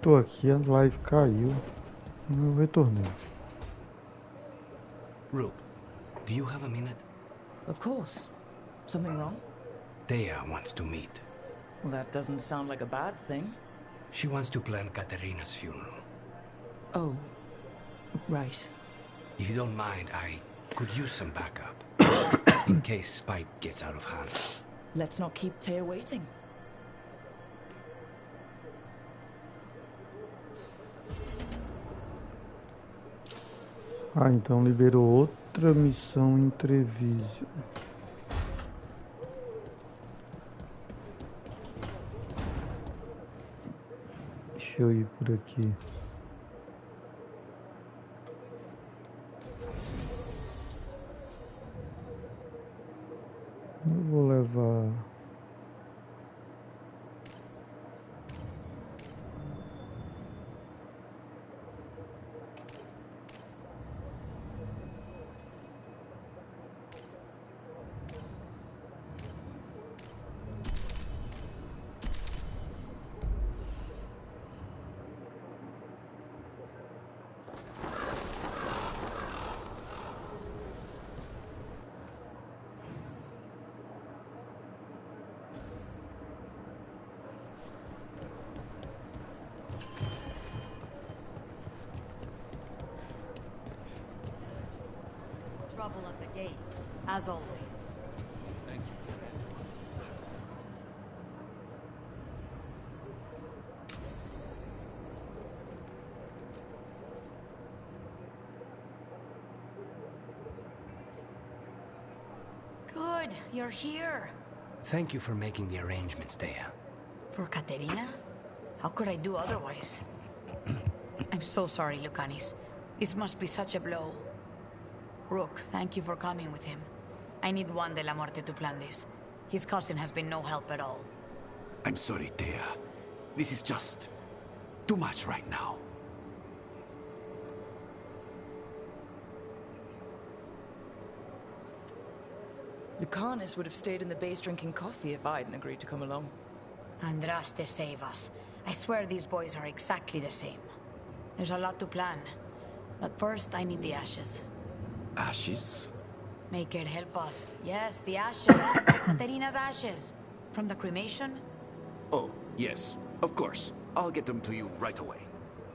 Tô aqui, a live caiu. Eu retornei. Rook, do you have a minute? Of course. Something wrong? Thea wants to meet. Well, that doesn't sound like a bad thing. She wants to plan Katerina's funeral. Oh, right. If you don't mind, I could use some backup. In case Spike gets out of hand. Let's not keep Taya waiting. Ah, então liberou outra missão entrevísio. Deixa eu ir por aqui. Eu vou levar... Trouble at the gates, as always. Thank you. Good, you're here. Thank you for making the arrangements, Thea. For Katerina? How could I do otherwise? I'm so sorry, Lucanis. This must be such a blow. Rook, thank you for coming with him. I need Juan de la Muerte to plan this. His cousin has been no help at all. I'm sorry, Thea. This is just too much right now. Lucanis would have stayed in the base drinking coffee if I hadn't agreed to come along. Andraste save us. I swear these boys are exactly the same. There's a lot to plan. But first, I need the ashes. Ashes? Make it help us. Yes, the ashes. Katerina's ashes. From the cremation? Oh, yes, of course. I'll get them to you right away.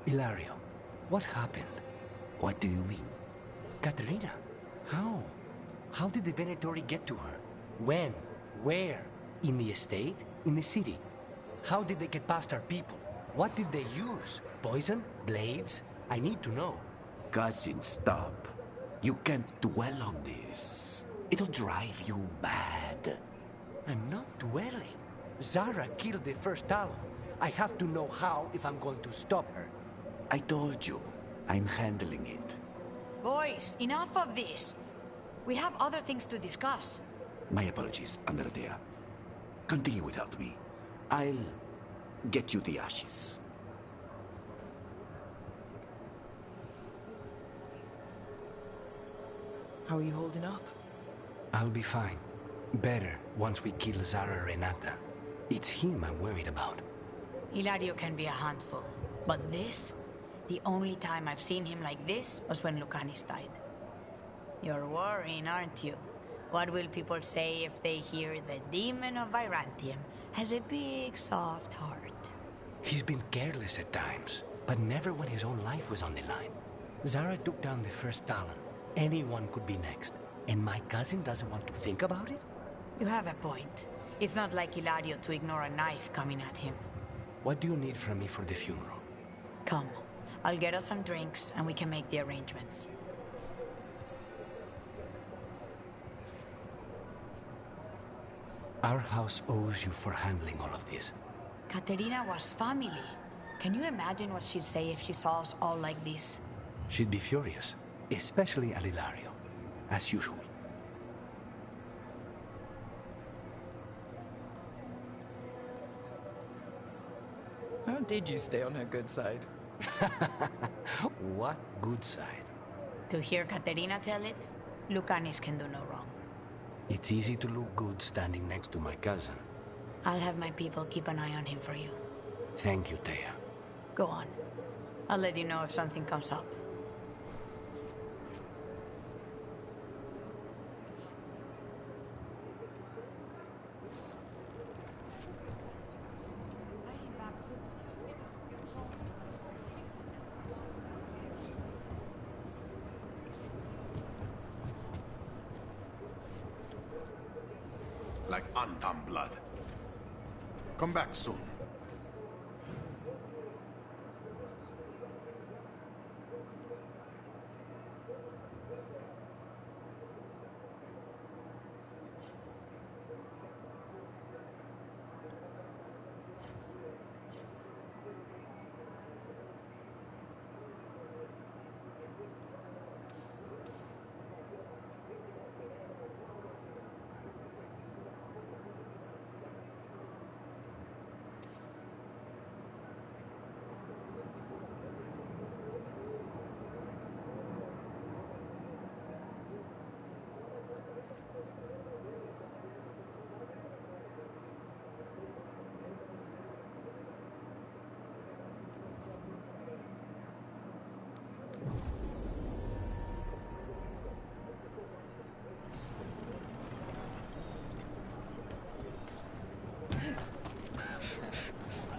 Ilario, what happened? What do you mean? Katerina, how? How did the Venatori get to her? When? Where? In the estate? In the city? How did they get past our people? What did they use? Poison? Blades? I need to know. Cousin, stop. You can't dwell on this. It'll drive you mad. I'm not dwelling. Zara killed the first Talon. I have to know how if I'm going to stop her. I told you, I'm handling it. Boys, enough of this. We have other things to discuss. My apologies, Andrea. Continue without me. I'll get you the ashes. How are you holding up? I'll be fine. Better once we kill Zara Renata. It's him I'm worried about. Hilario can be a handful. But this? The only time I've seen him like this was when Lucanis died. You're worrying, aren't you? What will people say if they hear the demon of Virantium has a big, soft heart? He's been careless at times, but never when his own life was on the line. Zara took down the first Talon. Anyone could be next. And my cousin doesn't want to think about it? You have a point. It's not like Hilario to ignore a knife coming at him. What do you need from me for the funeral? Come. I'll get us some drinks and we can make the arrangements. Our house owes you for handling all of this. Katerina was family. Can you imagine what she'd say if she saw us all like this? She'd be furious, especially at Hilario, as usual. How did you stay on her good side? What good side? To hear Katerina tell it, Lucanis can do no wrong. It's easy to look good standing next to my cousin. I'll have my people keep an eye on him for you. Thank you, Thea. Go on. I'll let you know if something comes up. Like Antam blood. Come back soon.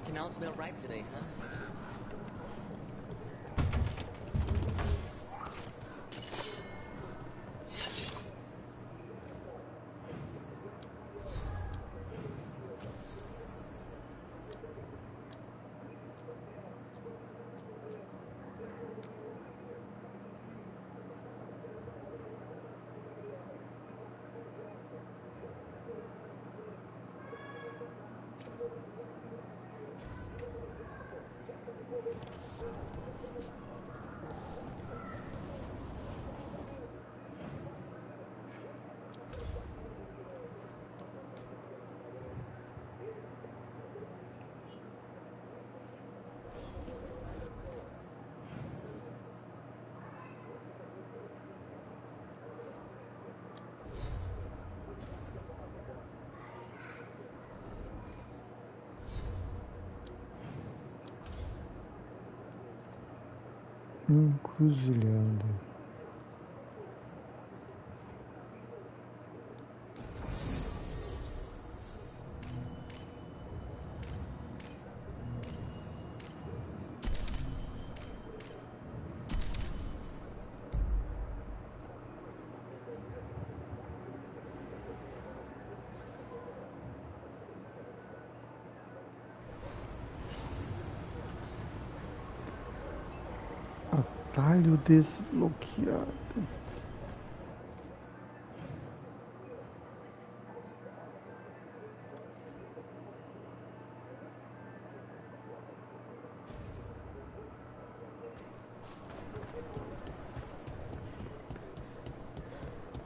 Canal smell right today, huh? Encruzilhada. Atalho desbloqueado.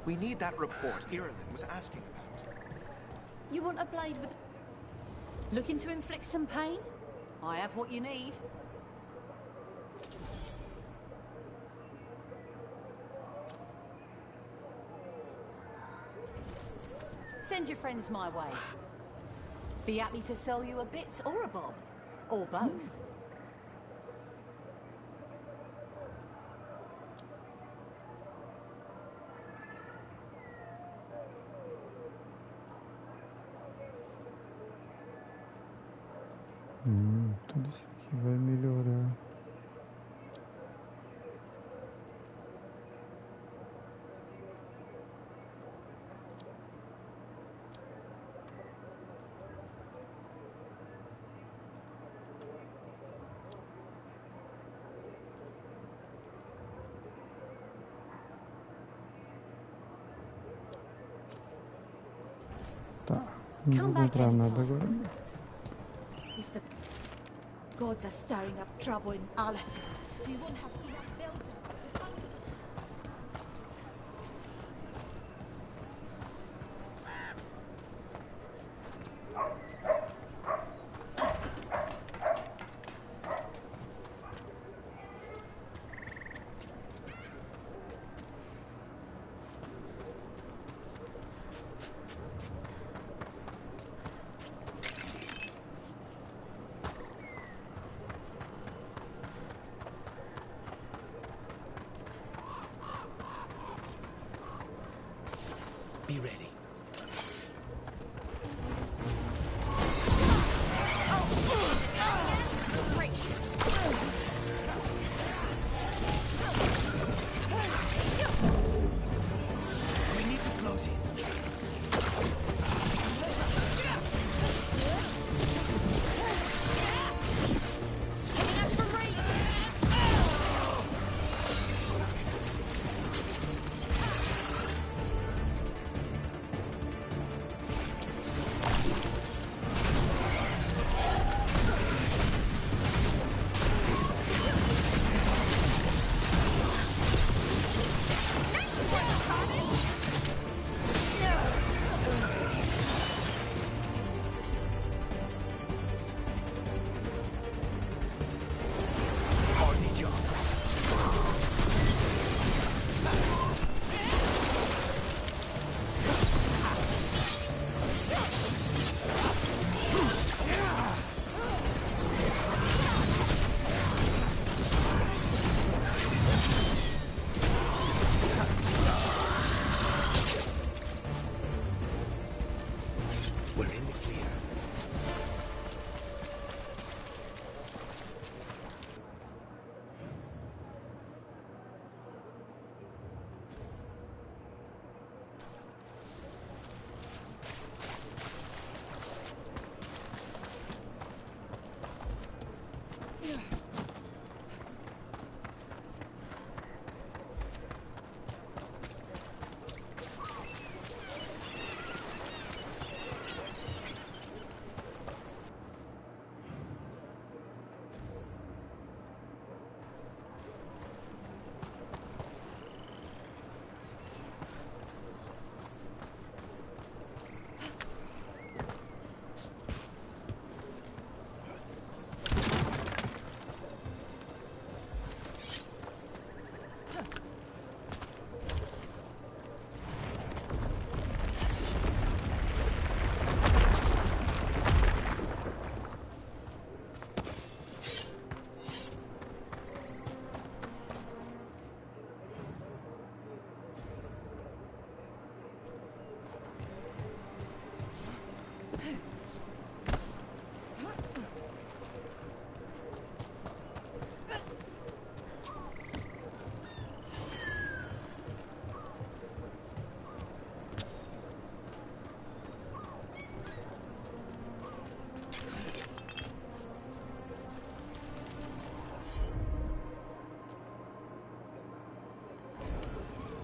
We need that report Ireland was asking about. You want a blade with... Looking to inflict some pain? I have what you need. Send your friends my way. Be happy to sell you a bit or a bob. Or both. Tudo isso aqui vai melhorar. Tá, não vou comprar nada agora. If the gods are stirring up trouble in Allah, we won't have enough Belgium to hunt. Be ready. We need to close it. We're in the clear.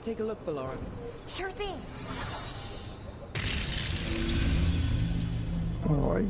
Take a look, Ballora. Sure thing. Ai.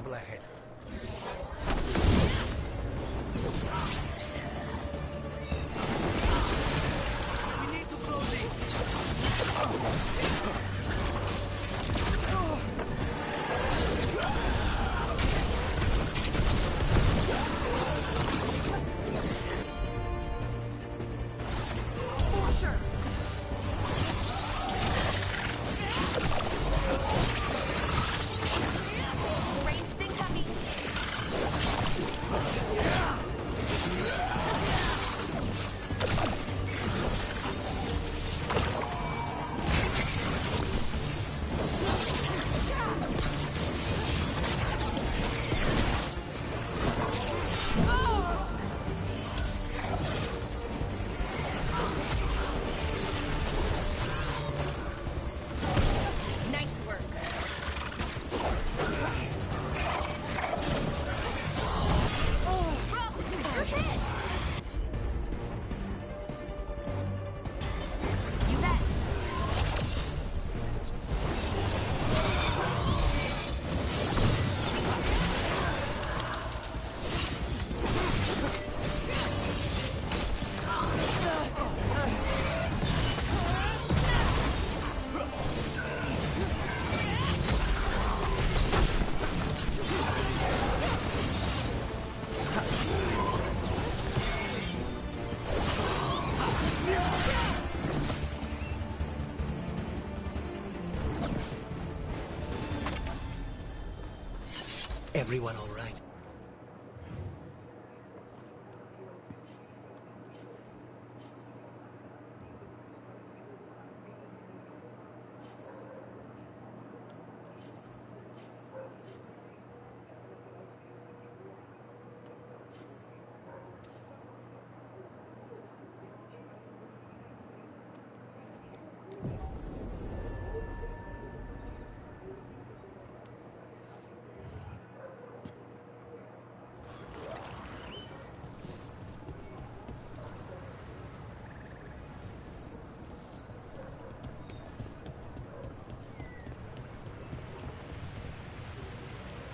trouble ahead. We need to close it. Everyone all right?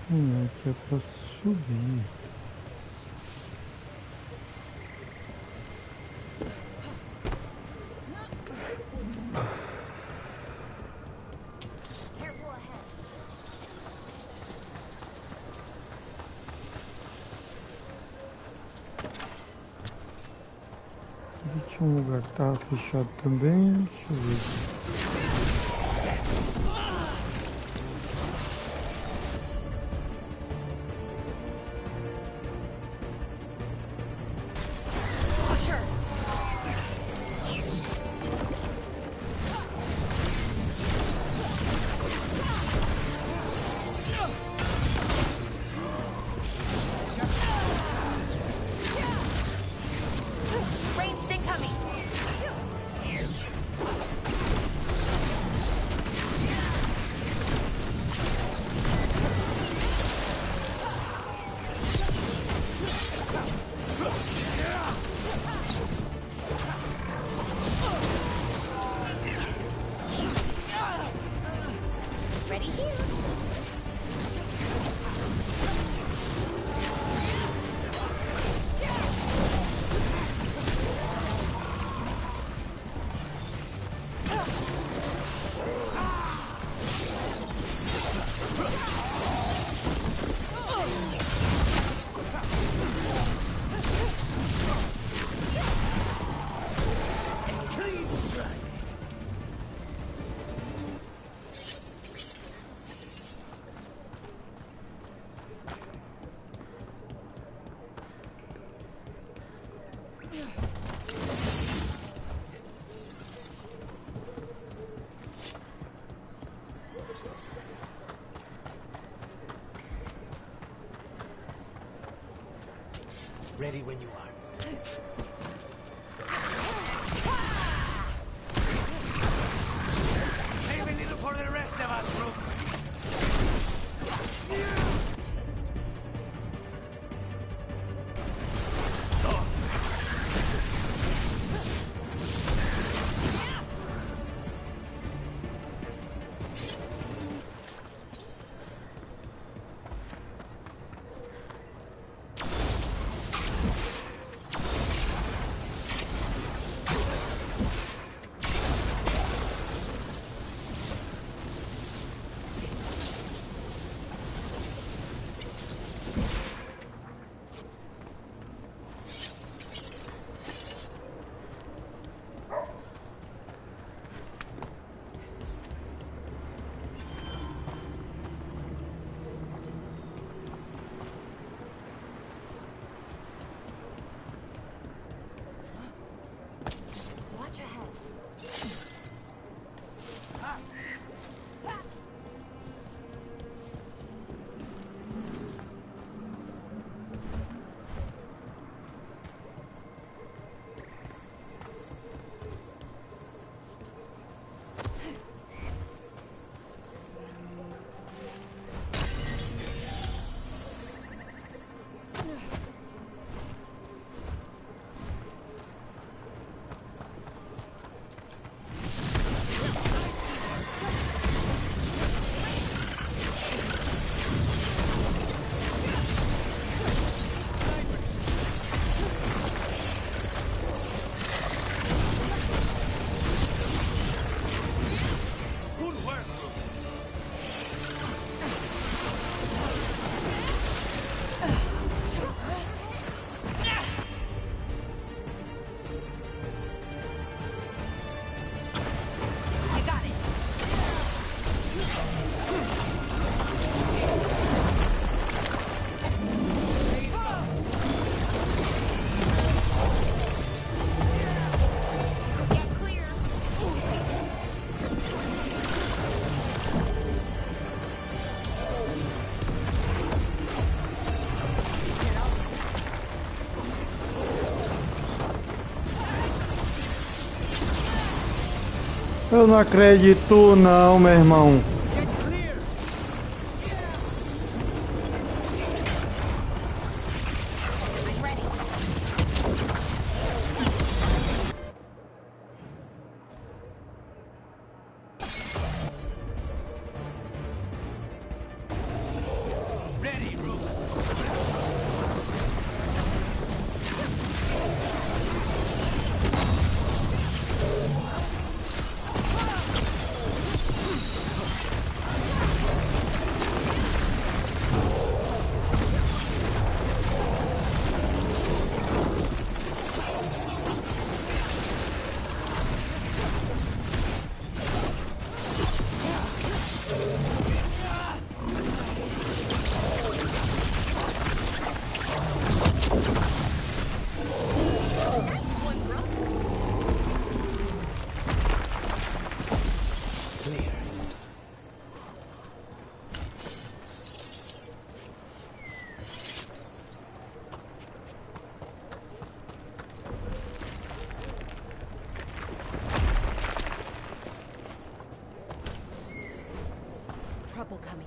Aqui é pra subir. Ali tinha um lugar que tava fechado também. Deixa eu ver. Ready when you are. Save a little for the rest of us, Rook. Eu não acredito não, meu irmão. Trouble coming.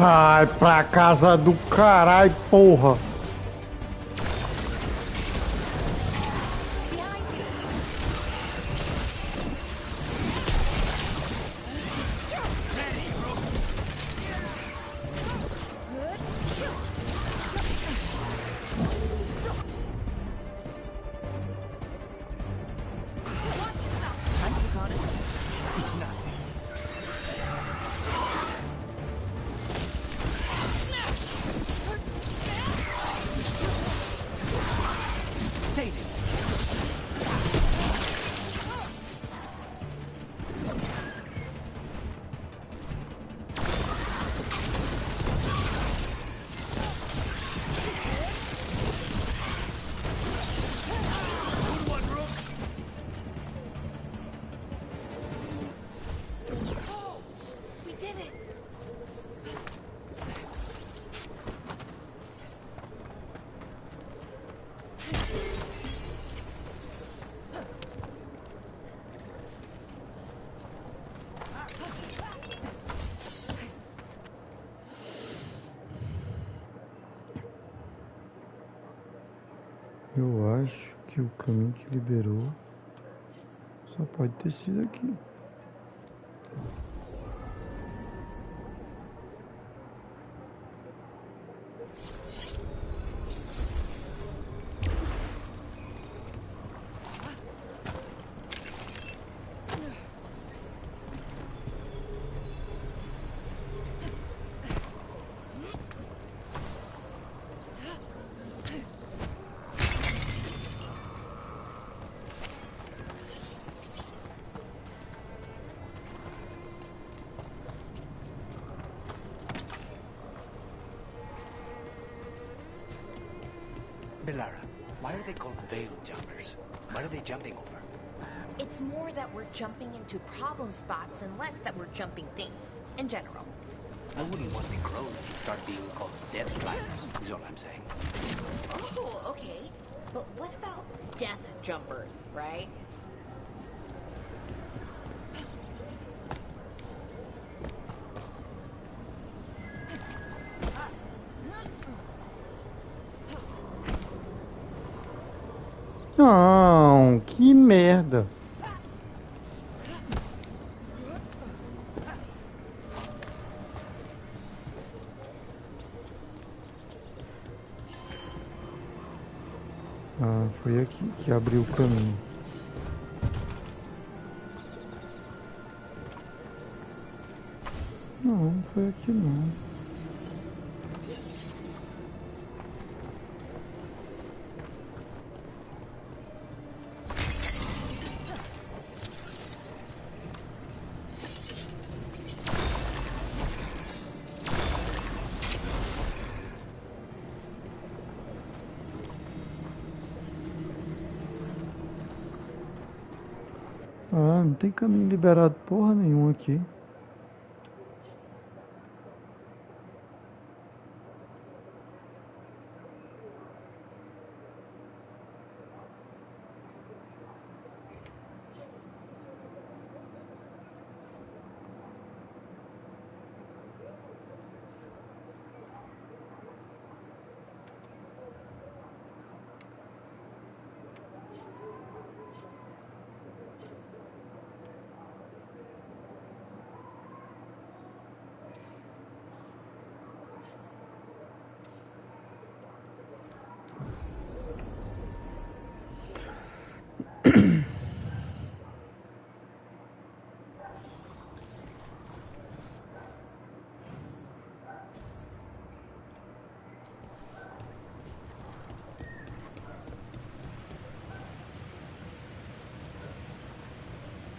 Ai, pra casa do caralho, porra. Eu acho que o caminho que liberou só pode ter sido aqui. Belara, why are they called veil jumpers? What are they jumping over? It's more that we're jumping into problem spots and less that we're jumping things, in general. I wouldn't want the crows to start being called death climbers, is all I'm saying. Oh, okay. But what about death jumpers, right? Não, que merda. Ah, foi aqui que abriu o caminho. foi aqui não. Ah, não tem caminho liberado porra nenhuma aqui.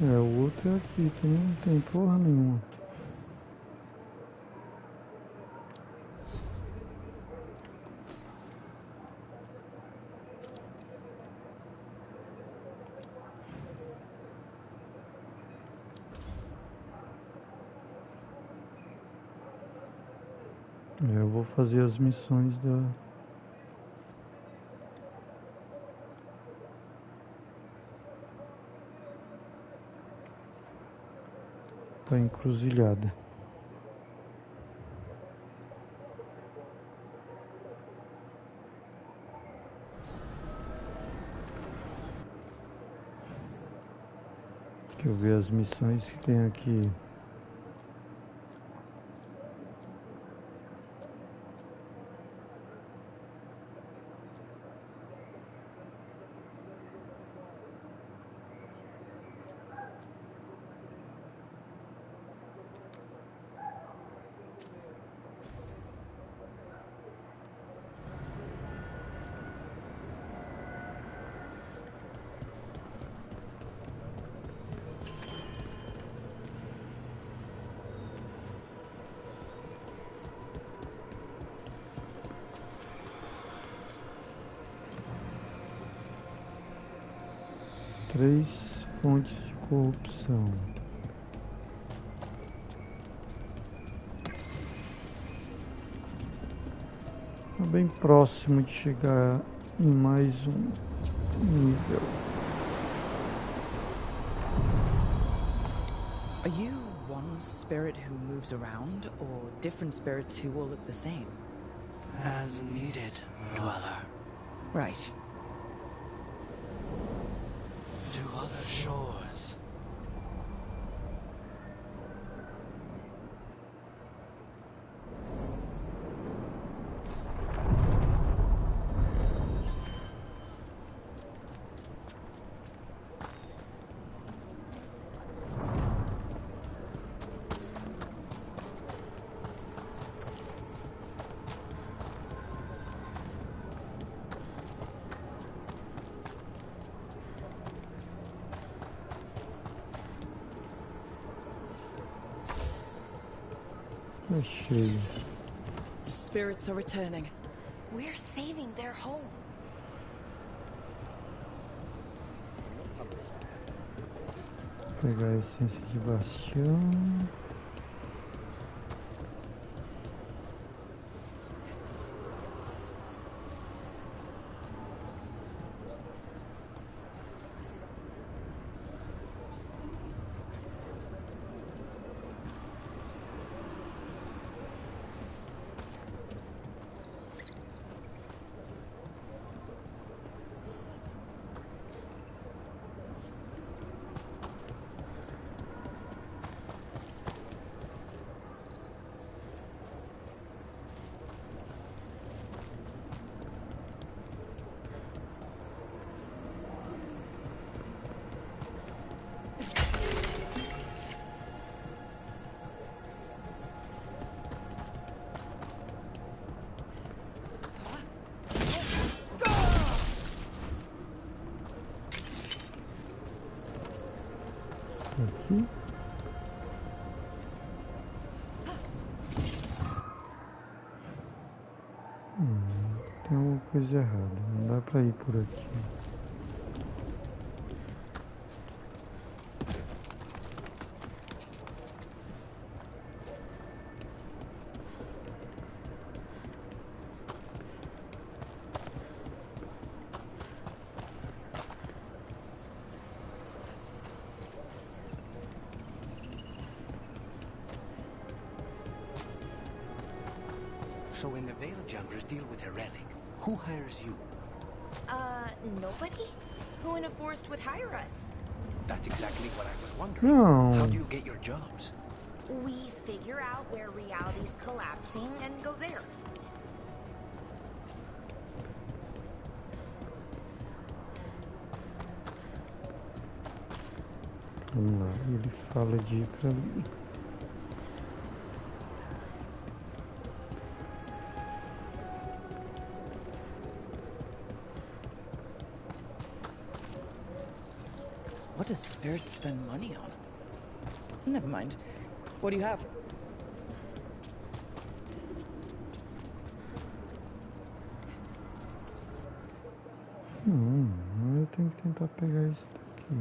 É, o outro é aqui, também não tem porra nenhuma. Eu vou fazer as missões da encruzilhada. Deixa eu ver as missões que tem aqui. Três fontes de corrupção. Tá bem próximo de chegar em mais um nível. Are you one spirit who moves around, or different spirits who all look the same? As needed, Dweller. Right. To other shores. Achei. The spirits are returning. We're saving their home. Vou pegar a essência de bastião. tem alguma coisa errada. Não dá pra ir por aqui. So when the Veiljumpers deal with a relic, who hires you? Nobody? Who in a forest would hire us? That's exactly what I was wondering. No. How do you get your jobs? We figure out where reality's collapsing and go there. Vamos lá, ele fala de ir pra ali. What does Spirit spend money on? Never mind. What do you have? Eu tenho que tentar pegar isso daqui.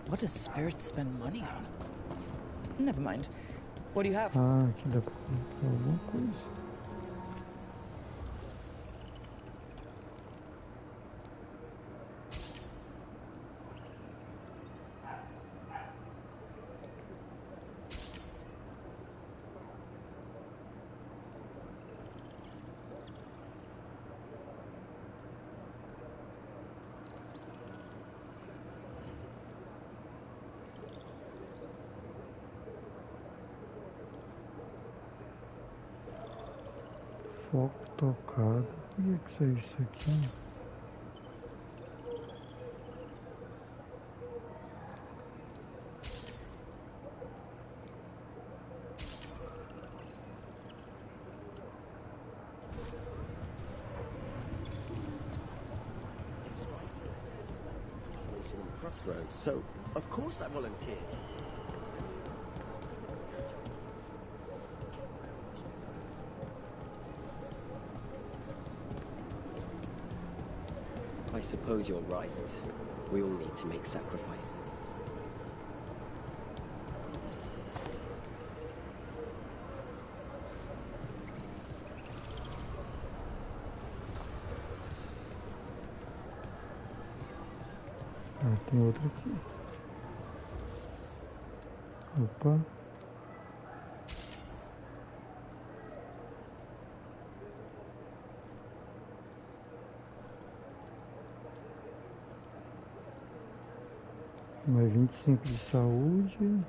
What does Spirit spend money on? Never mind. What do you have? Aqui dá pra comprar alguma coisa. Foco tocado. Por que saiu isso aqui? Crossroads, so of course I volunteered. I suppose you're right. We all need to make sacrifices. Tem outro aqui. Opa. Mais 25 de saúde.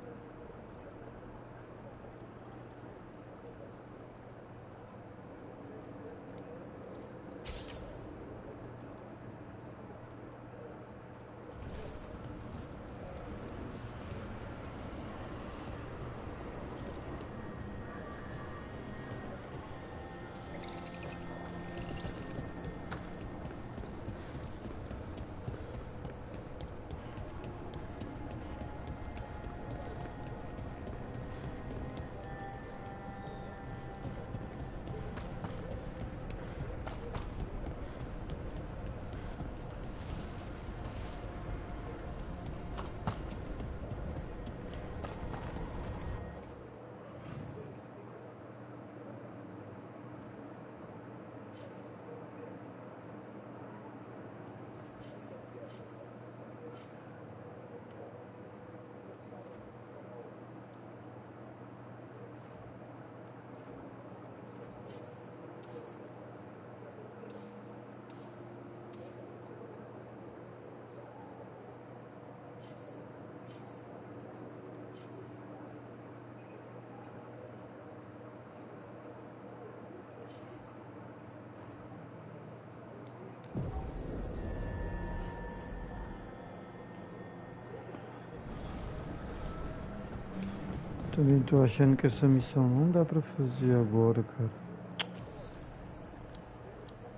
Também tô achando que essa missão não dá pra fazer agora, cara.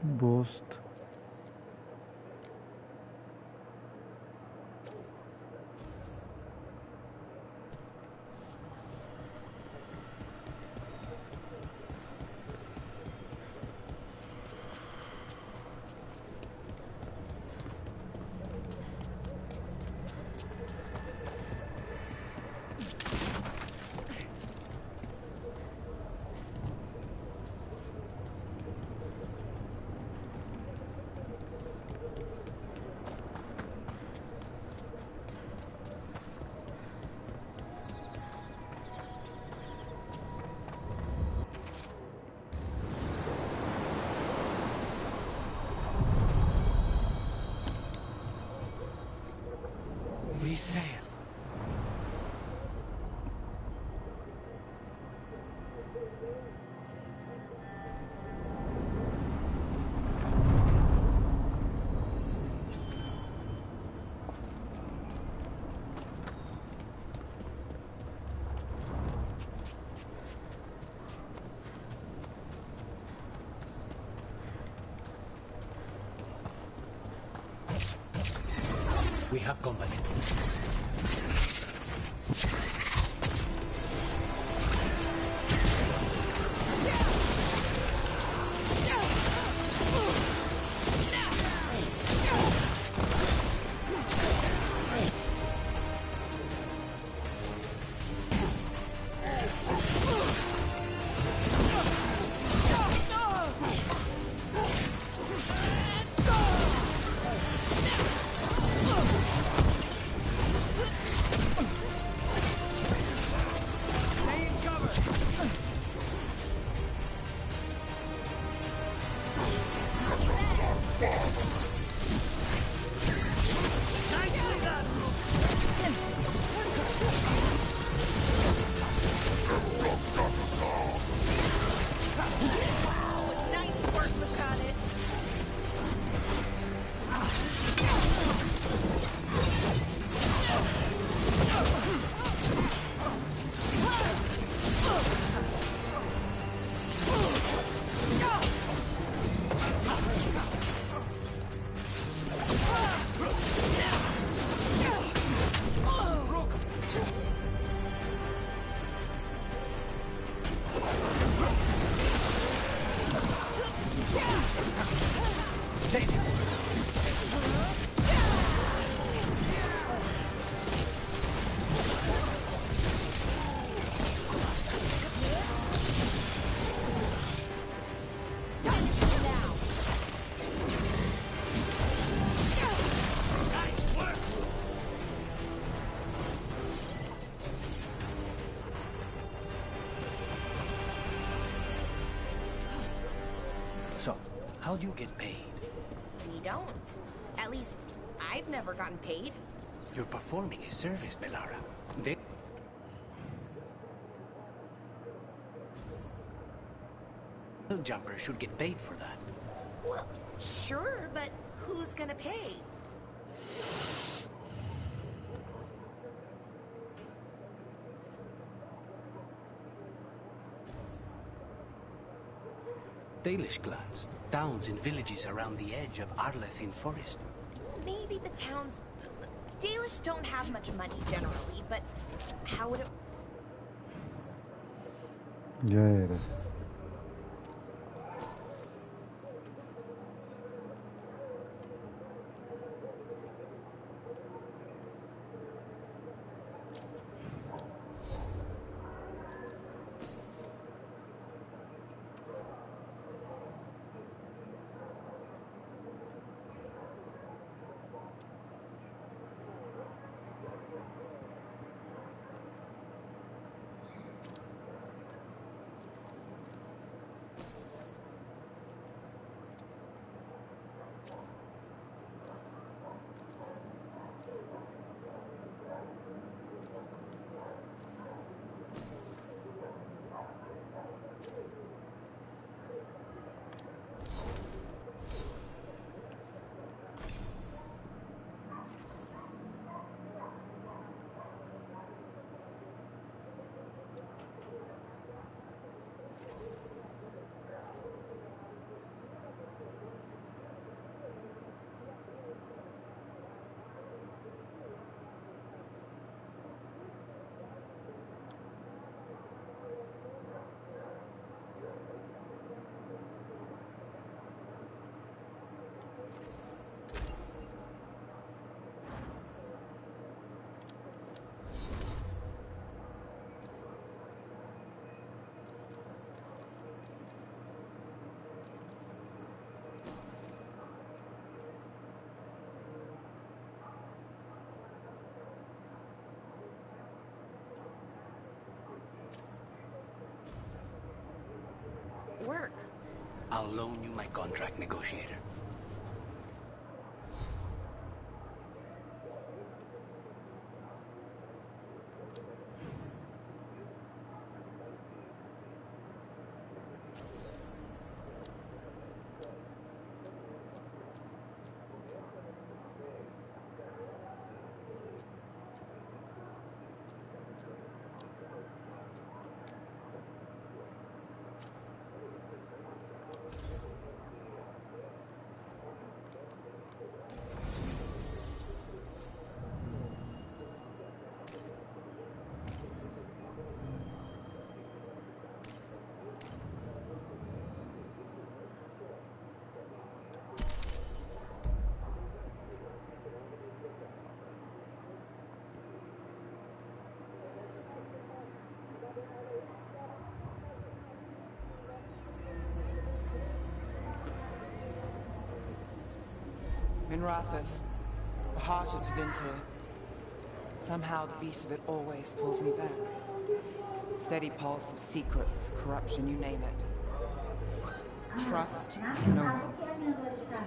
Bosta. We sail. We have company. So, how do you get paid? We don't. At least, I've never gotten paid. You're performing a service, Melara. The jumper should get paid for that. Well, sure, but who's gonna pay? Dalish clans, towns and villages around the edge of Arlethin Forest. Maybe the towns... Dalish don't have much money generally, but how would it... Já era. won't work. I'll loan you my contract negotiator. Minrathous, the heart of Tevinter. Somehow the beat of it always pulls me back. Steady pulse of secrets, corruption, you name it. Trust no one.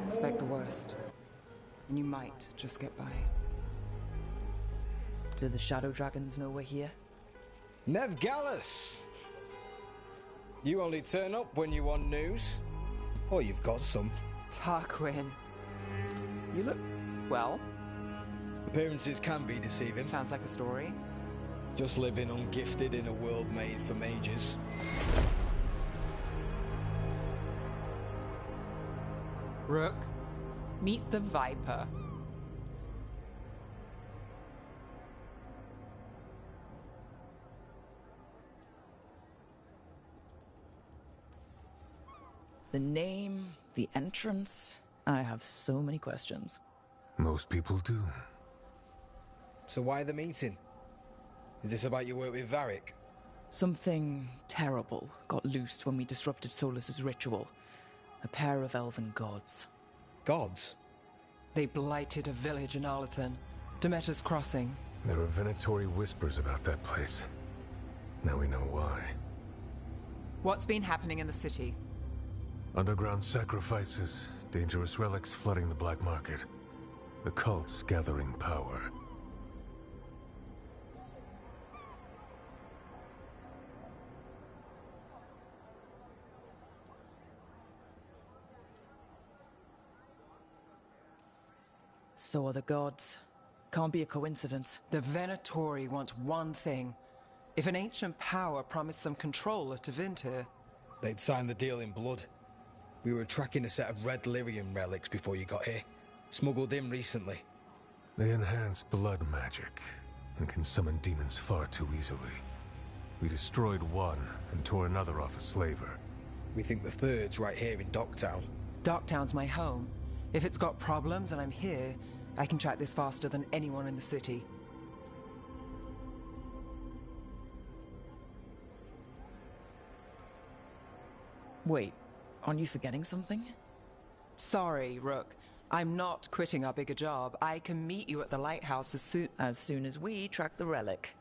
Expect the worst. And you might just get by. Do the Shadow Dragons know we're here? Nev Gallus! You only turn up when you want news. Or you've got some. Tarquin. You look, well. Appearances can be deceiving. Sounds like a story. Just living ungifted in a world made for mages. Rook, meet the Viper. The name, the entrance. I have so many questions. Most people do. So why the meeting? Is this about your work with Varric? Something terrible got loosed when we disrupted Solus's ritual. A pair of elven gods. Gods? They blighted a village in Arlethan, Demeter's Crossing. There are Venatori whispers about that place. Now we know why. What's been happening in the city? Underground sacrifices, dangerous relics flooding the black market. The cults gathering power. So are the gods. Can't be a coincidence. The Venatori want one thing. If an ancient power promised them control of Tevinter, they'd sign the deal in blood. We were tracking a set of red lyrium relics before you got here. Smuggled in recently. They enhance blood magic and can summon demons far too easily. We destroyed one and tore another off a slaver. We think the third's right here in Docktown. Docktown's my home. If it's got problems and I'm here, I can track this faster than anyone in the city. Wait, aren't you forgetting something? Sorry, Rook. I'm not quitting our bigger job. I can meet you at the lighthouse as soon as we track the relic.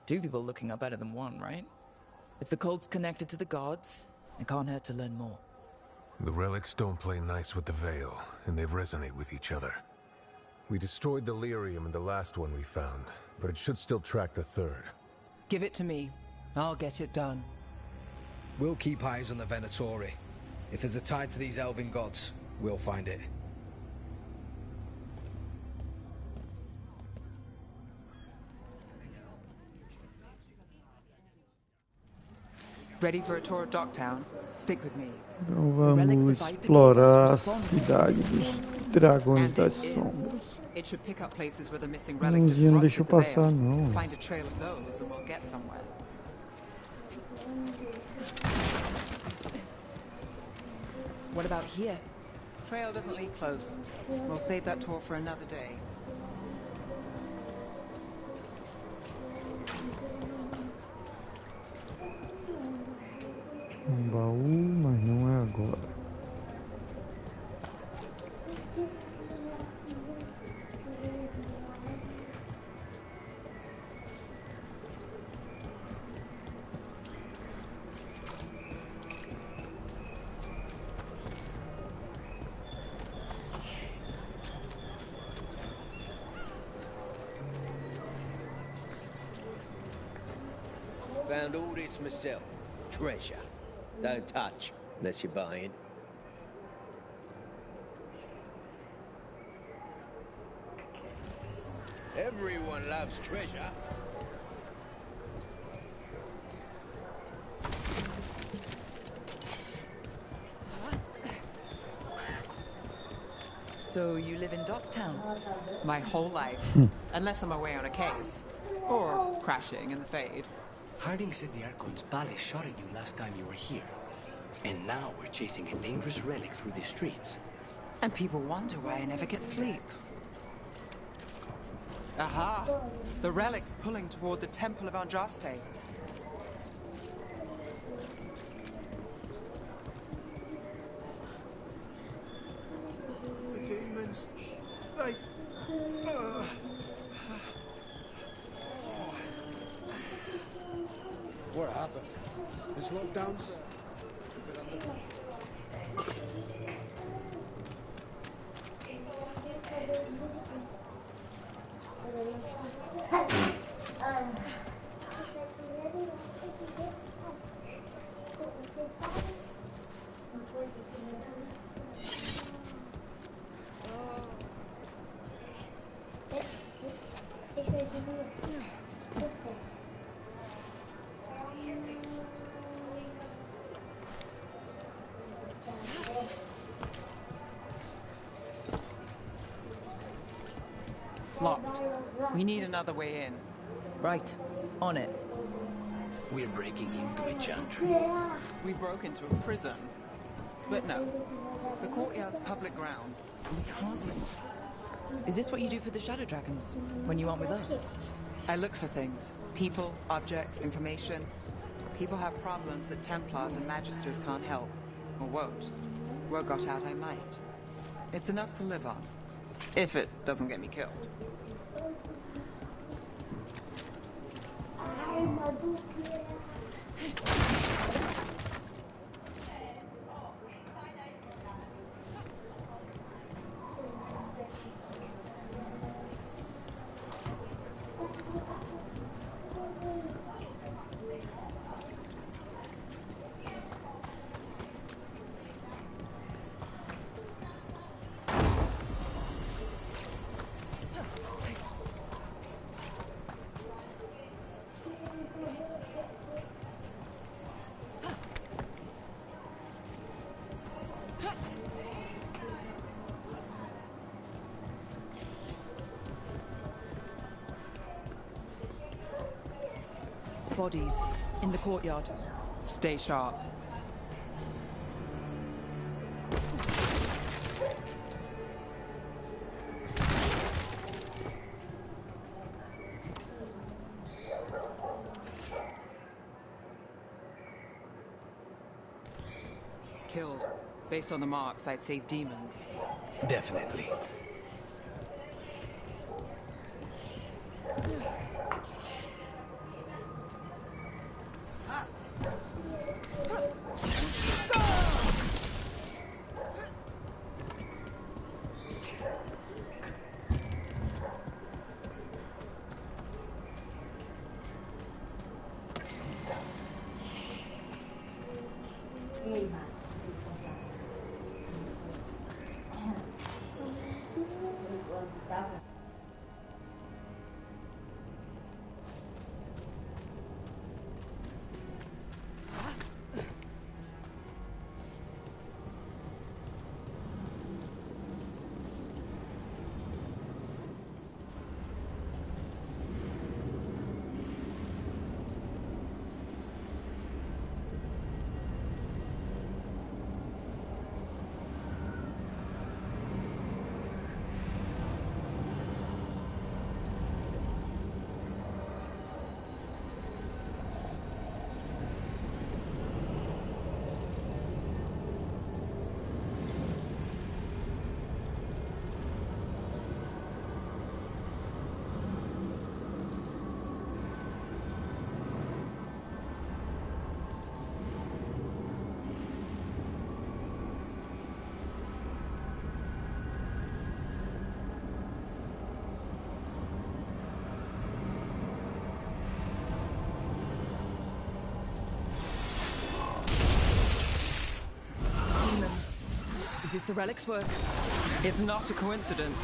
Two people looking are better than one, right? If the cult's connected to the gods, it can't hurt to learn more. The relics don't play nice with the Veil, and they resonate with each other. We destroyed the lyrium in the last one we found, but it should still track the third. Give it to me. I'll get it done. We'll keep eyes on the Venatori. If there's a tie to these elven gods, we'll find it. Ready for a tour of Docktown? Stick with me. Então vamos explorar a cidade dos dragões das sombras. It should pick up places where the missing Não relic deixa eu disrupted the passar veil. não. Find a trail of those and we'll get somewhere. What about here? Trail doesn't lead close. We'll save that tour for another day. Baú, mas não é agora. Found all this myself. Treasure. Don't touch, unless you're buying. Everyone loves treasure. So you live in Docktown? My whole life. Unless I'm away on a case. Or crashing in the Fade. Harding said the Archon's palace shot at you last time you were here. And now we're chasing a dangerous relic through the streets. And people wonder why I never get sleep. Aha! The relic's pulling toward the Temple of Andraste. The demons, they... What happened? It's locked down, sir. Keep it under Locked. We need another way in. Right. On it. We're breaking into a chantry. We broke into a prison. But no. The courtyard's public ground. We can't leave. Is this what you do for the Shadow Dragons? When you aren't with us? I look for things. People, objects, information. People have problems that Templars and Magisters can't help. Or won't. Word got out I might. It's enough to live on. If it doesn't get me killed. Bodies. In the courtyard. Stay sharp. Killed. Based on the marks, I'd say demons. Definitely. Is this the relic's work? It's not a coincidence.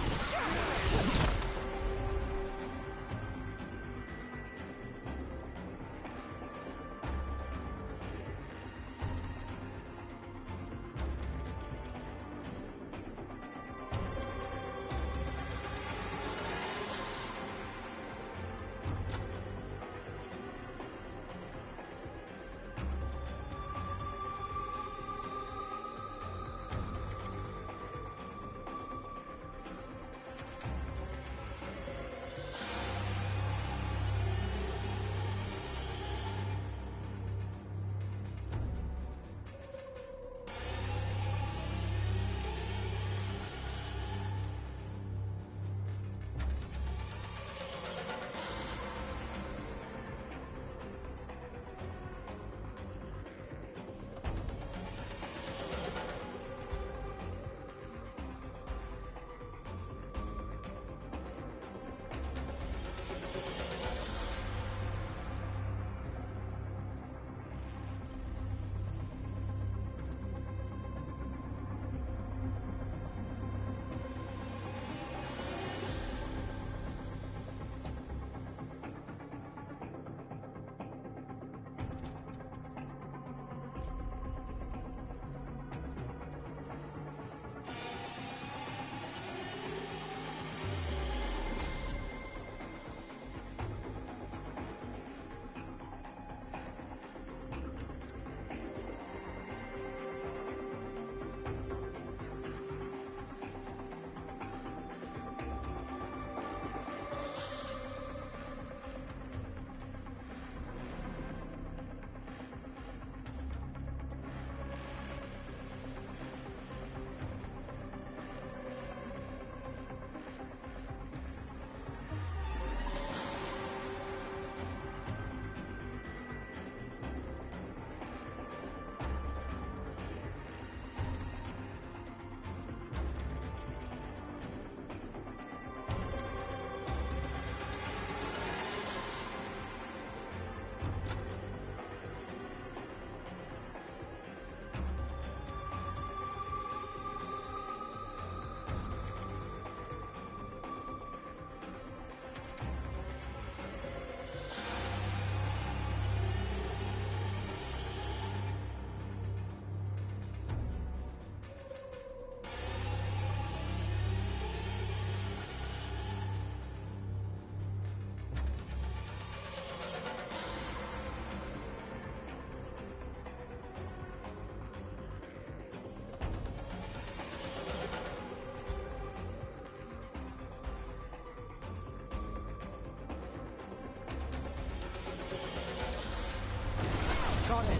Got it.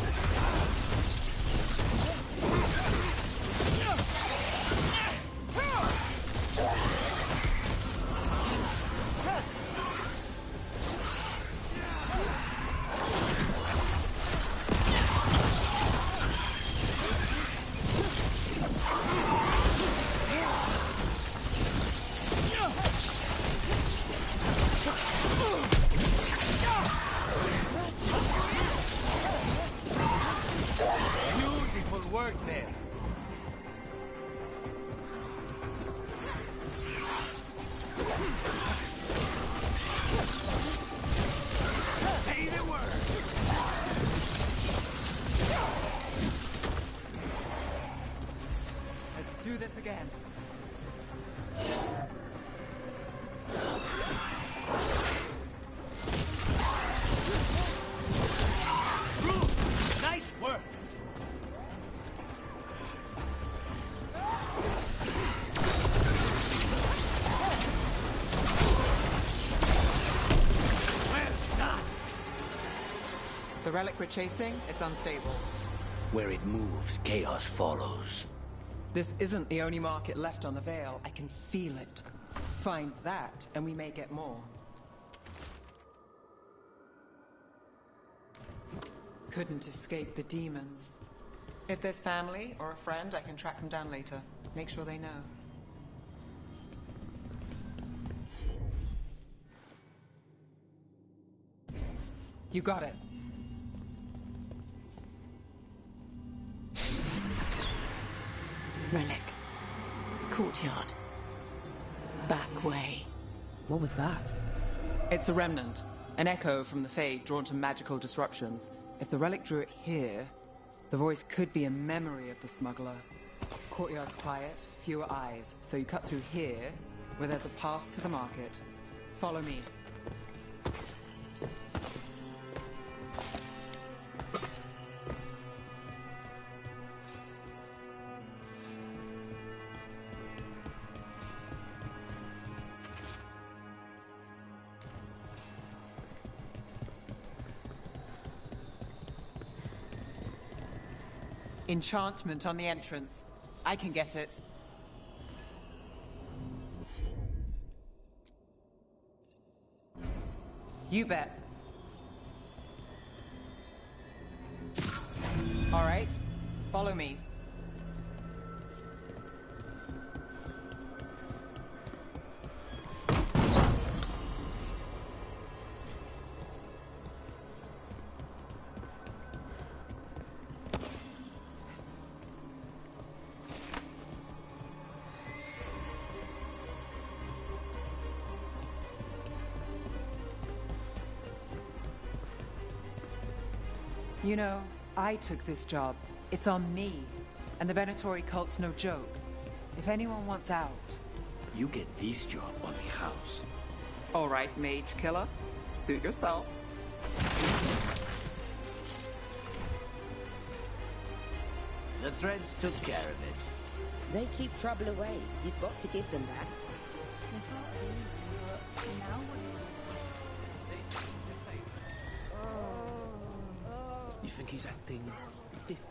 The relic we're chasing, it's unstable. Where it moves, chaos follows. This isn't the only market left on the Veil. I can feel it. Find that, and we may get more. Couldn't escape the demons. If there's family or a friend, I can track them down later. Make sure they know. You got it. Relic. courtyard. Back way. What was that? It's a remnant. An echo from the Fade drawn to magical disruptions. If the relic drew it here, the voice could be a memory of the smuggler. Courtyard's quiet, fewer eyes, so you cut through here, where there's a path to the market. Follow me. Enchantment on the entrance. I can get it. You bet. All right, follow me. You know, I took this job. It's on me. And the Venatori cult's no joke. If anyone wants out... You get this job on the house. All right, mage killer. Suit yourself. The threads took care of it. They keep trouble away. You've got to give them that. You think he's acting different?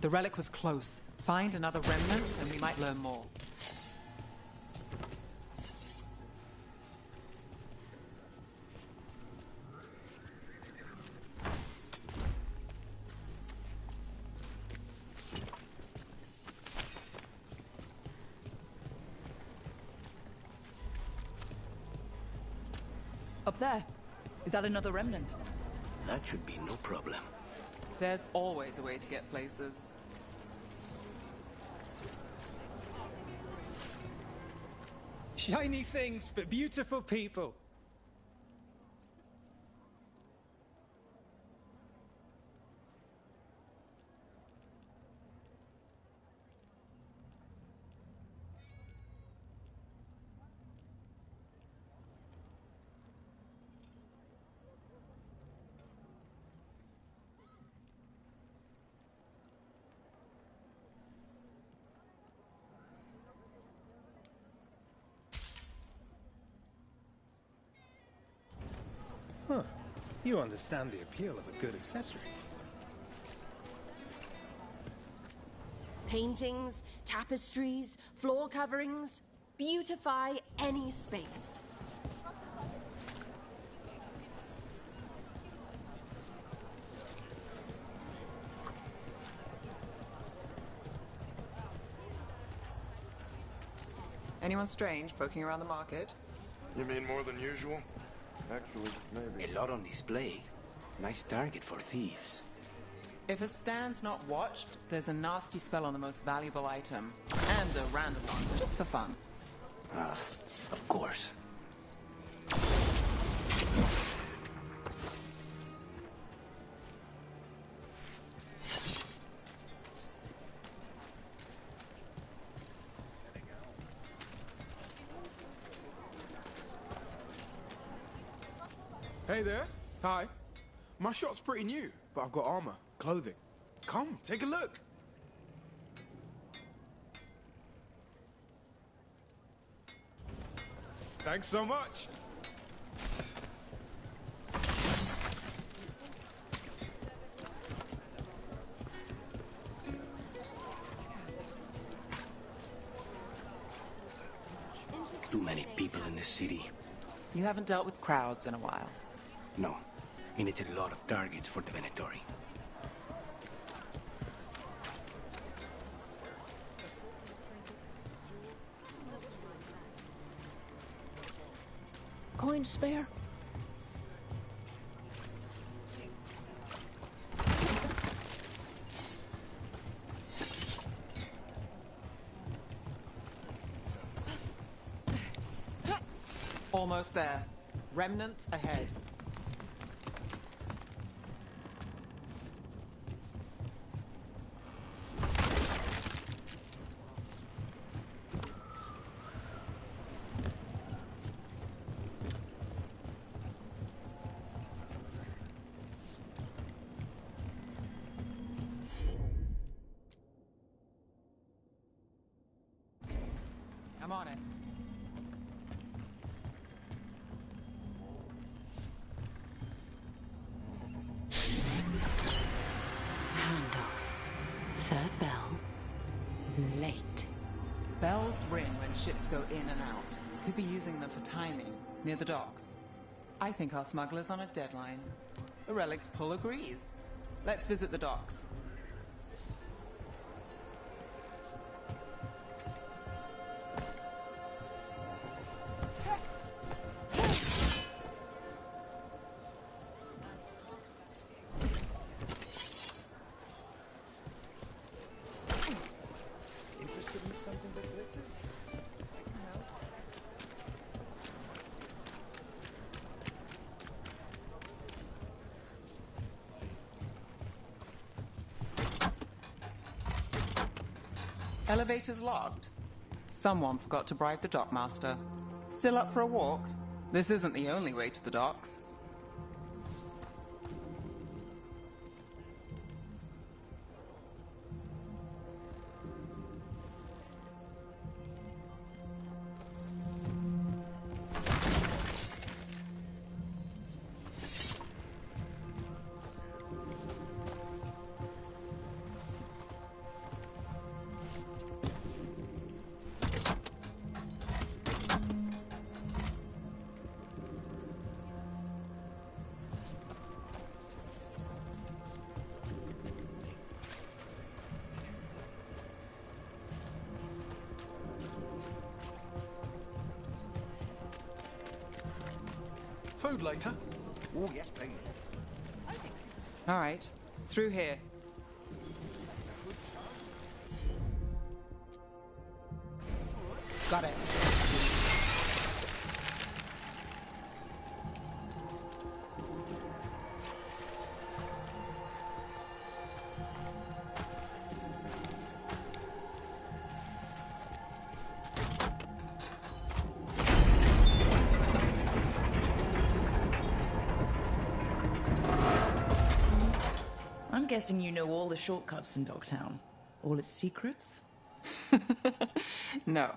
The relic was close. Find another remnant and we might learn more. Up there. Is that another remnant? That should be no problem. There's always a way to get places. Shiny things for beautiful people. Huh. You understand the appeal of a good accessory. Paintings, tapestries, floor coverings. Beautify any space. Anyone strange poking around the market? You mean more than usual? Actually, maybe. A lot on display. Nice target for thieves. If a stand's not watched, there's a nasty spell on the most valuable item. And a random one, just for fun. Ah, of course. Hey there. Hi. My shop's pretty new, but I've got armor, clothing. Come, take a look. Thanks so much. Too many people in the city. You haven't dealt with crowds in a while. No. He needs a lot of targets for the Venatori. Coin to spare? Almost there. Remnants ahead. I'm on it. Third bell. Late. Bells ring when ships go in and out. Could be using them for timing, near the docks. I think our smuggler's on a deadline. The relic's pull agrees. Let's visit the docks. Elevator's locked. Someone forgot to bribe the dockmaster. Still up for a walk? This isn't the only way to the docks. Food later? Oh, yes, please. All right, through here. Got it. I'm guessing you know all the shortcuts in Dogtown. All its secrets? No.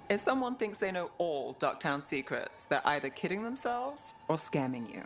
If someone thinks they know all Ducktown secrets, they're either kidding themselves or scamming you.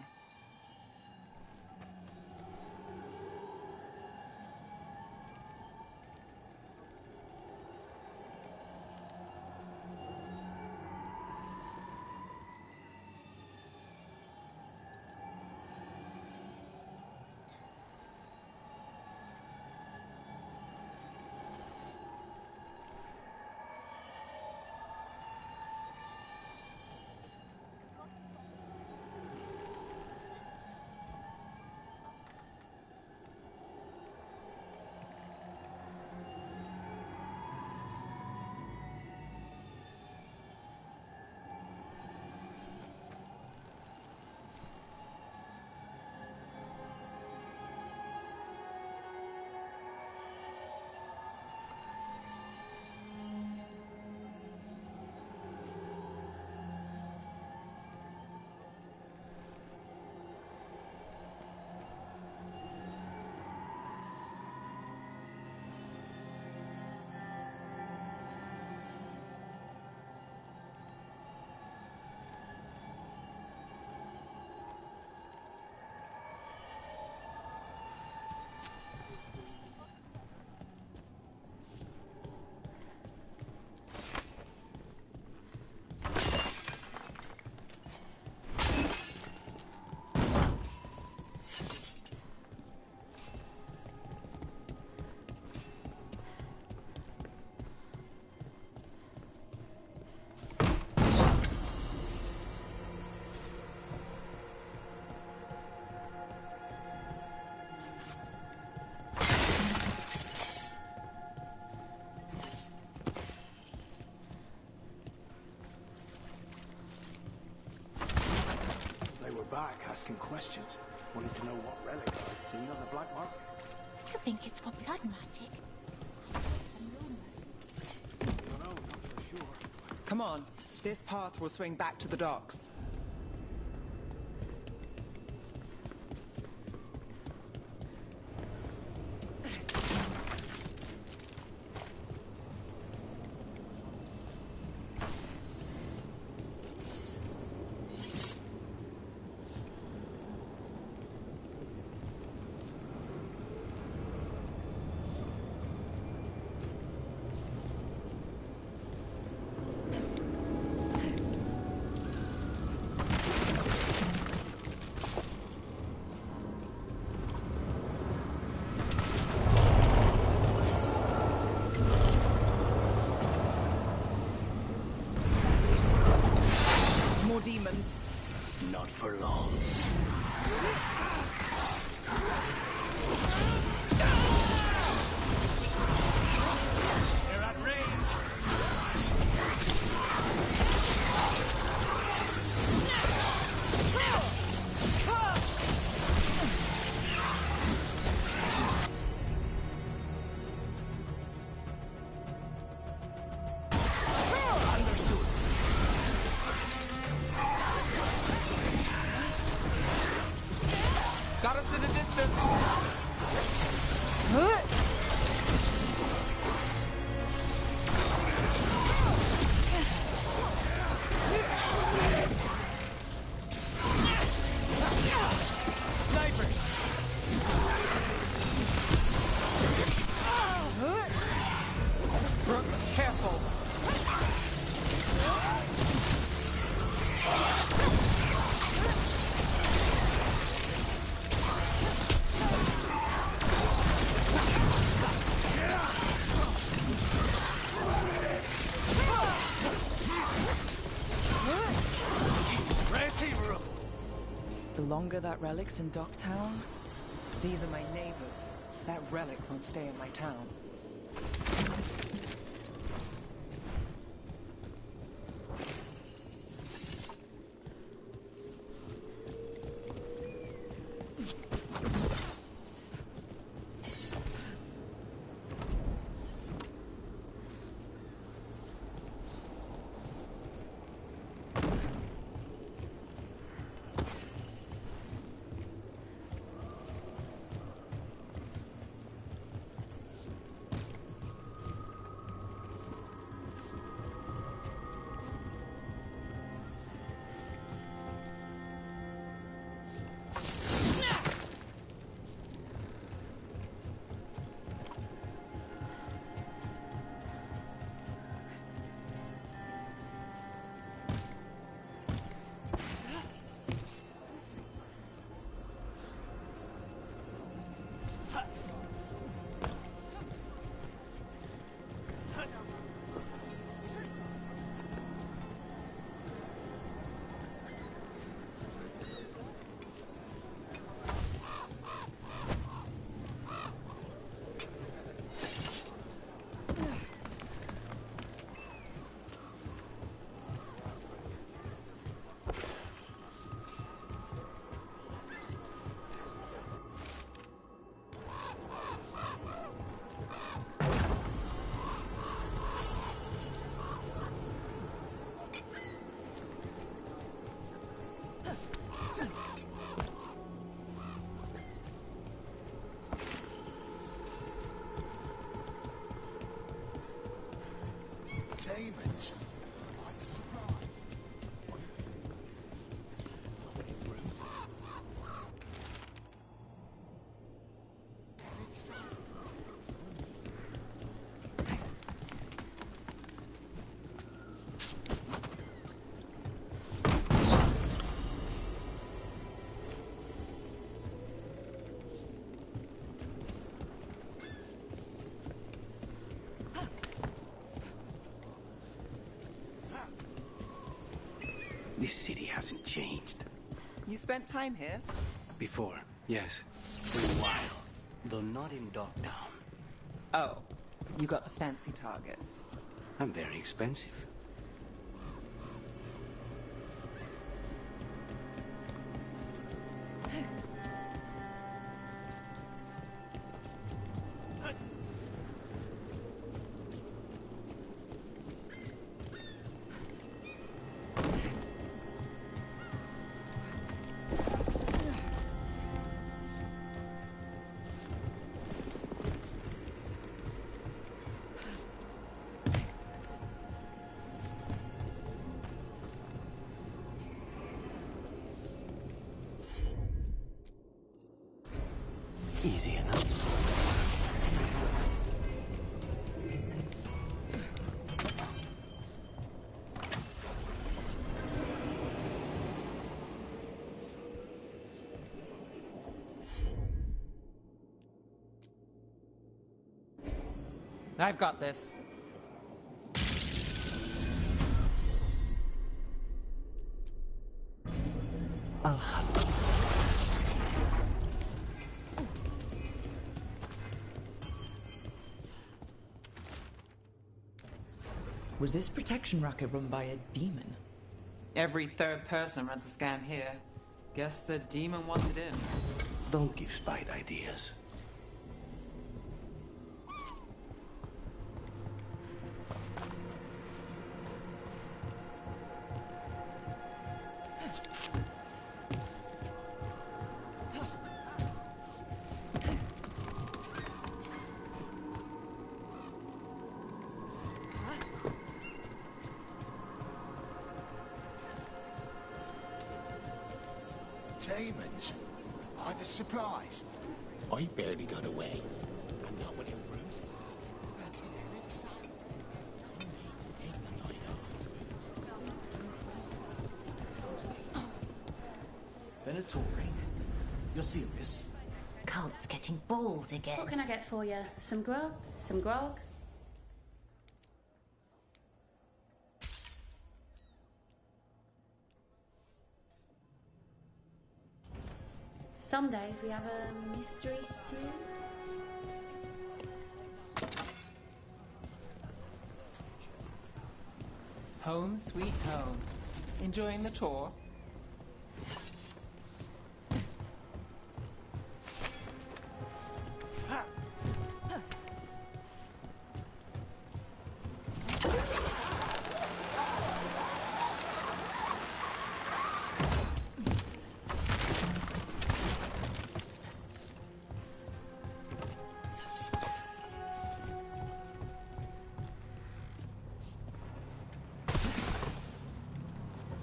back asking questions. Wanted to know what relic I'd seen on the black market. You think it's for blood magic? I've heard some rumors. I don't know, not for sure. Come on. This path will swing back to the docks. Demons. Not for long. They're at range. Got us in the distance. Snipers. Brooke, careful. The longer that relic's in Docktown, these are my neighbors. That relic won't stay in my town. Demons. This city hasn't changed. You spent time here? Before, yes. For a while. Though not in Dogtown. Oh, you got the fancy targets. I'm very expensive. Easy enough. I've got this. Was this protection racket run by a demon? Every third person runs a scam here. Guess the demon wanted in. Don't give Spite ideas. Demons? By the supplies? I barely got away. And not without bruises. Venatori? You're serious? Cult's getting bored again. What can I get for you? Some grub? Some grog? Some days we have a mystery stew. Home sweet home. Enjoying the tour?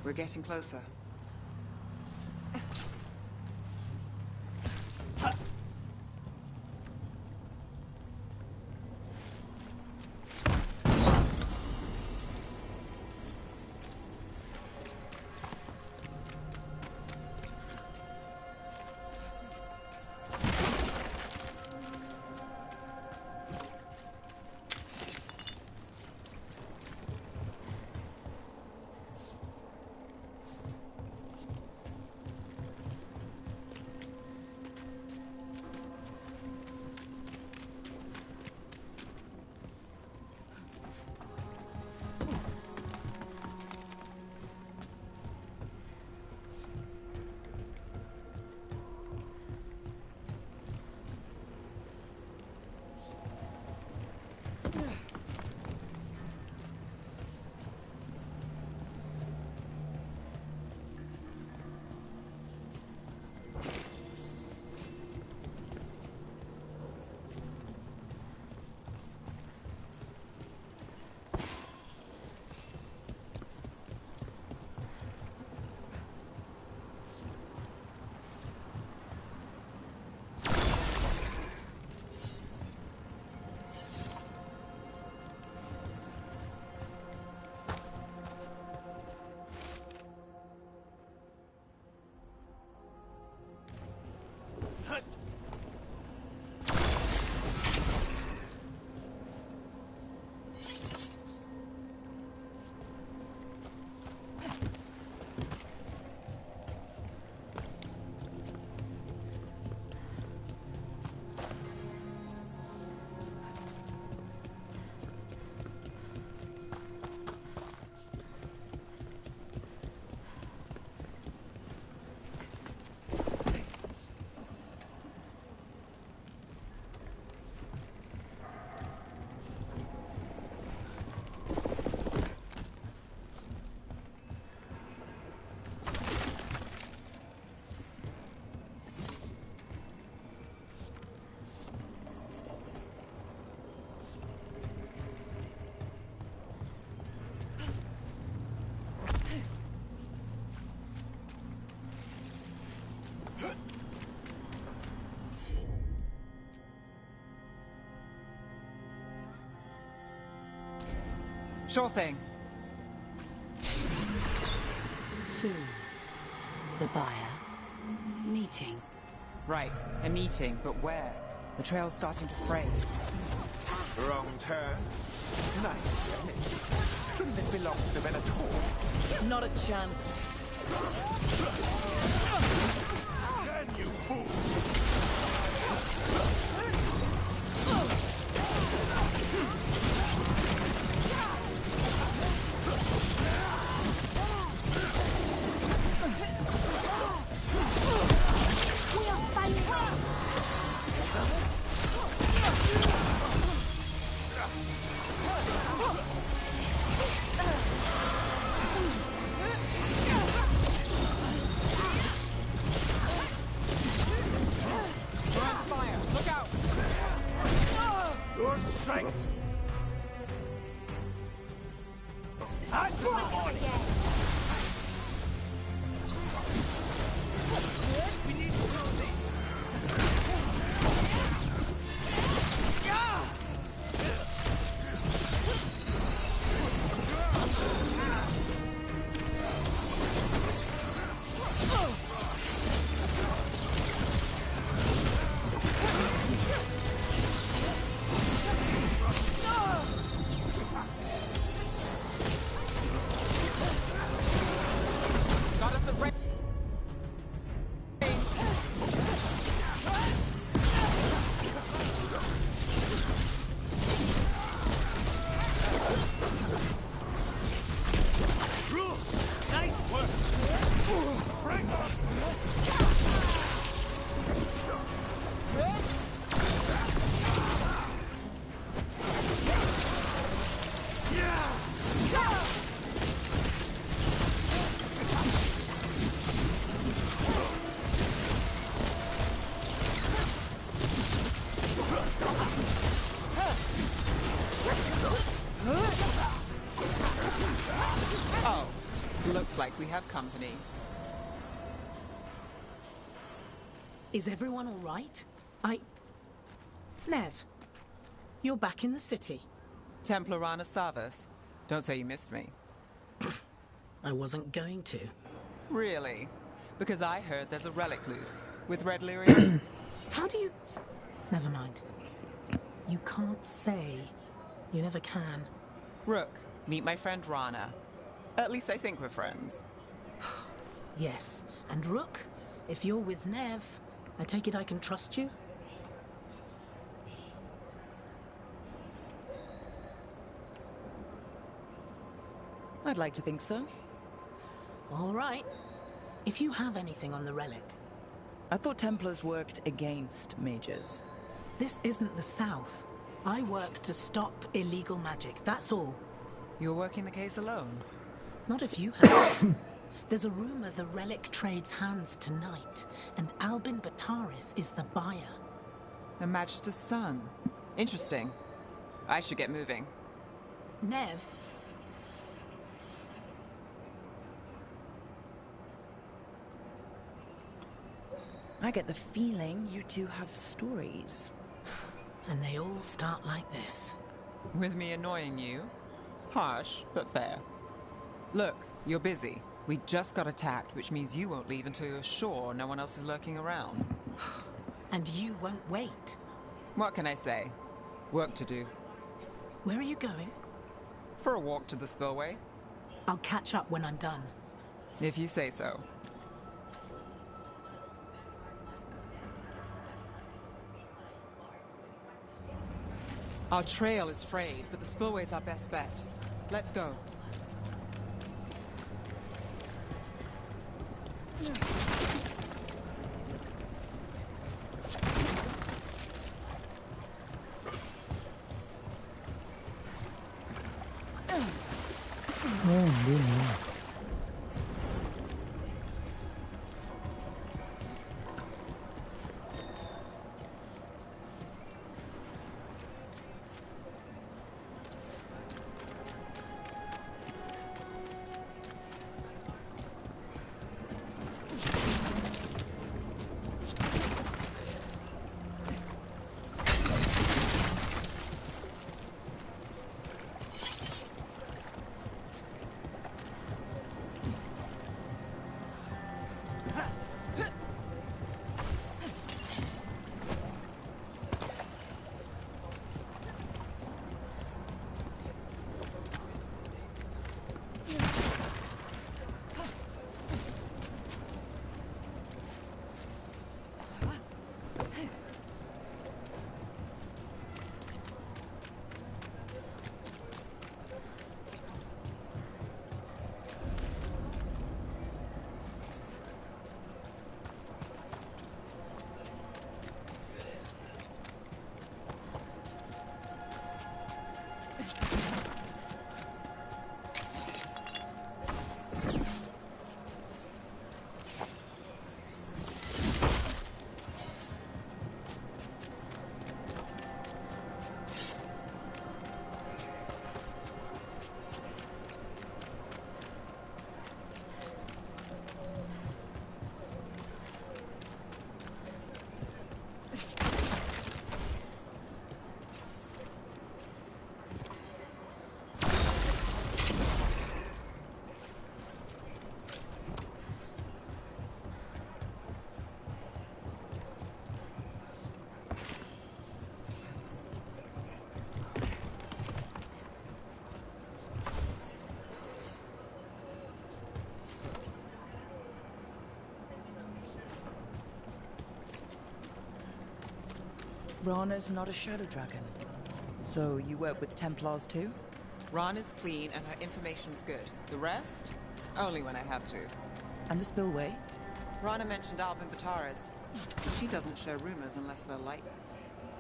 We're getting closer. Sure thing. Soon. The buyer. Meeting. Right, a meeting, but where? The trail's starting to fray. Wrong turn. Nice, isn't it? Shouldn't it belong to the Venator? Not a chance. Can you fool? Oh, looks like we have company. Is everyone all right? Nev, you're back in the city. Templar Rana Savas. Don't say you missed me. I wasn't going to. Really? Because I heard there's a relic loose with red lyrium. How do you... Never mind. You can't say. You never can. Rook, meet my friend Rana. At least I think we're friends. Yes. And Rook, if you're with Nev, I take it I can trust you? I'd like to think so. All right. If you have anything on the relic. I thought Templars worked against mages. This isn't the South. I work to stop illegal magic, that's all. You're working the case alone? Not if you have. There's a rumor the relic trades hands tonight, and Albin Bataris is the buyer. A Magister's son. Interesting. I should get moving. Nev. I get the feeling you two have stories. And they all start like this. With me annoying you? Harsh, but fair. Look, you're busy. We just got attacked, which means you won't leave until you're sure no one else is lurking around. And you won't wait. What can I say? Work to do. Where are you going? For a walk to the spillway. I'll catch up when I'm done. If you say so. Our trail is frayed, but the spillway's our best bet. Let's go. Rana's not a shadow dragon. So you work with Templars too? Rana's clean and her information's good. The rest? Only when I have to. And the spillway? Rana mentioned Albin Bataris. She doesn't share rumors unless they're light.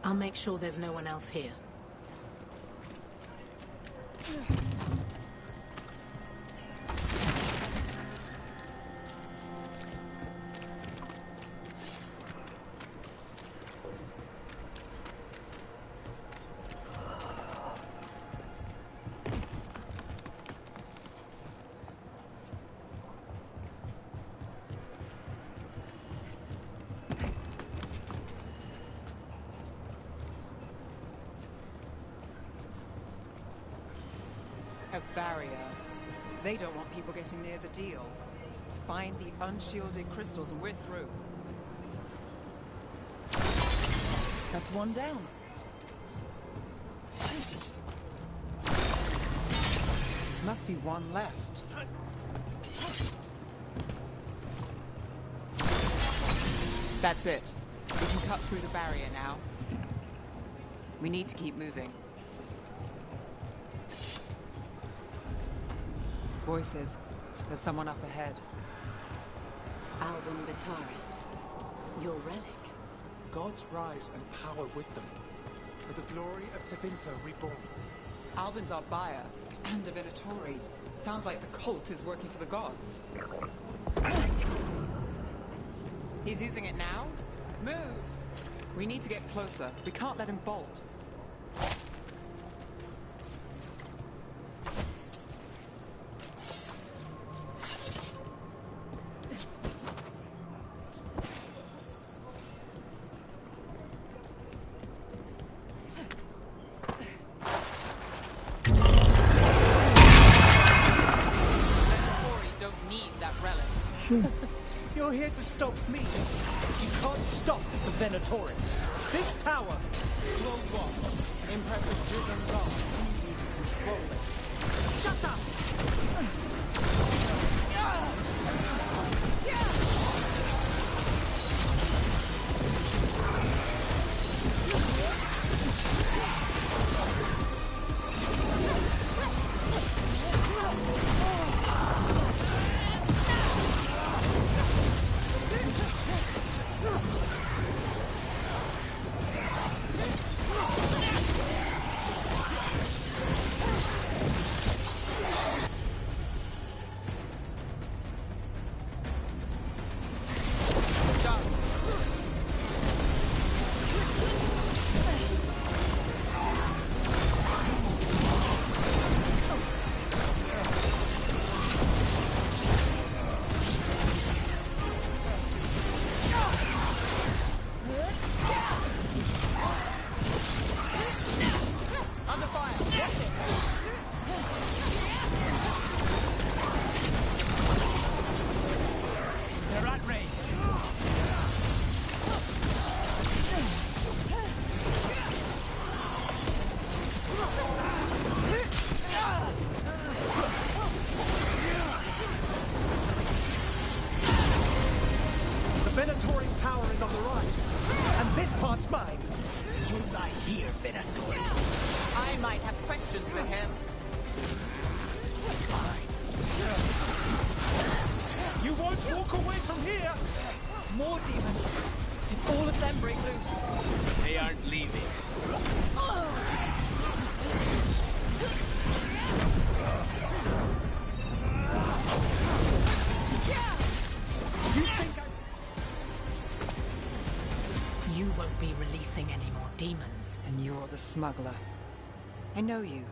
I'll make sure there's no one else here. A barrier. They don't want people getting near the deal. Find the unshielded crystals and we're through. That's one down. Must be one left. That's it. We can cut through the barrier now. We need to keep moving. Voices. There's someone up ahead. Albin Bataris. Your relic. Gods rise and power with them. For the glory of Tevinter reborn. Albin's our buyer, and Divinatory. Sounds like the cult is working for the gods. He's using it now? Move! We need to get closer. We can't let him bolt. You're here to stop me. You can't stop the Venatori. This power will walk. Impressive driven God. You need to control it. Shut up! Mine. You lie here, Venatori. I might have questions for him. You won't walk away from here! More demons. If all of them break loose. They aren't leaving. You think You won't be releasing any more demons. And you're the smuggler. I know you.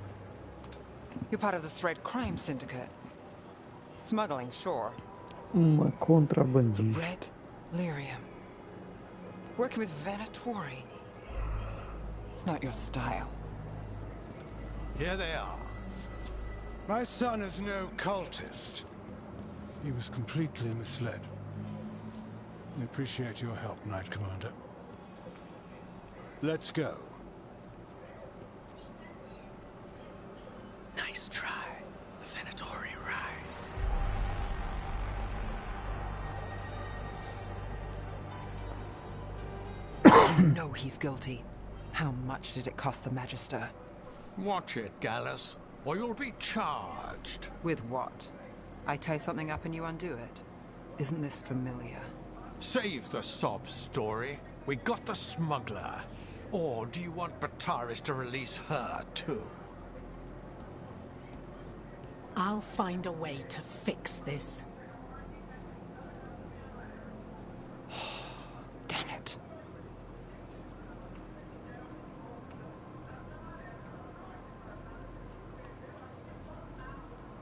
You're part of the Thread Crime Syndicate. Smuggling, sure. Contrabandista. Red Lyrium. Working with Venatori. It's not your style. Here they are. My son is no cultist. He was completely misled. I appreciate your help, Knight Commander. Let's go. Nice try. The Venatori rise. You know he's guilty. How much did it cost the Magister? Watch it, Gallus, or you'll be charged. With what? I tie something up and you undo it. Isn't this familiar? Save the sob story. We got the smuggler. Or do you want Bataris to release her, too? I'll find a way to fix this. Damn it.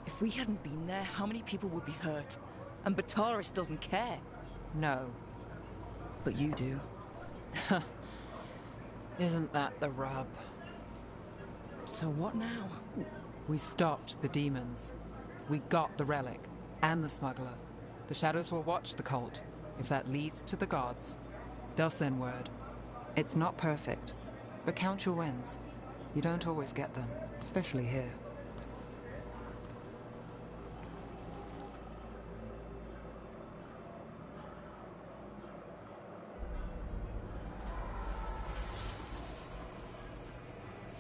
If we hadn't been there, how many people would be hurt? And Bataris doesn't care. No. But you do. Isn't that the rub? So what now? We stopped the demons. We got the relic. And the smuggler. The shadows will watch the cult. If that leads to the gods, they'll send word. It's not perfect, but count your wins. You don't always get them, especially here.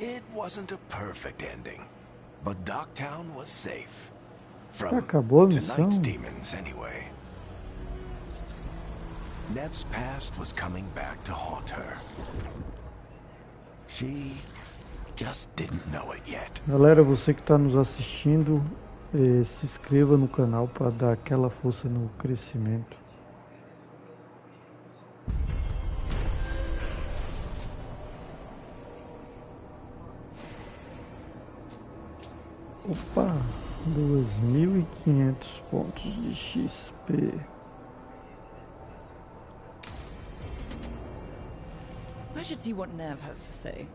It wasn't a perfect ending, but Docktown was safe. From Acabou a tonight's missão. demons, anyway. Nev's past was coming back to haunt her. She just didn't know it yet. Galera, você que está nos assistindo, se inscreva no canal para dar aquela força no crescimento. Opa, 2.500 pontos de XP. I should see what Nev has to say.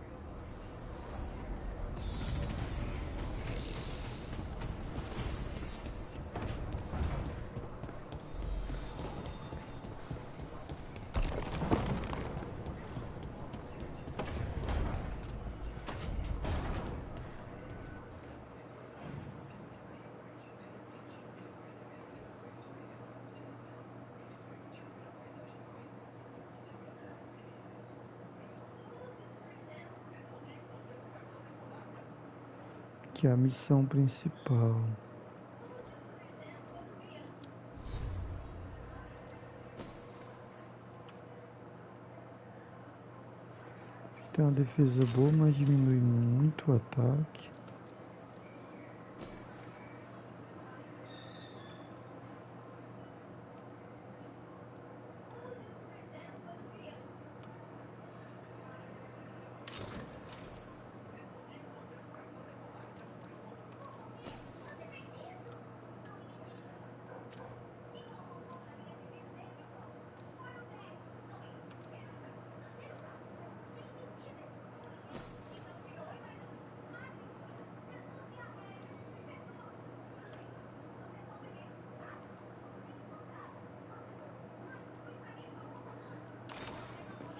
Que é a missão principal. Tem uma defesa boa, mas diminui muito o ataque.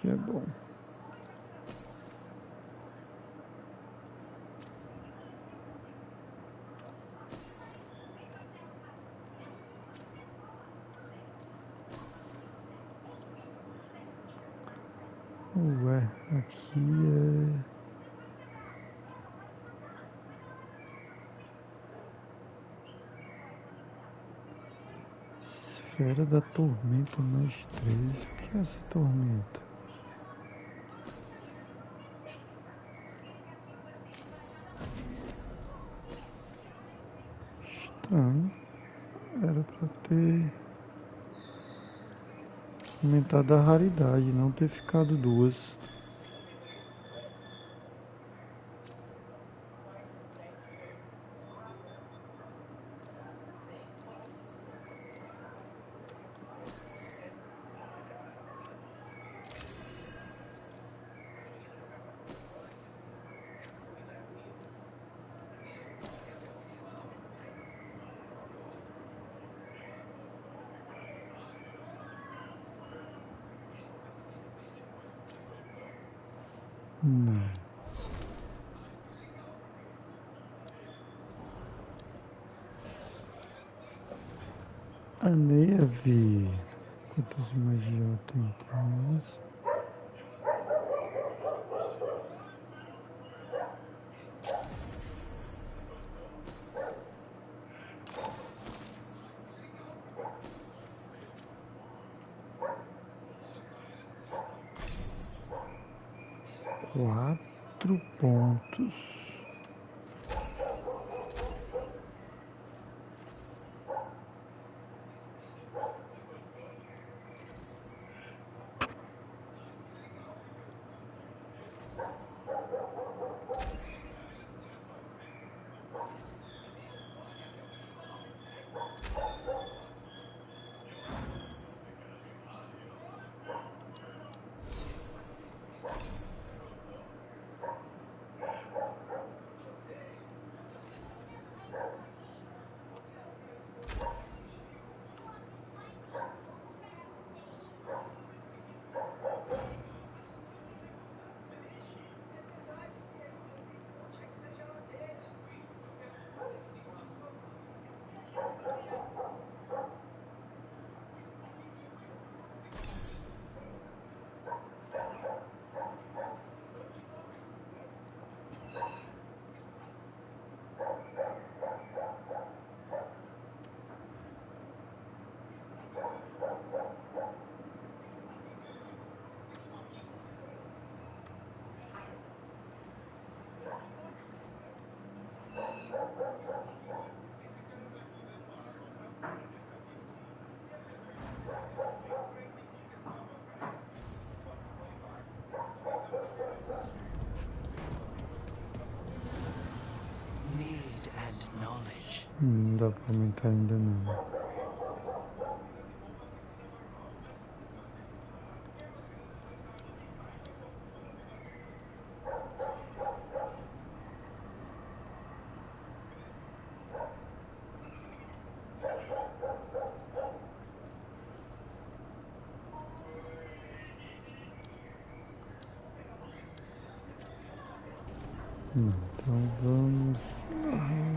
Que é bom. Ué, aqui é... Esfera da tormenta mais 3. O que é essa tormenta? Estranho. Era pra ter aumentado a raridade, não ter ficado 2. Não. A neve. Quantas magias tem? 3. 4 pontos. Não dá pra aumentar ainda não. Então vamos lá.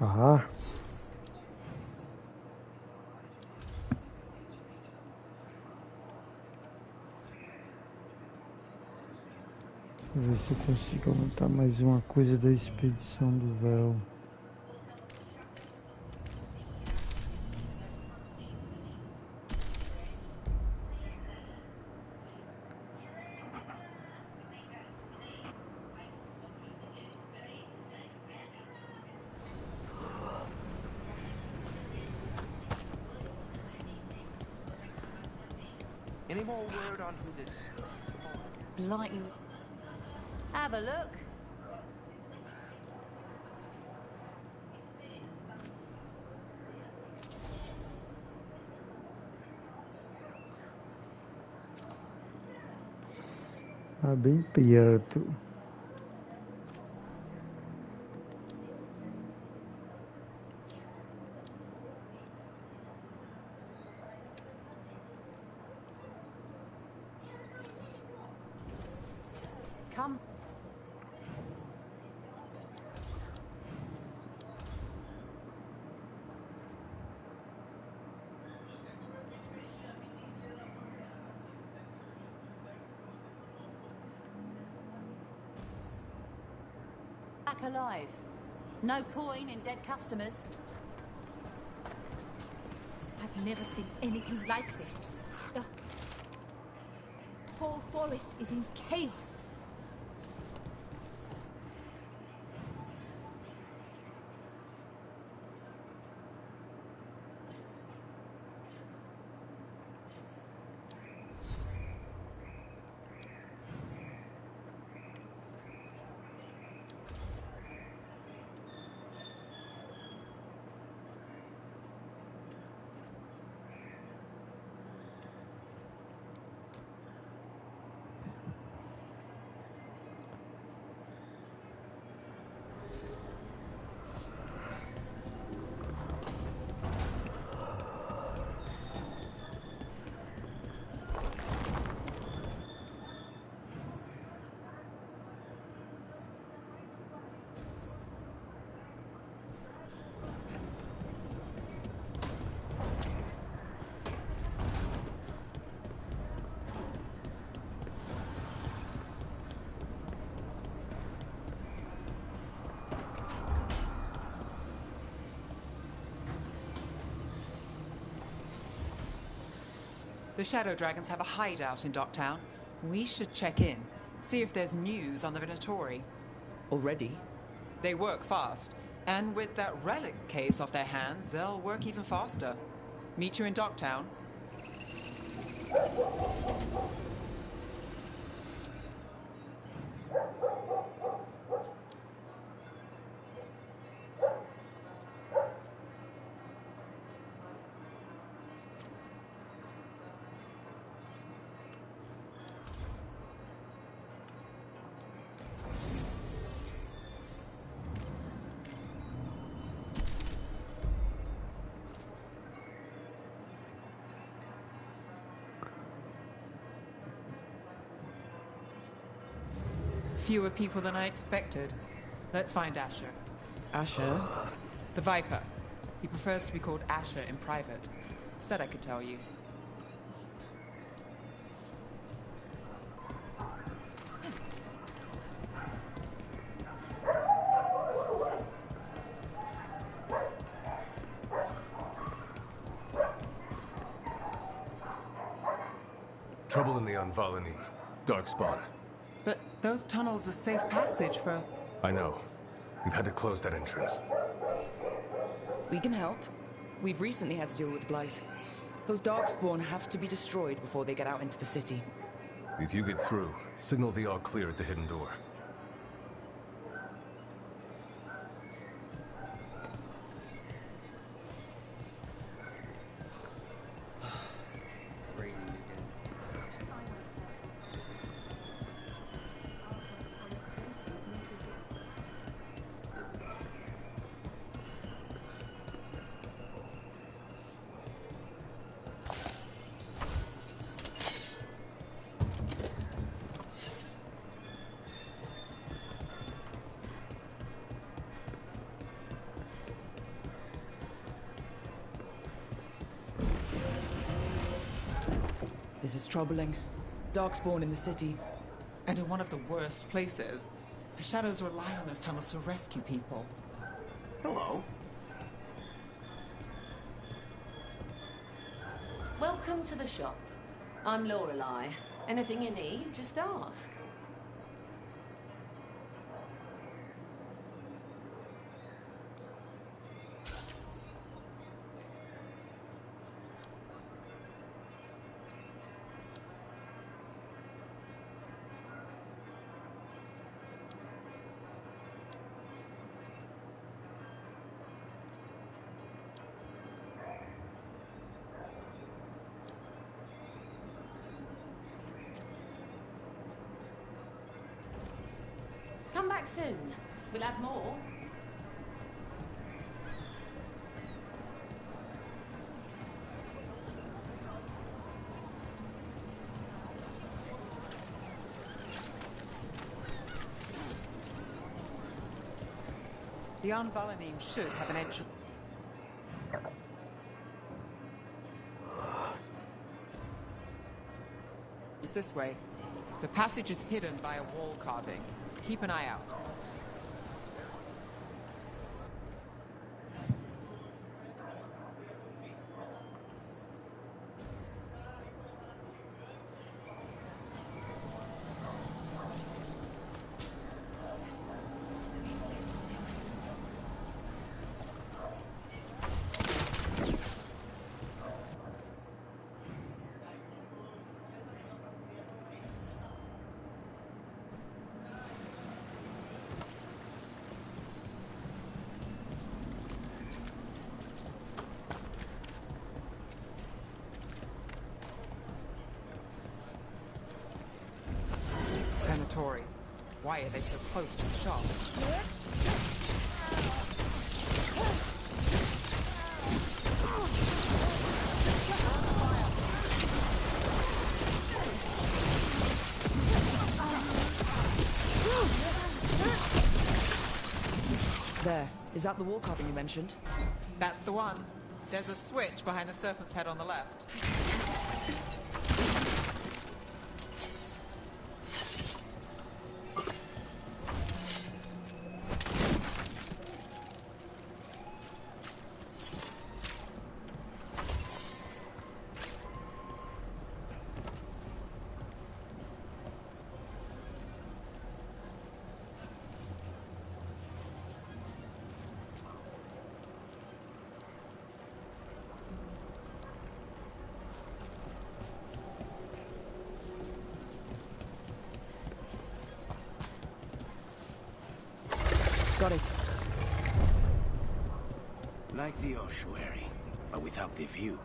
Ah. Vou ver se eu consigo aumentar mais uma coisa da expedição do véu. Any more word on who this... Lightning. Have a look. Tá bem perto. Come. Back alive. No coin in dead customers. I've never seen anything like this. The whole forest is in chaos. The Shadow Dragons have a hideout in Docktown. We should check in, see if there's news on the Venatori. Already? They work fast, and with that relic case off their hands, they'll work even faster. Meet you in Docktown. Fewer people than I expected. Let's find Asher. Asher? The Viper. He prefers to be called Asher in private. Said I could tell you. Trouble in the Anvalanim. Darkspawn. But those tunnels are safe passage for... I know. We've had to close that entrance. We can help. We've recently had to deal with Blight. Those Darkspawn have to be destroyed before they get out into the city. If you get through, signal the all clear at the hidden door. This is troubling. Darkspawn in the city. And in one of the worst places. The Shadows rely on those tunnels to rescue people. Hello. Welcome to the shop. I'm Lorelei. Anything you need, just ask. Come back soon. We'll have more. The Anvalanim should have an entrance. It's this way. The passage is hidden by a wall carving. Keep an eye out. Why are they so close to the shop? There. Is that the wall carving you mentioned? That's the one. There's a switch behind the serpent's head on the left. Got it. Like the ossuary, but without the view.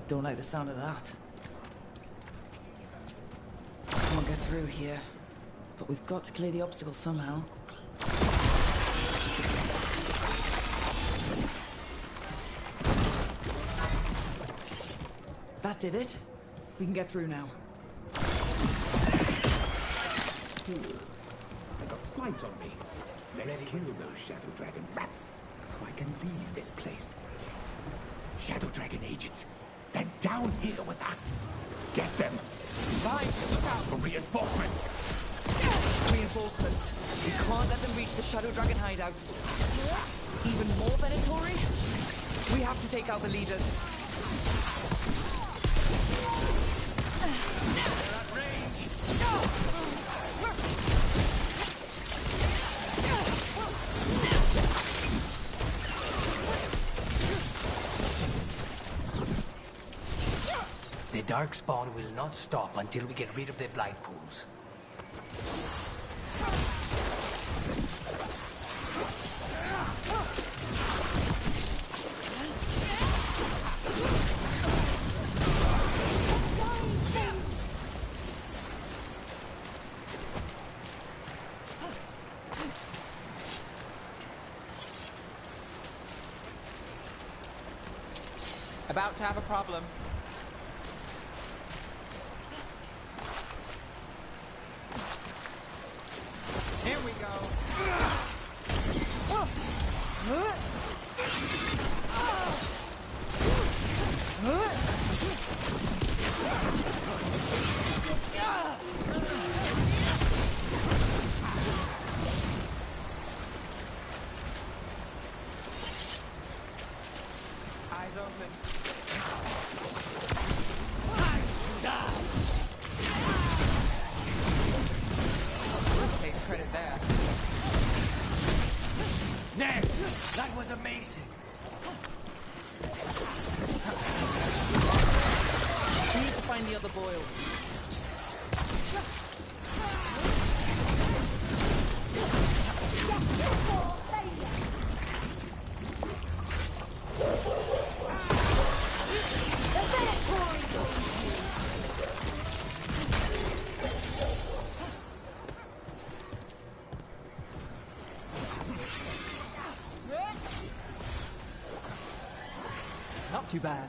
Don't like the sound of that. Can't get through here, but we've got to clear the obstacle somehow. That did it. We can get through now. I got flight on me. Let's kill those Shadow Dragon rats, so I can leave this place. Shadow Dragon agents, they're down here with us. Get them. Look out for reinforcements. Reinforcements. We can't let them reach the Shadow Dragon hideout. Even more Venatori? We have to take out the leaders. They're at range. The Darkspawn will not stop until we get rid of their blind pools. About to have a problem. Here we go. Eyes open. Takes credit there. Ned, that was amazing. We need to find the other boil. Not too bad.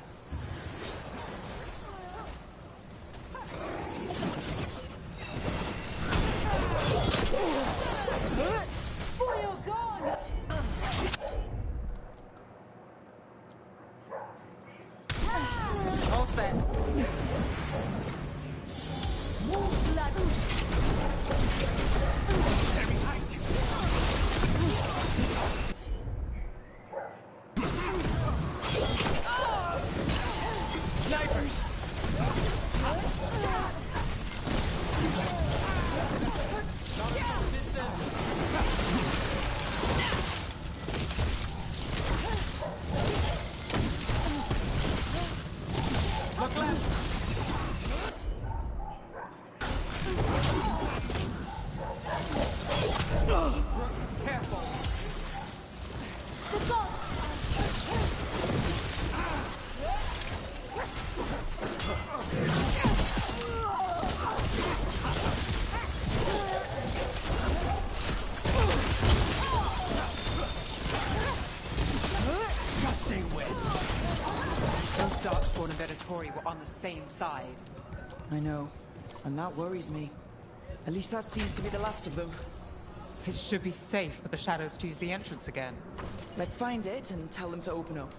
All set. Snipers! Look left. Careful. Just say when. Those Darkspawn and Venatori were on the same side. I know, and that worries me. At least that seems to be the last of them. It should be safe for the Shadows to use the entrance again. Let's find it and tell them to open up.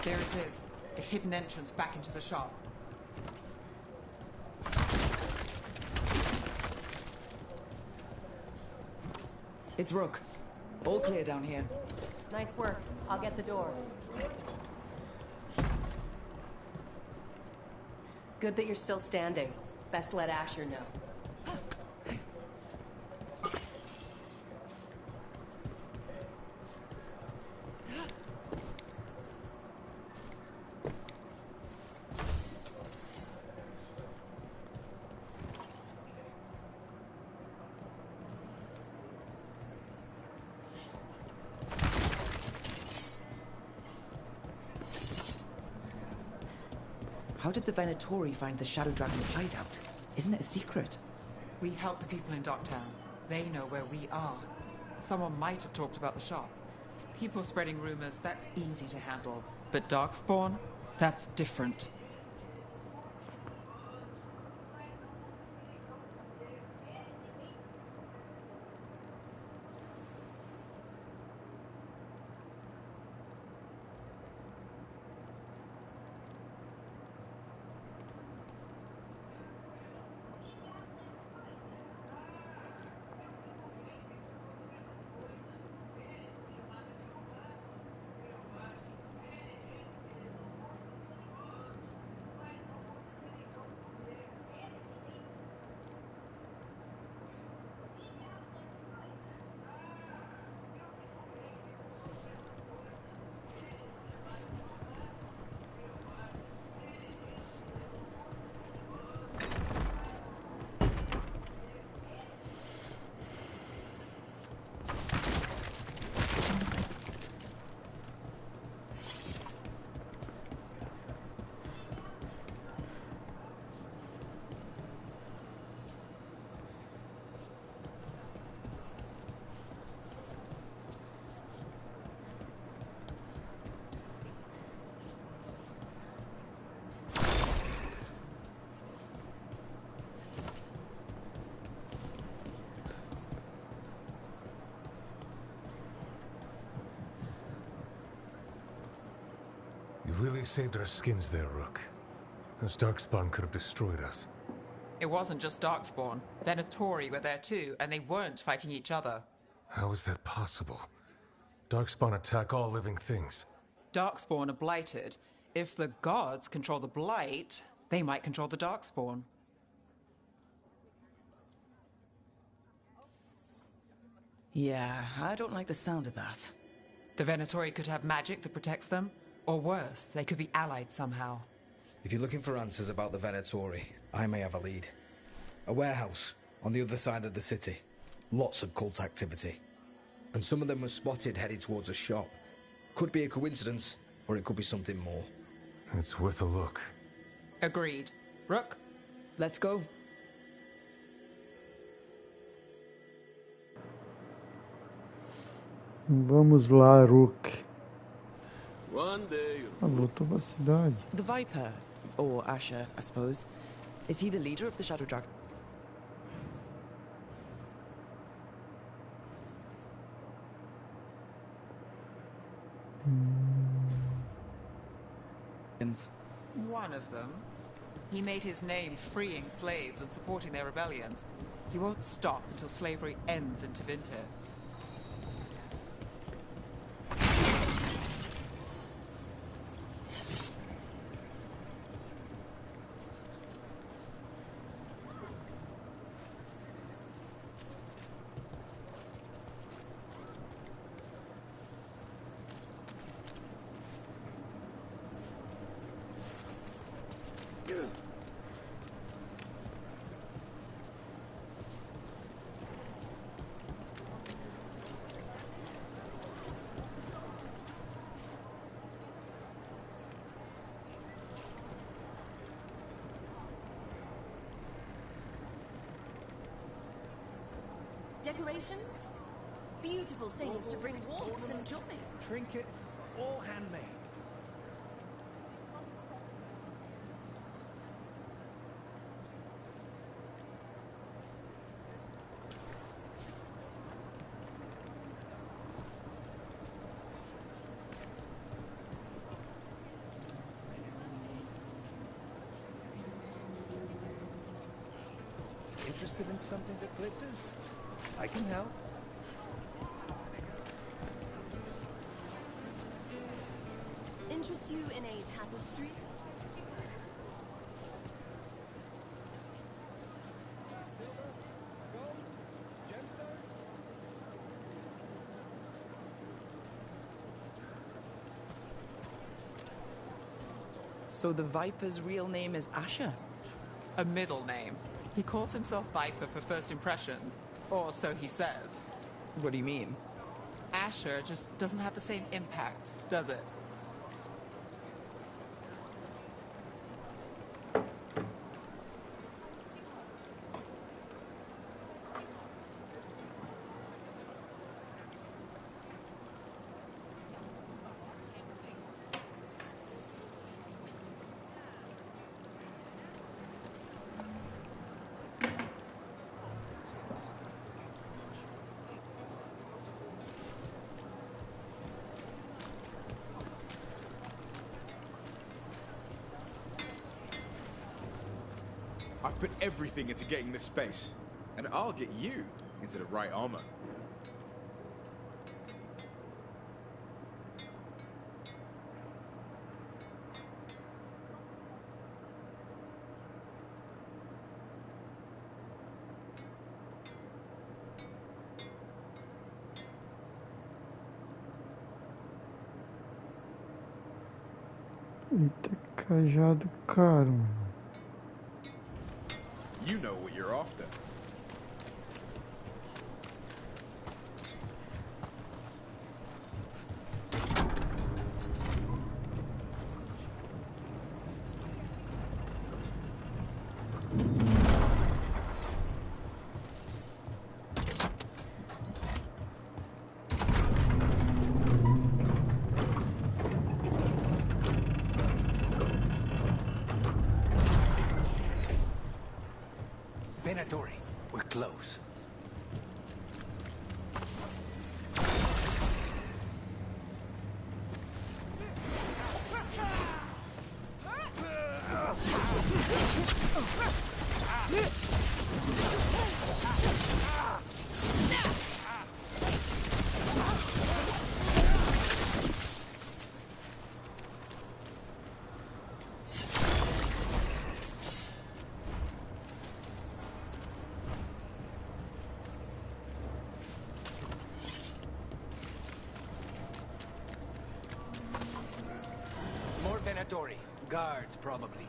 There it is. The hidden entrance back into the shop. It's Rook. All clear down here. Nice work. I'll get the door. Good that you're still standing. Best let Asher know. How did the Venatori find the Shadow Dragon's hideout? Isn't it a secret? We help the people in Docktown. They know where we are. Someone might have talked about the shop. People spreading rumors, that's easy to handle. But Darkspawn? That's different. You really saved our skins there, Rook. Those Darkspawn could have destroyed us. It wasn't just Darkspawn. Venatori were there too, and they weren't fighting each other. How is that possible? Darkspawn attack all living things. Darkspawn are blighted. If the gods control the blight, they might control the Darkspawn. Yeah, I don't like the sound of that. The Venatori could have magic that protects them, or worse, they could be allied somehow. If you're looking for answers about the Venatori, I may have a lead. A warehouse on the other side of the city. Lots of cult activity. And some of them were spotted headed towards a shop. Could be a coincidence, or it could be something more. It's worth a look. Agreed. Rook? Let's go. Vamos lá, Rook. One day. Voltou pra cidade. The Viper, or Asher, I suppose. Is he the leader of the Shadow Dragon? One of them. He made his name freeing slaves and supporting their rebellions. He won't stop until slavery ends in Tevinter. Decorations? Beautiful things to bring warmth and joy. Trinkets, all handmade. interested in something that glitters, I can help. Interest you in a tapestry? So the Viper's real name is Asher? A middle name. He calls himself Viper for first impressions, or so he says. What do you mean? Asher just doesn't have the same impact, does it? I've put everything into getting this space, and I'll get you into the right armor. Eita, cajado caro, mano. You know what you're after. Venatori, we're close. More Venatori. Guards, probably.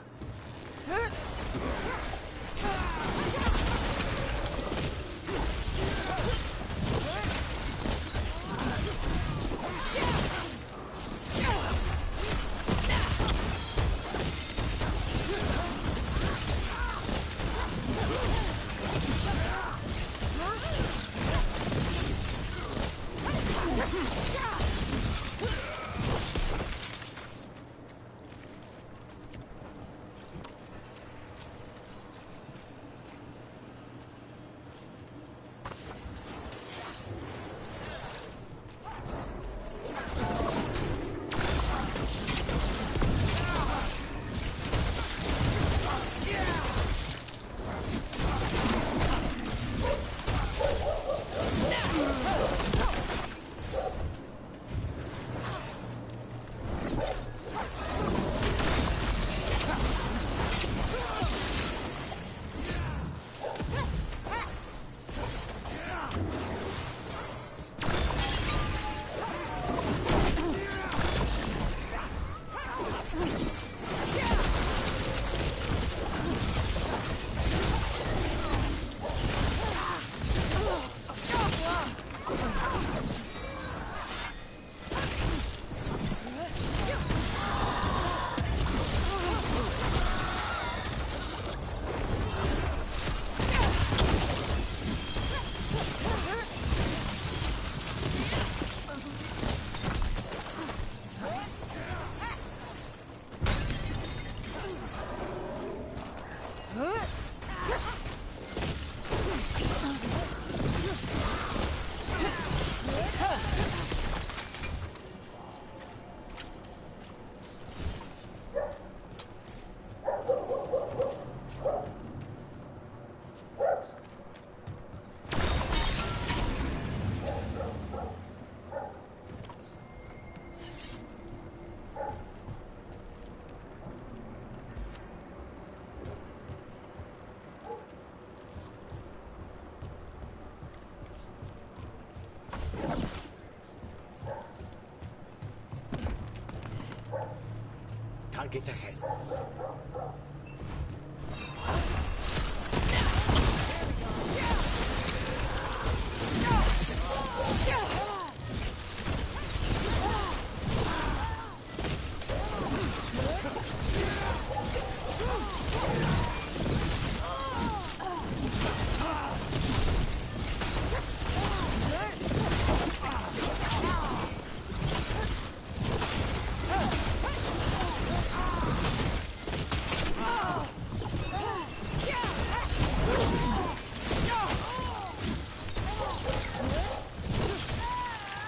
Targets ahead.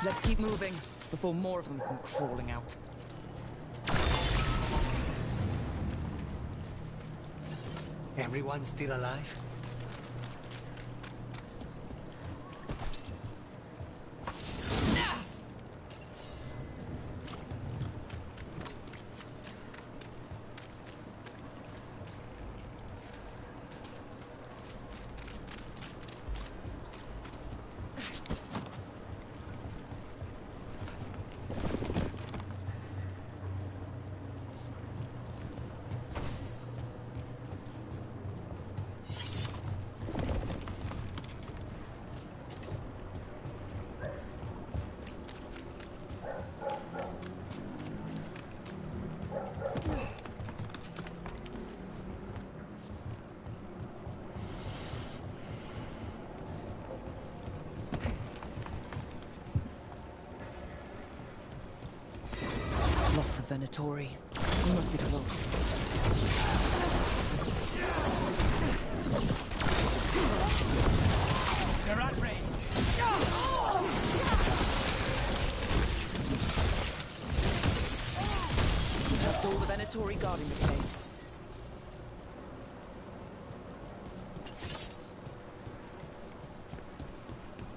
Let's keep moving before more of them come crawling out. Everyone still alive? Lots of Venatori. We must be close. They're at range. That's all the Venatori guarding the place.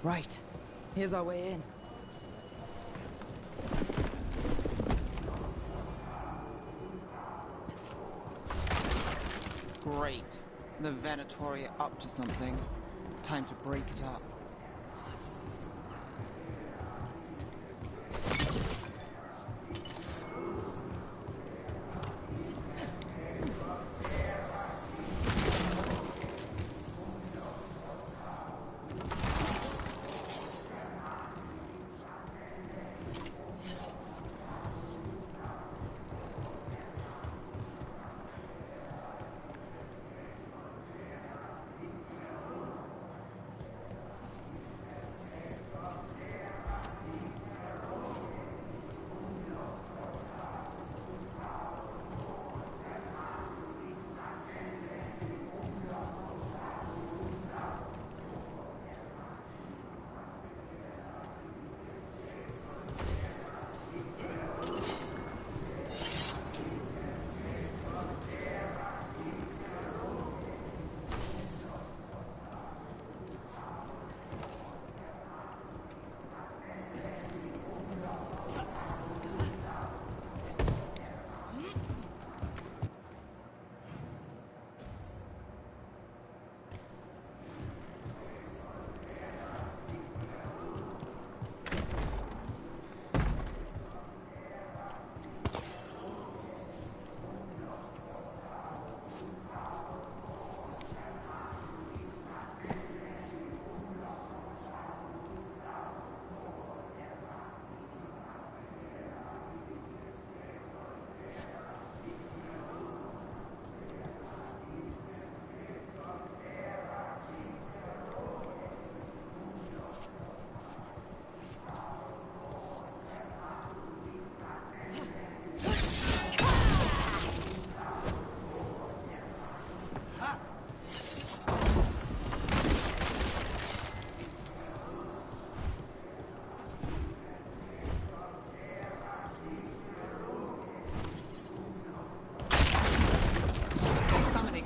Right. Here's our way in. Great. The Venatori are up to something. Time to break it up.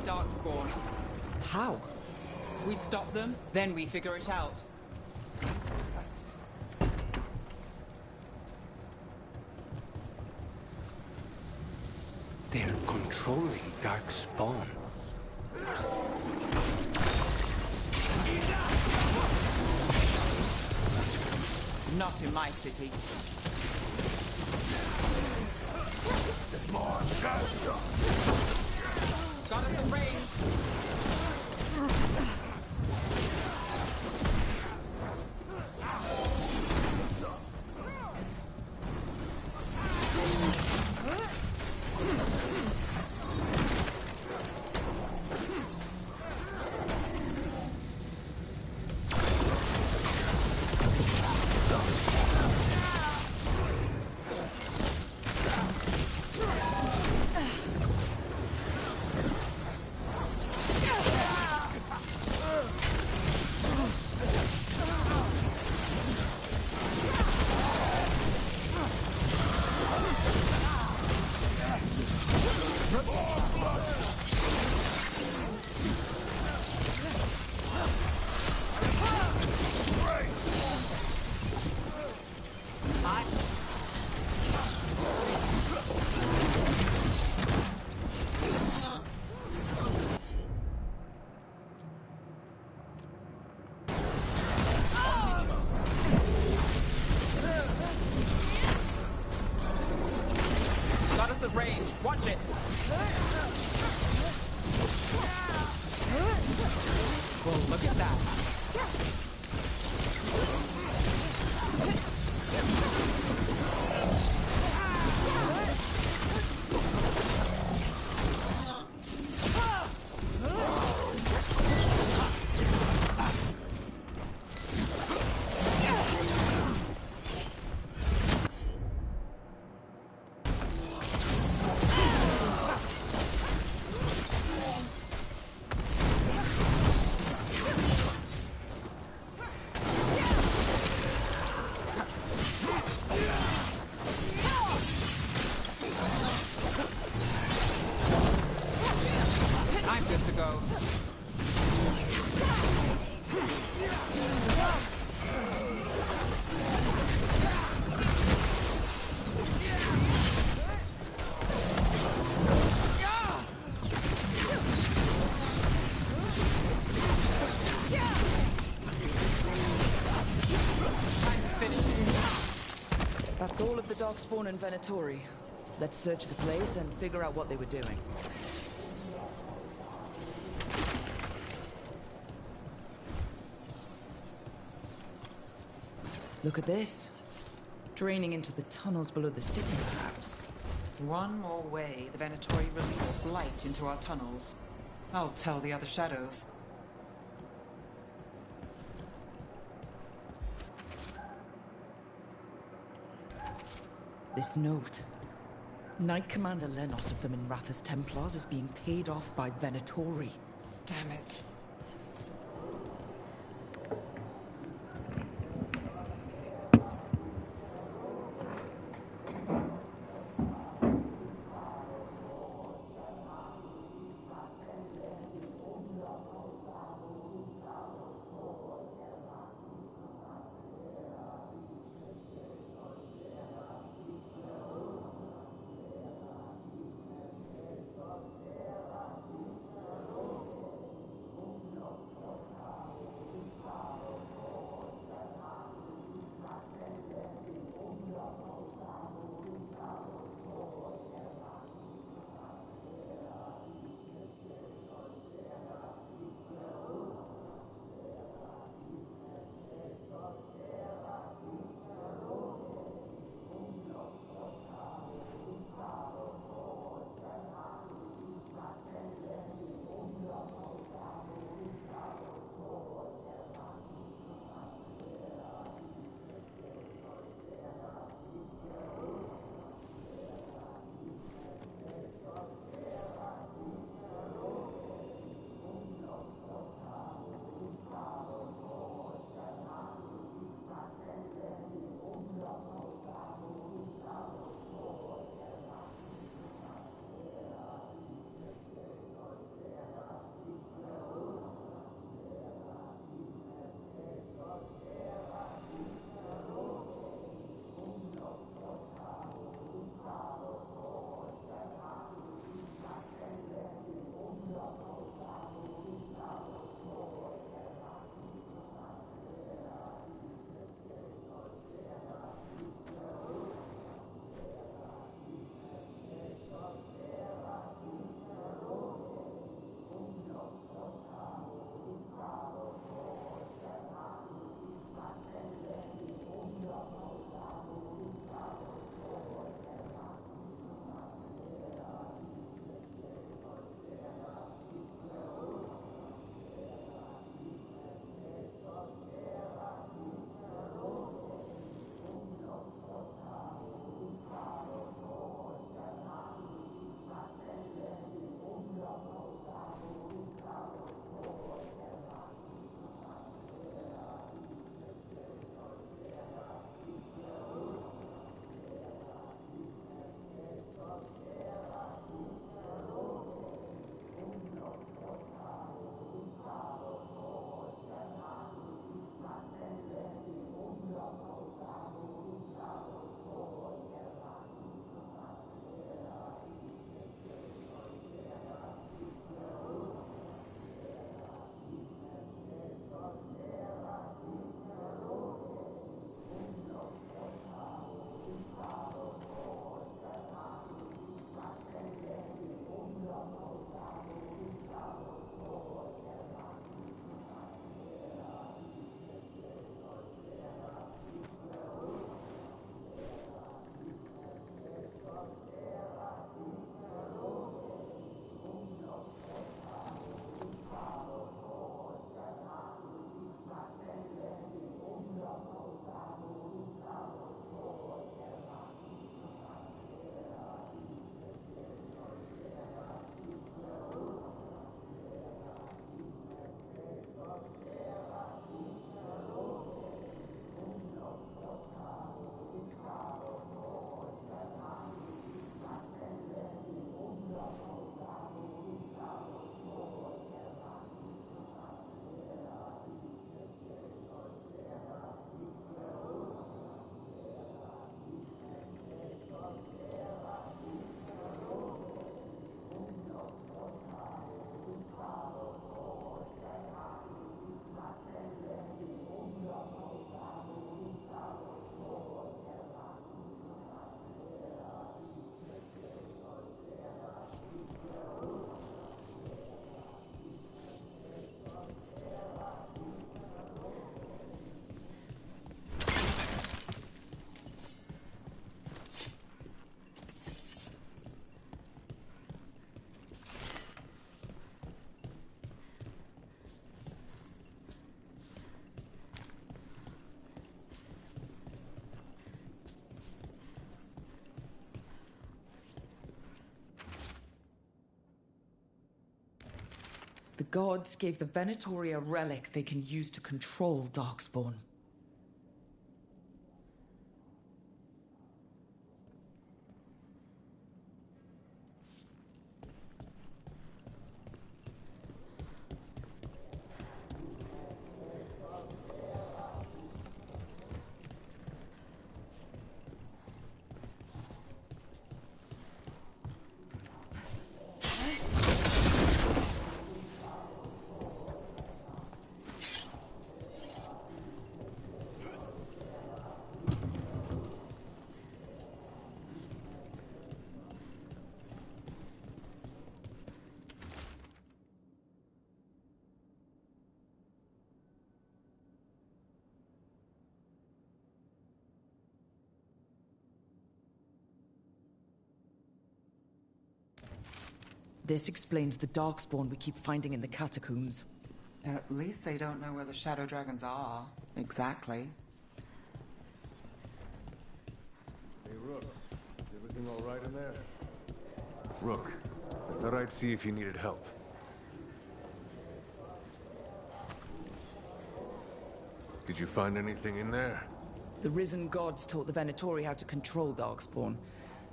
Darkspawn. How? We stop them, then we figure it out. They're controlling Darkspawn. Not in my city. More Got us in range. Range. Watch it. Whoa, look at that. That's all of the Darkspawn and Venatori. Let's search the place and figure out what they were doing. Look at this. Draining into the tunnels below the city, perhaps. One more way the Venatori release blight into our tunnels. I'll tell the other shadows. This note. Knight Commander Lenos of the Minratha's Templars is being paid off by Venatori. Damn it. The gods gave the Venatori a relic they can use to control Darkspawn. This explains the Darkspawn we keep finding in the catacombs. At least they don't know where the Shadow Dragons are. Exactly. Hey, Rook. Is everything all right in there? Rook, I thought I'd see if you needed help. Did you find anything in there? The risen gods taught the Venatori how to control Darkspawn.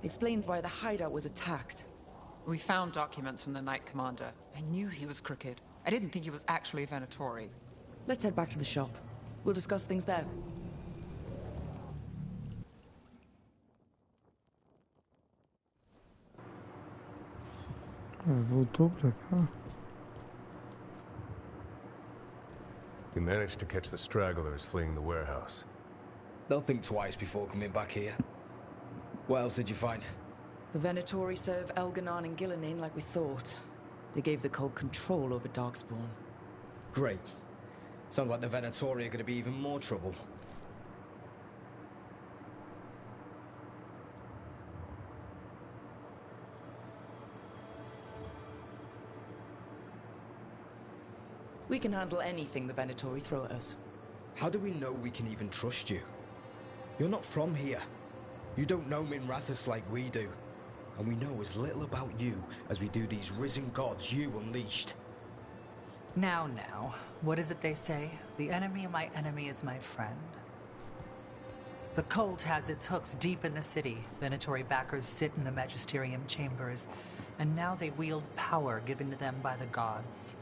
Explains why the hideout was attacked. We found documents from the Knight Commander. I knew he was crooked. I didn't think he was actually Venatori. Let's head back to the shop. We'll discuss things there. Voltou pra cá. We managed to catch the stragglers fleeing the warehouse. They'll think twice before coming back here. What else did you find? The Venatori serve Elganon and Gillenane like we thought. They gave the cult control over Darkspawn. Great. Sounds like the Venatori are going to be even more trouble. We can handle anything the Venatori throw at us. How do we know we can even trust you? You're not from here. You don't know Minrathous like we do. And we know as little about you as we do these risen gods you unleashed. Now, what is it they say? The enemy of my enemy is my friend. The cult has its hooks deep in the city. Venatori backers sit in the magisterium chambers, and now they wield power given to them by the gods.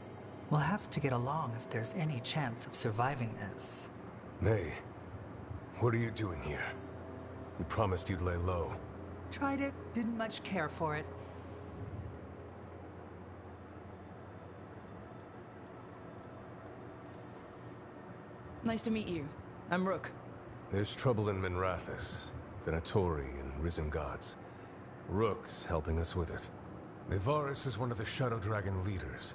We'll have to get along if there's any chance of surviving this. May, what are you doing here? You promised you'd lay low. Tried it, didn't much care for it. Nice to meet you. I'm Rook. There's trouble in Minrathous, Venatori and risen gods. Rook's helping us with it. Mevaris is one of the Shadow Dragon leaders.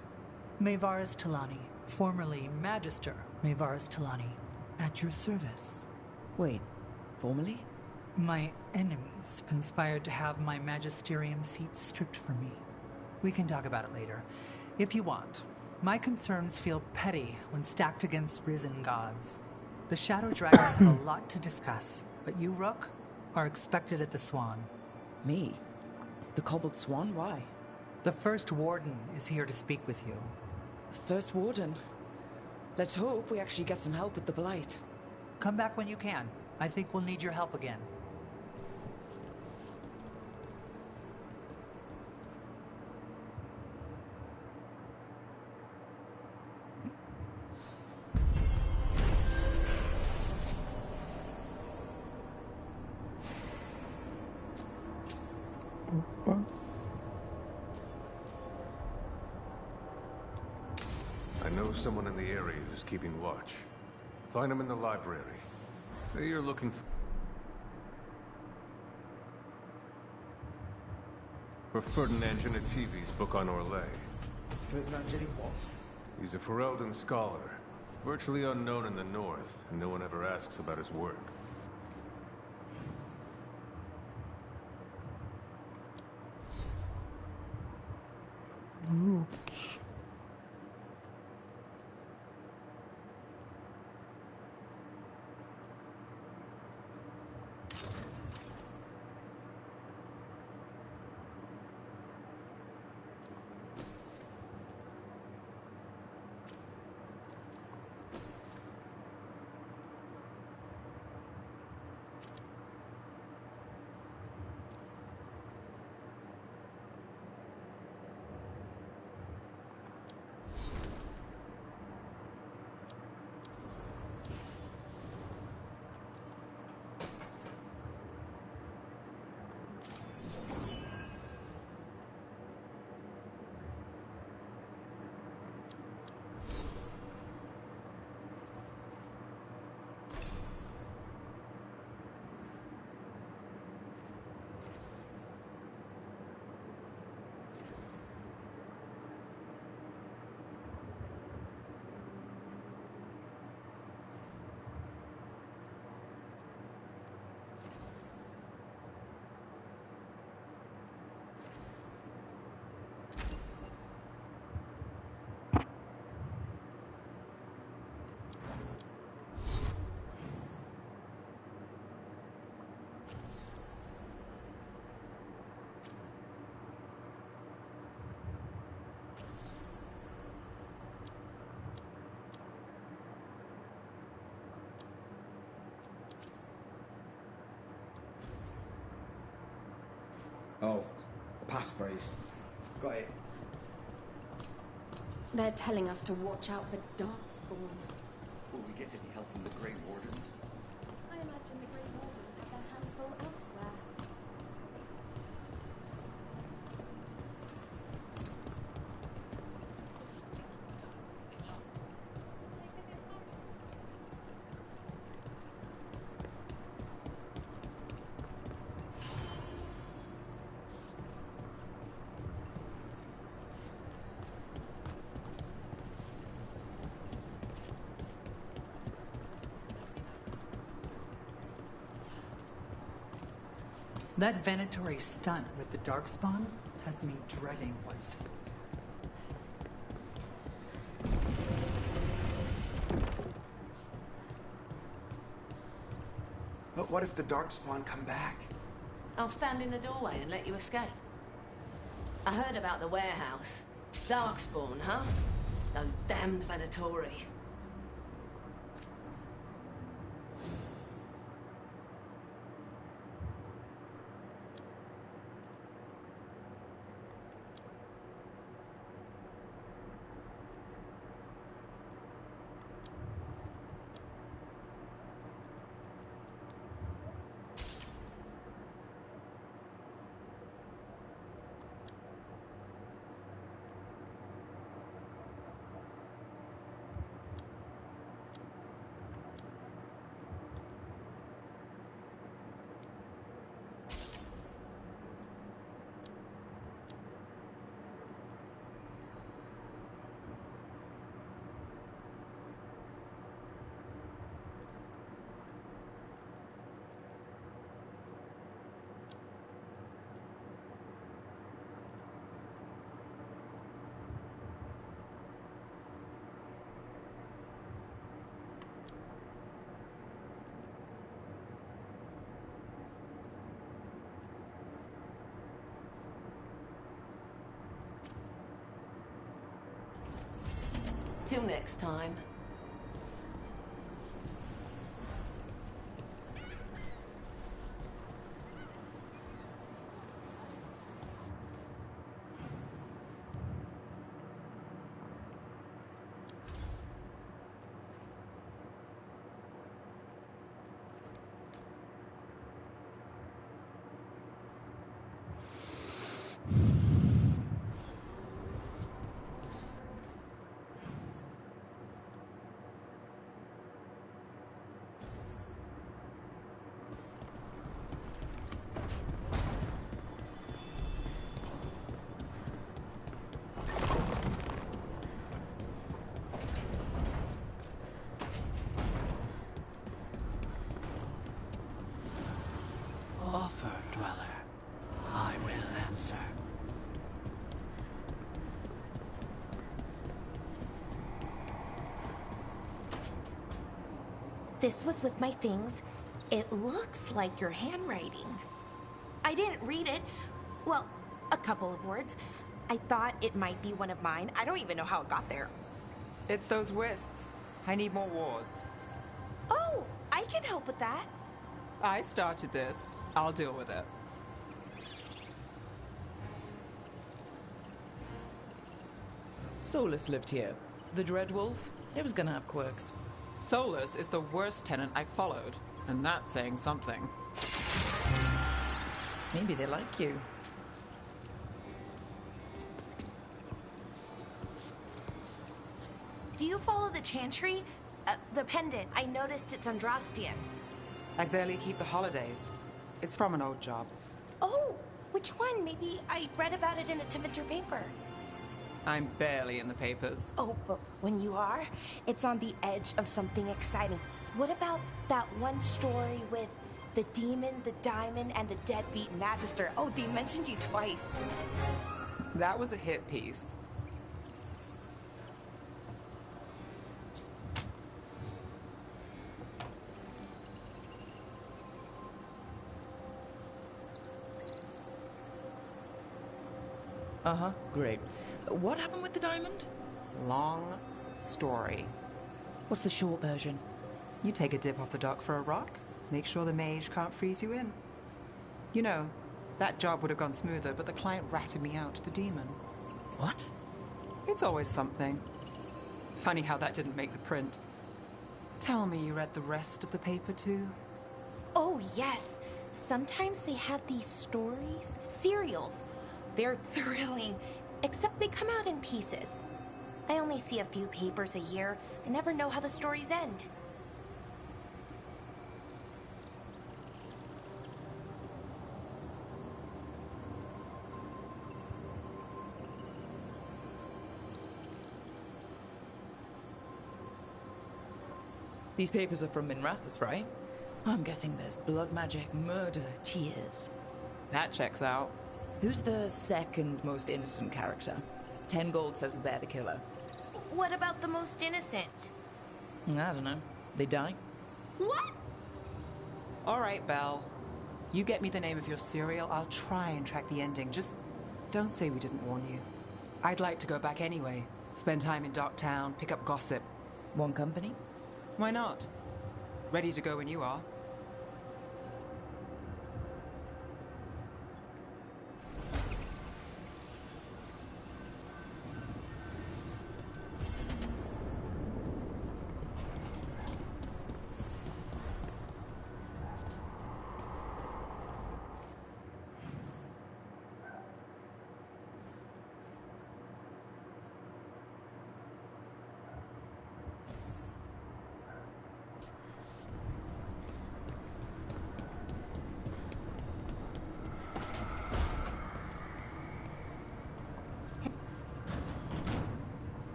Mevaris Talani, formerly Magister Mevaris Talani, at your service. Wait, formerly? My enemies conspired to have my magisterium seat stripped from me. We can talk about it later, if you want. My concerns feel petty when stacked against risen gods. The Shadow Dragons have a lot to discuss, but you, Rook, are expected at the Swan. Me? The Cobbled Swan? Why? The First Warden is here to speak with you. The First Warden? Let's hope we actually get some help with the Blight. Come back when you can. I think we'll need your help again. I know someone in the area who's keeping watch. Find him in the library. Say you're looking for Ferdinand Genetivi's book on Orlais. Ferdinand Genetivi what? He's a Ferelden scholar, virtually unknown in the north, and no one ever asks about his work. Oh, a passphrase. Got it. They're telling us to watch out for Darkspawn. Will we get any help from the Grey Wardens? I imagine the Grey Wardens have their hands full elsewhere. That Venatori stunt with the Darkspawn has me dreading what's to come. But what if the Darkspawn come back? I'll stand in the doorway and let you escape. I heard about the warehouse. Darkspawn, huh? Those damned Venatori. Till next time. Offer, Dweller. I will answer. This was with my things. It looks like your handwriting. I didn't read it. Well, a couple of words. I thought it might be one of mine. I don't even know how it got there. It's those wisps. I need more wards. Oh, I can help with that. I started this. I'll deal with it. Solus lived here. The Dreadwolf, he was gonna have quirks. Solus is the worst tenant I followed, and that's saying something. Maybe they like you. Do you follow the chantry? The pendant. I noticed it's Andrastian. I barely keep the holidays. It's from an old job. Oh, which one? Maybe I read about it in a Timenter paper. I'm barely in the papers. Oh, but when you are, it's on the edge of something exciting. What about that one story with the demon, the diamond, and the deadbeat magister? Oh, they mentioned you twice. That was a hit piece. Uh-huh, great. What happened with the diamond? Long story. What's the short version? You take a dip off the dock for a rock, make sure the mage can't freeze you in. You know, That job would have gone smoother, but the client ratted me out to the demon. What? It's always something. Funny how that didn't make the print. Tell me you read the rest of the paper too? Oh, yes. Sometimes they have these stories, serials. They're thrilling, except they come out in pieces. I only see a few papers a year. I never know how the stories end. These papers are from Minrathous, right? I'm guessing there's blood magic, murder, tears. That checks out. Who's the second most innocent character? 10 gold says they're the killer. What about the most innocent? I don't know. They die? What? All right, Belle. You get me the name of your serial, I'll try and track the ending. Just don't say we didn't warn you. I'd like to go back anyway. Spend time in Darktown, pick up gossip. One company? Why not? Ready to go when you are.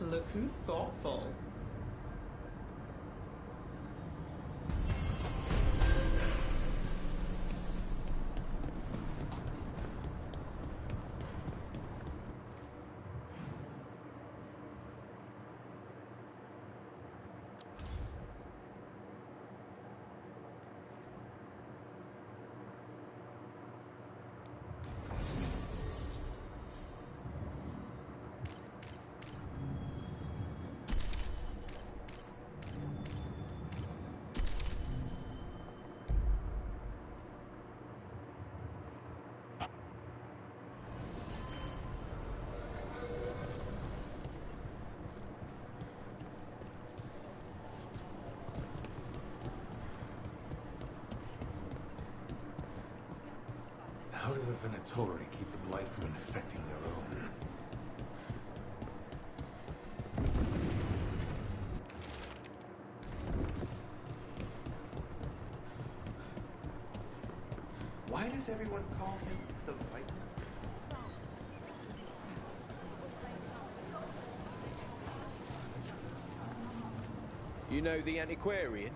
Look who's thoughtful. How do the Venatori keep the blight from infecting their own? Why does everyone call him the Viper? You know the antiquarian?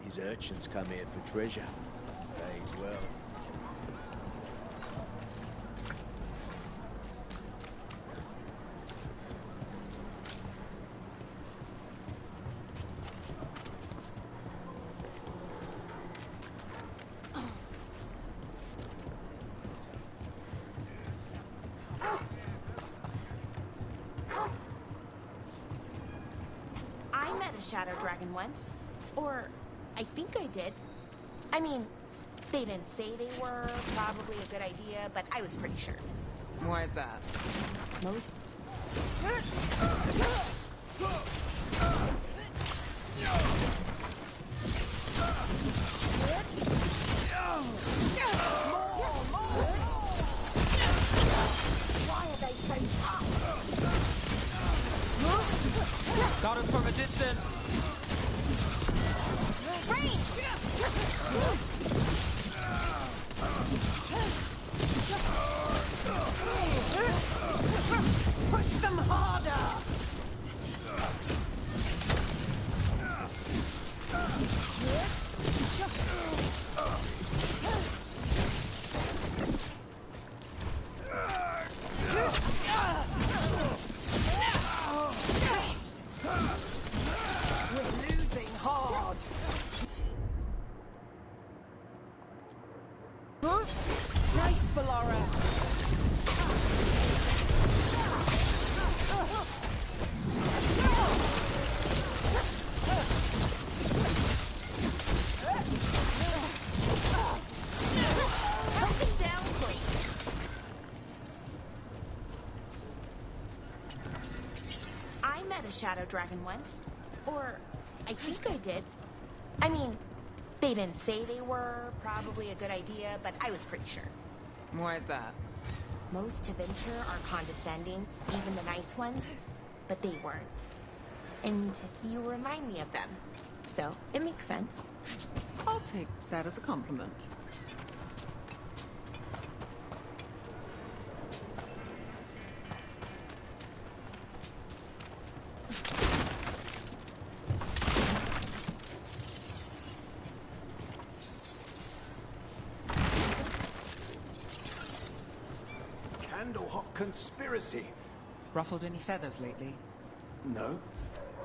His urchins come here for treasure. Pays well. Shadow dragon once. Or, I think I did. I mean, they didn't say they were. Probably a good idea, but I was pretty sure. Why is that? Most... Why are they so tough? Got us from a distance. Push them harder! We're losing hard! Nice, Valora! shadow dragon once. Or, I think I did. I mean, they didn't say they were probably a good idea, but I was pretty sure. Why is that? Most Tevinter are condescending, even the nice ones, but they weren't. And you remind me of them. So, it makes sense. I'll take that as a compliment. Candle-hot conspiracy. Ruffled any feathers lately? No.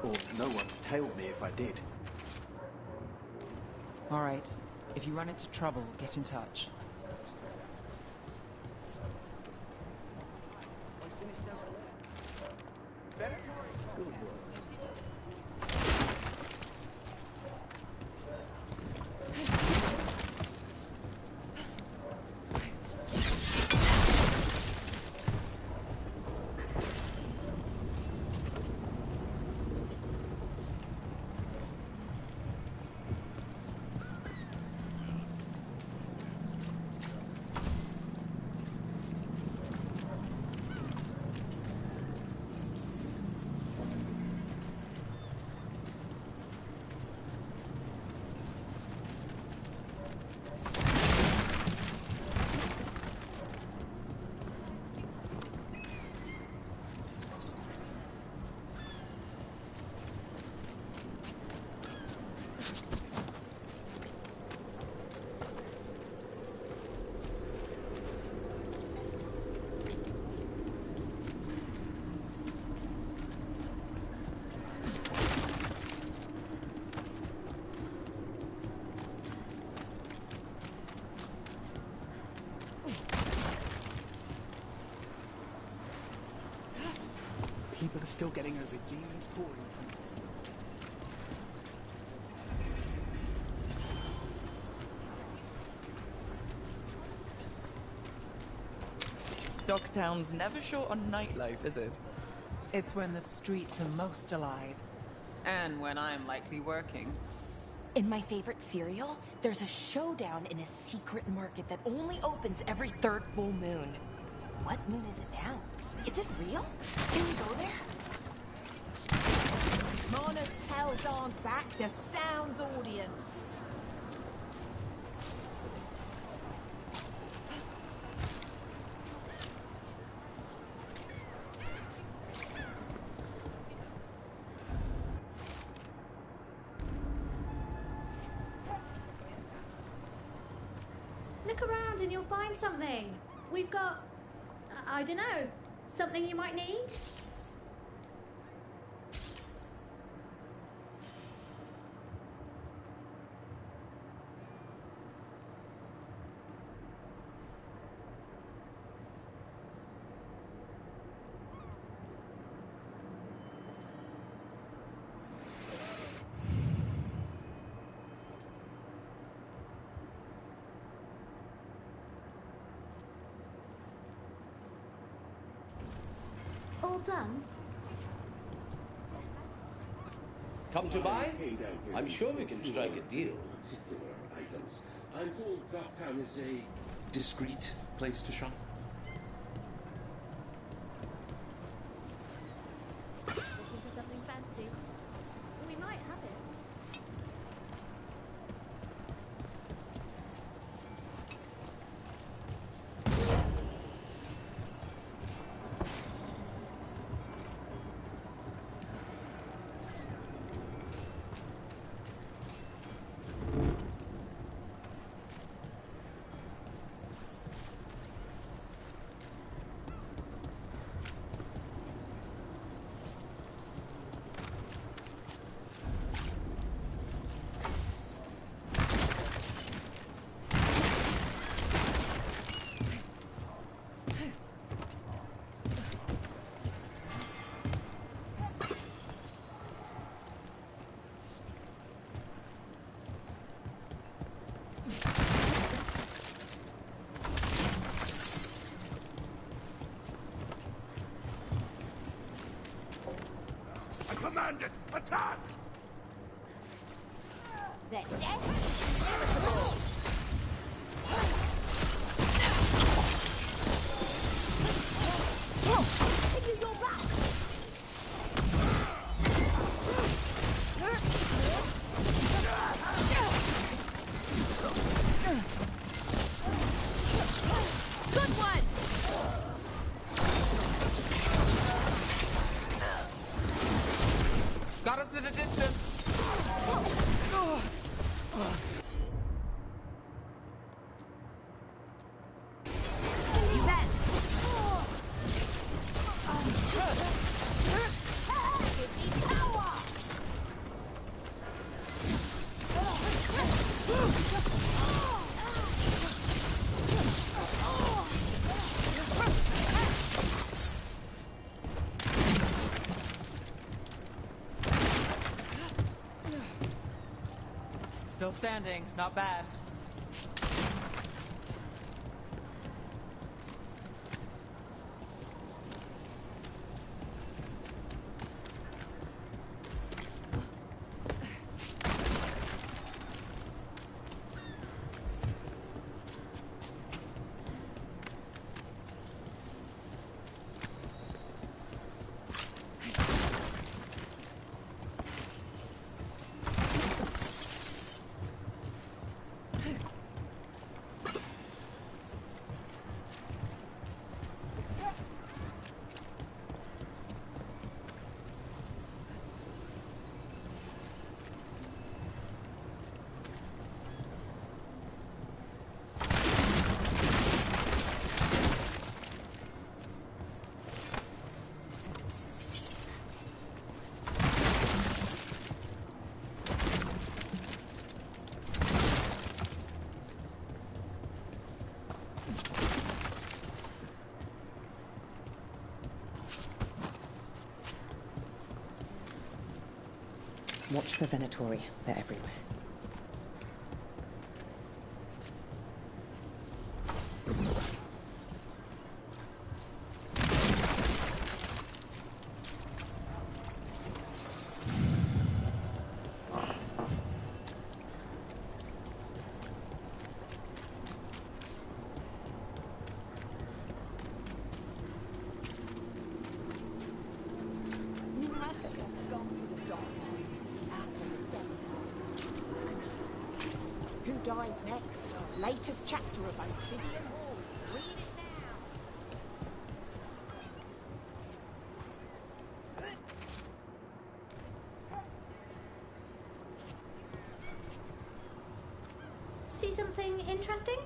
Or no one's tailed me if I did. All right. If you run into trouble, get in touch. People are still getting over demons pouring from Dogtown's never short on nightlife, is it? It's when the streets are most alive. And when I'm likely working. In my favorite serial, there's a showdown in a secret market that only opens every third full moon. What moon is it now? Is it real? Can we go there? Mona's Hell Dance Act astounds audience. Look around and you'll find something. We've got, I don't know, something you might need? All done? Come to buy? I'm sure we can strike a deal. I'm told Dogtown is a Discreet place to shop. Looking for something fancy? We might have it. Good one! Got us at a distance. You bet. Give me power! Still standing, not bad. Watch for Venatori. They're everywhere. Who dies next? Latest chapter of Amphibian War. Read it now. See something interesting?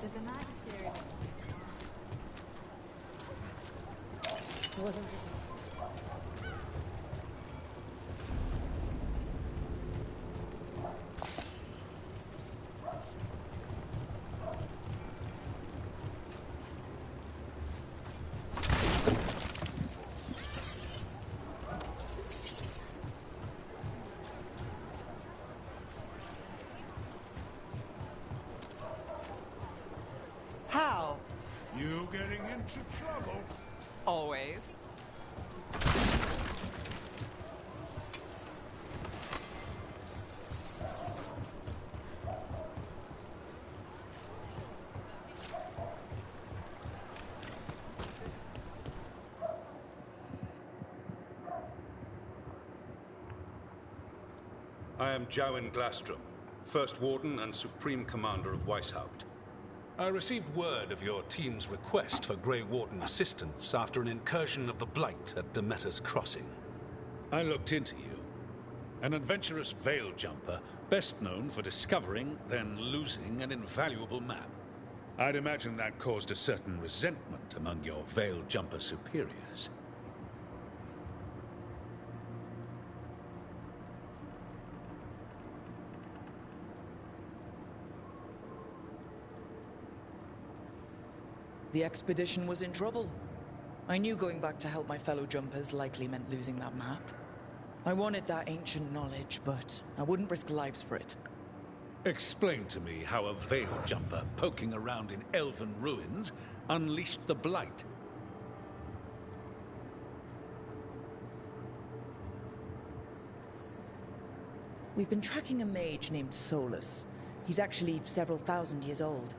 There's a nice steering. It wasn't written. How? You getting into trouble? Always. I am Jowen Glastrom, First Warden and Supreme Commander of Weishaupt. I received word of your team's request for Grey Warden assistance after an incursion of the Blight at Demeter's Crossing. I looked into you. An adventurous veil jumper, best known for discovering, then losing an invaluable map. I'd imagine that caused a certain resentment among your veil jumper superiors. The expedition was in trouble. I knew going back to help my fellow jumpers likely meant losing that map. I wanted that ancient knowledge, but I wouldn't risk lives for it. Explain to me how a veil jumper poking around in elven ruins unleashed the Blight. We've been tracking a mage named Solus. He's actually several thousand years old.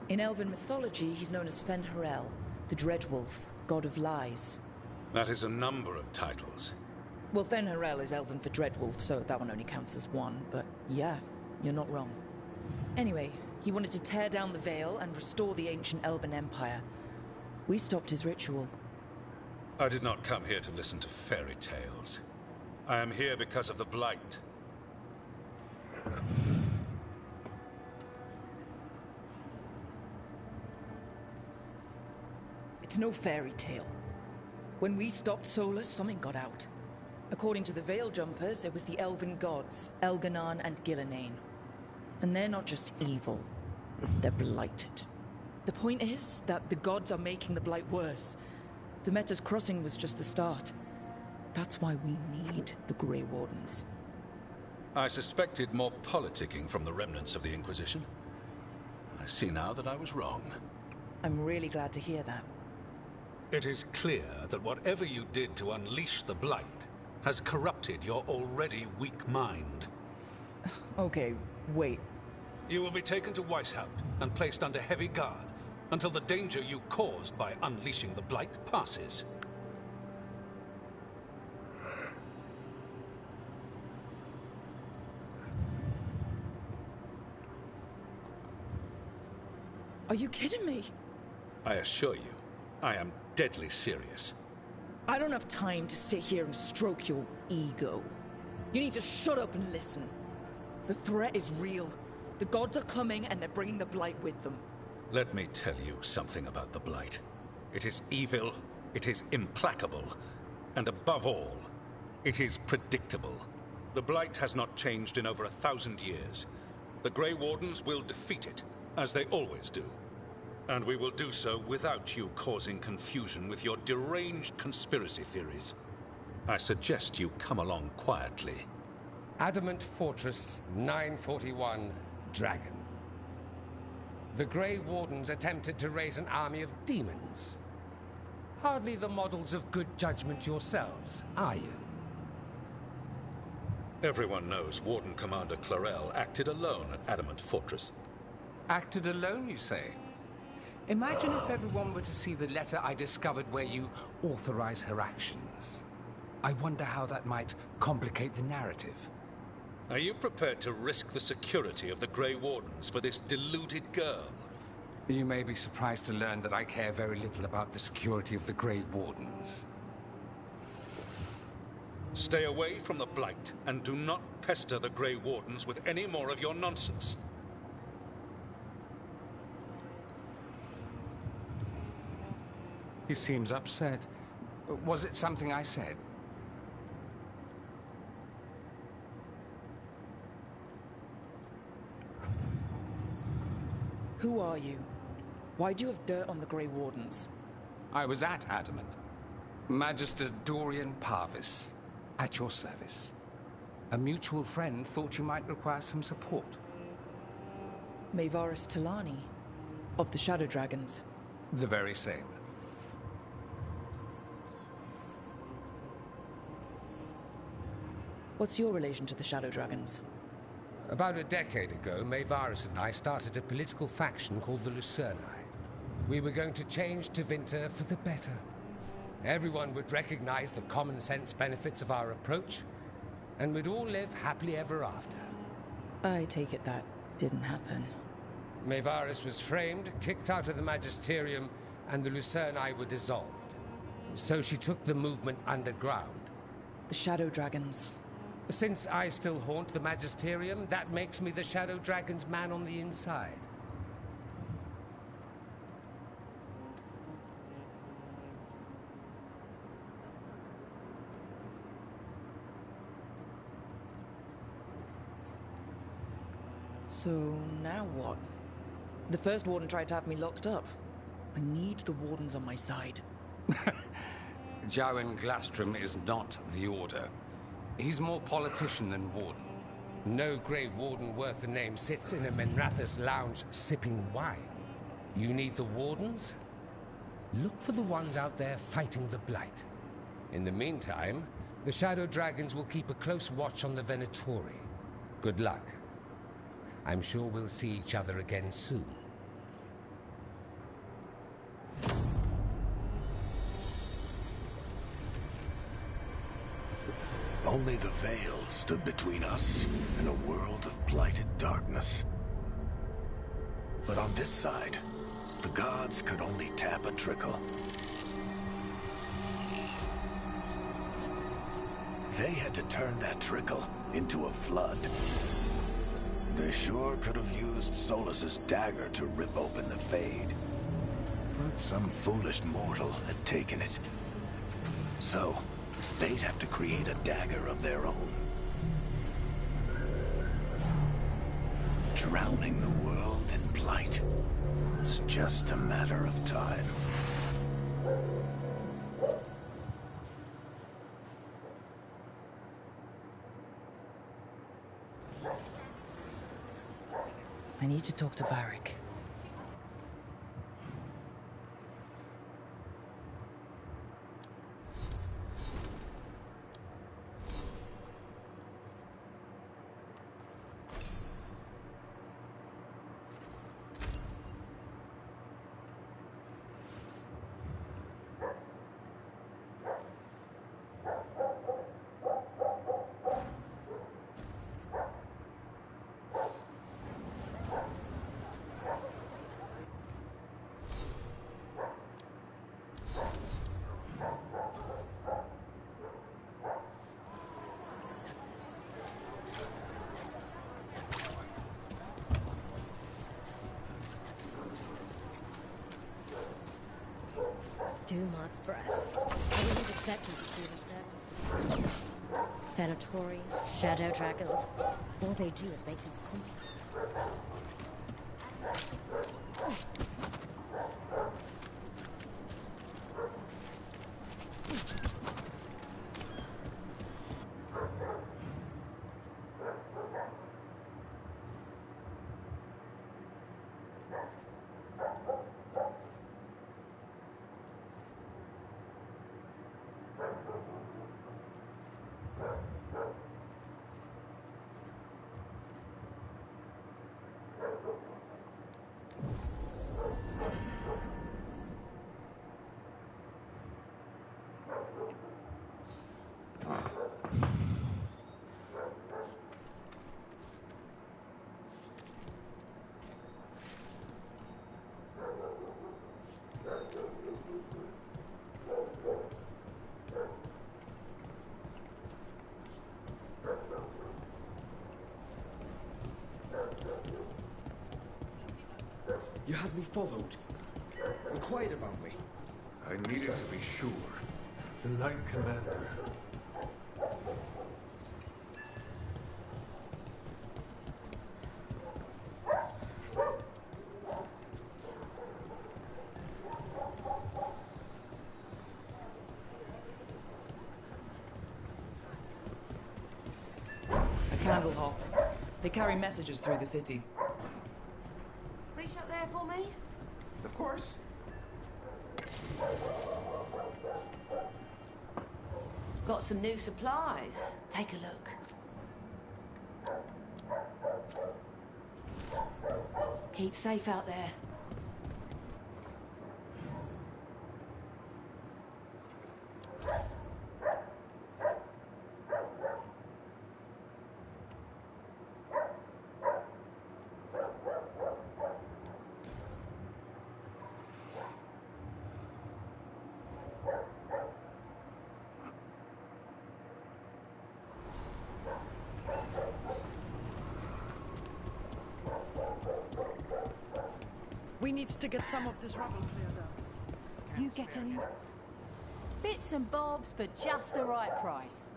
In elven mythology, he's known as Fen'Harel, the Dreadwolf, god of lies. That is a number of titles. Well, Fen'Harel is elven for Dreadwolf, so that one only counts as one, but yeah, you're not wrong. Anyway, he wanted to tear down the Veil and restore the ancient elven empire. We stopped his ritual. I did not come here to listen to fairy tales. I am here because of the Blight. It's no fairy tale. When we stopped Solus, something got out. According to the Veil Jumpers, it was the elven gods, Elganon and Gillenane. And they're not just evil, they're blighted. The point is that the gods are making the Blight worse. Demeter's Crossing was just the start. That's why we need the Grey Wardens. I suspected more politicking from the remnants of the Inquisition. I see now that I was wrong. I'm really glad to hear that. It is clear that whatever you did to unleash the Blight has corrupted your already weak mind. Okay, wait. You will be taken to Weishaupt and placed under heavy guard until the danger you caused by unleashing the Blight passes. Are you kidding me? I assure you, I am deadly serious. I don't have time to sit here and stroke your ego. You need to shut up and listen. The threat is real. The gods are coming and they're bringing the Blight with them. Let me tell you something about the Blight. It is evil, it is implacable, and above all, it is predictable. The Blight has not changed in over 1,000 years. The Grey Wardens will defeat it, as they always do. And we will do so without you causing confusion with your deranged conspiracy theories. I suggest you come along quietly. Adamant Fortress 941, Dragon. The Grey Wardens attempted to raise an army of demons. Hardly the models of good judgment yourselves, are you? Everyone knows Warden Commander Clarel acted alone at Adamant Fortress. Acted alone, you say? Imagine if everyone were to see the letter I discovered where you authorize her actions. I wonder how that might complicate the narrative. Are you prepared to risk the security of the Grey Wardens for this deluded girl? You may be surprised to learn that I care very little about the security of the Grey Wardens. Stay away from the Blight, and do not pester the Grey Wardens with any more of your nonsense. He seems upset. Was it something I said? Who are you? Why do you have dirt on the Grey Wardens? I was at Adamant. Magister Dorian Parvis, at your service. A mutual friend thought you might require some support. Maevaris Talani, of the Shadow Dragons. The very same. What's your relation to the Shadow Dragons? About a decade ago, Maevaris and I started a political faction called the Lucerni. We were going to change Tevinter for the better. Everyone would recognize the common sense benefits of our approach, and we'd all live happily ever after. I take it that didn't happen. Maevaris was framed, kicked out of the Magisterium, and the Lucerni were dissolved. So she took the movement underground. The Shadow Dragons. Since I still haunt the Magisterium, that makes me the Shadow Dragon's man on the inside. So now what? The first warden tried to have me locked up. I need the wardens on my side. Jowen Glastrom is not the Order. He's more politician than warden. No Grey Warden worth the name sits in a Menrathus lounge sipping wine. You need the wardens? Look for the ones out there fighting the Blight. In the meantime, the Shadow Dragons will keep a close watch on the Venatori. Good luck. I'm sure we'll see each other again soon. Only the veil stood between us and a world of blighted darkness. But on this side, the gods could only tap a trickle. They had to turn that trickle into a flood. They sure could have used Solus's dagger to rip open the Fade. But some foolish mortal had taken it. So, they'd have to create a dagger of their own. Drowning the world in blight was just a matter of time. I need to talk to Varric. Dumod's breath. I didn't expect him to see this. Venatori, Shadow Dragons. All they do is make things clumpy. You had me followed. Inquired about me. I needed to be sure. The Knight Commander. A candle hop. They carry messages through the city. Reach up there for me? Of course. Got some new supplies. Take a look. Keep safe out there. We need to get some of this rubble cleared up. You get any bits and bobs for just the right price.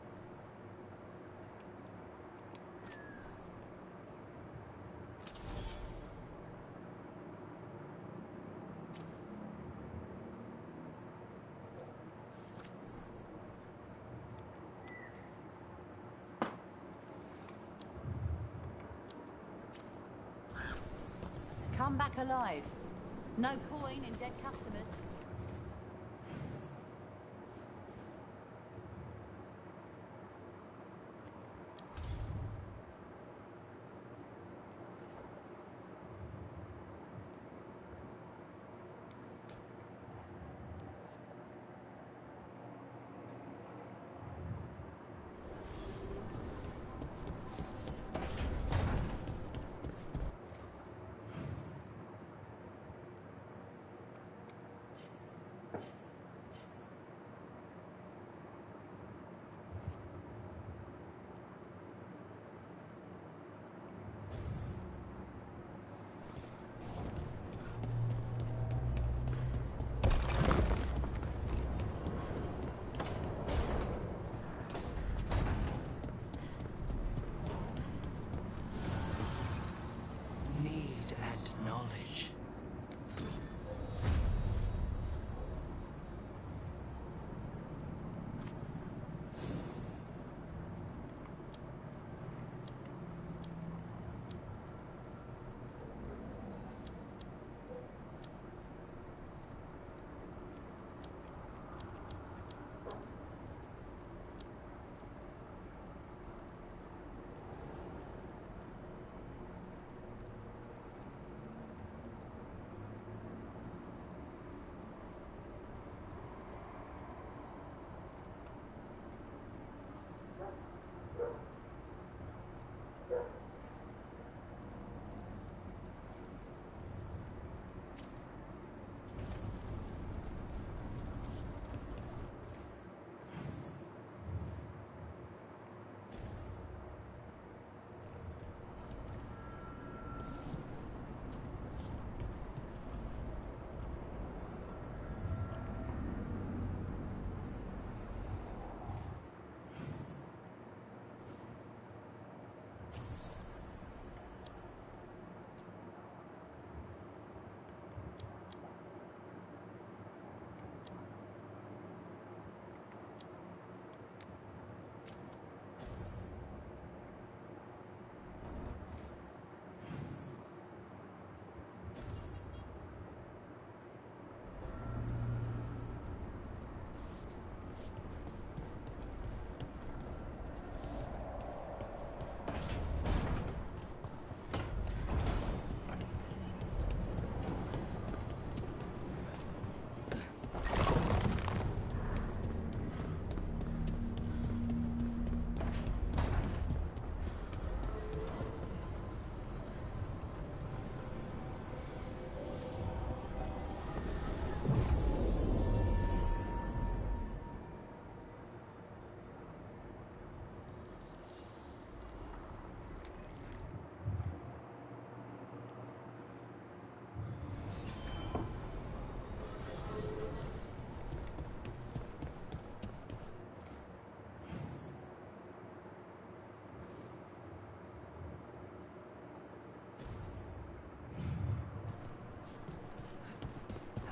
Come back alive. No coin in dead customers.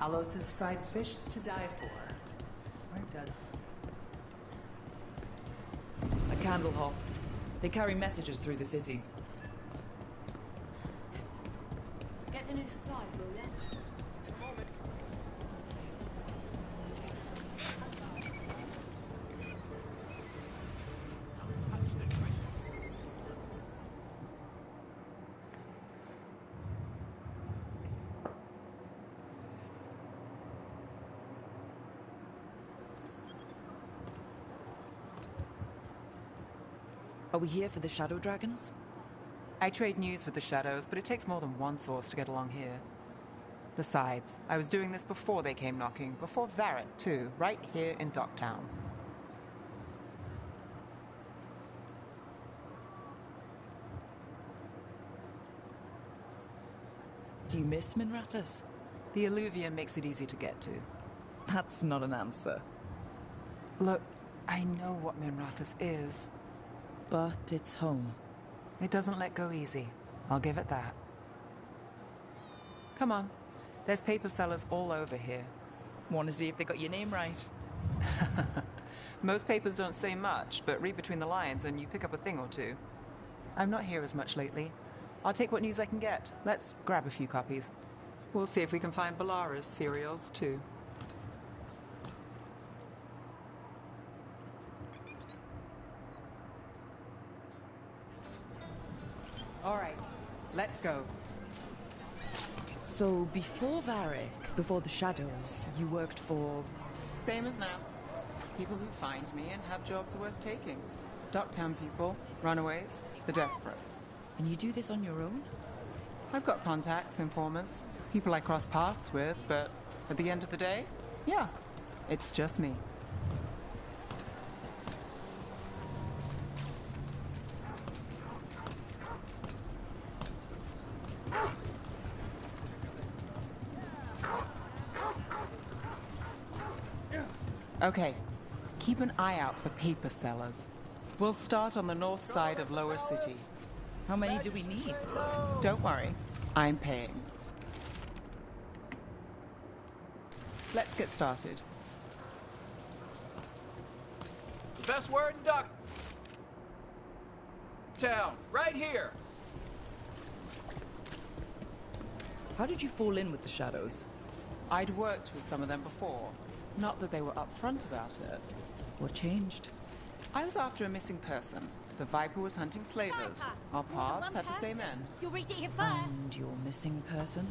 Alos's fried fish is to die for. We're done. A candle hop. They carry messages through the city. Get the new supplies, will ya? Are we here for the Shadow Dragons? I trade news with the Shadows, but it takes more than one source to get along here. Besides, I was doing this before they came knocking, before Varret, too, right here in Docktown. Do you miss Minrathous? The Alluvium makes it easy to get to. That's not an answer. Look, I know what Minrathous is. But it's home. It doesn't let go easy. I'll give it that. Come on. There's paper sellers all over here. Want to see if they got your name right? Most papers don't say much, but read between the lines and you pick up a thing or two. I'm not here as much lately. I'll take what news I can get. Let's grab a few copies. We'll see if we can find Balara's cereals, too. All right, let's go. So, before Varric, before the Shadows, you worked for... Same as now. People who find me and have jobs worth taking. Docktown people, runaways, the desperate. And you do this on your own? I've got contacts, informants, people I cross paths with, but at the end of the day, yeah, it's just me. Okay, keep an eye out for paper sellers. We'll start on the north side of Lower City. How many do we need? Don't worry, I'm paying. Let's get started. The best word in Ducktown, right here. How did you fall in with the Shadows? I'd worked with some of them before. Not that they were upfront about it. What changed? I was after a missing person. The Viper was hunting slavers. Our paths had the same end. You'll read it here first. And your missing person?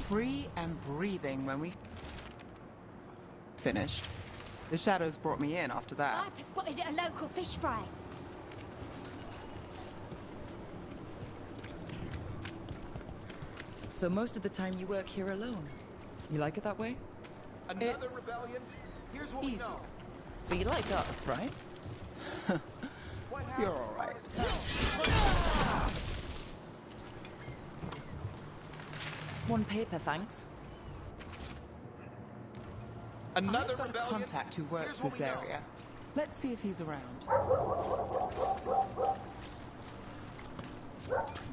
Free and breathing when we finished. The Shadows brought me in after that. Viper spotted at a local fish fry. So most of the time you work here alone. You like it that way? Another rebellion? Here's what we know. But you like us, right? You're all right. One paper, thanks. Another I've got a contact who works this area. Let's see if he's around.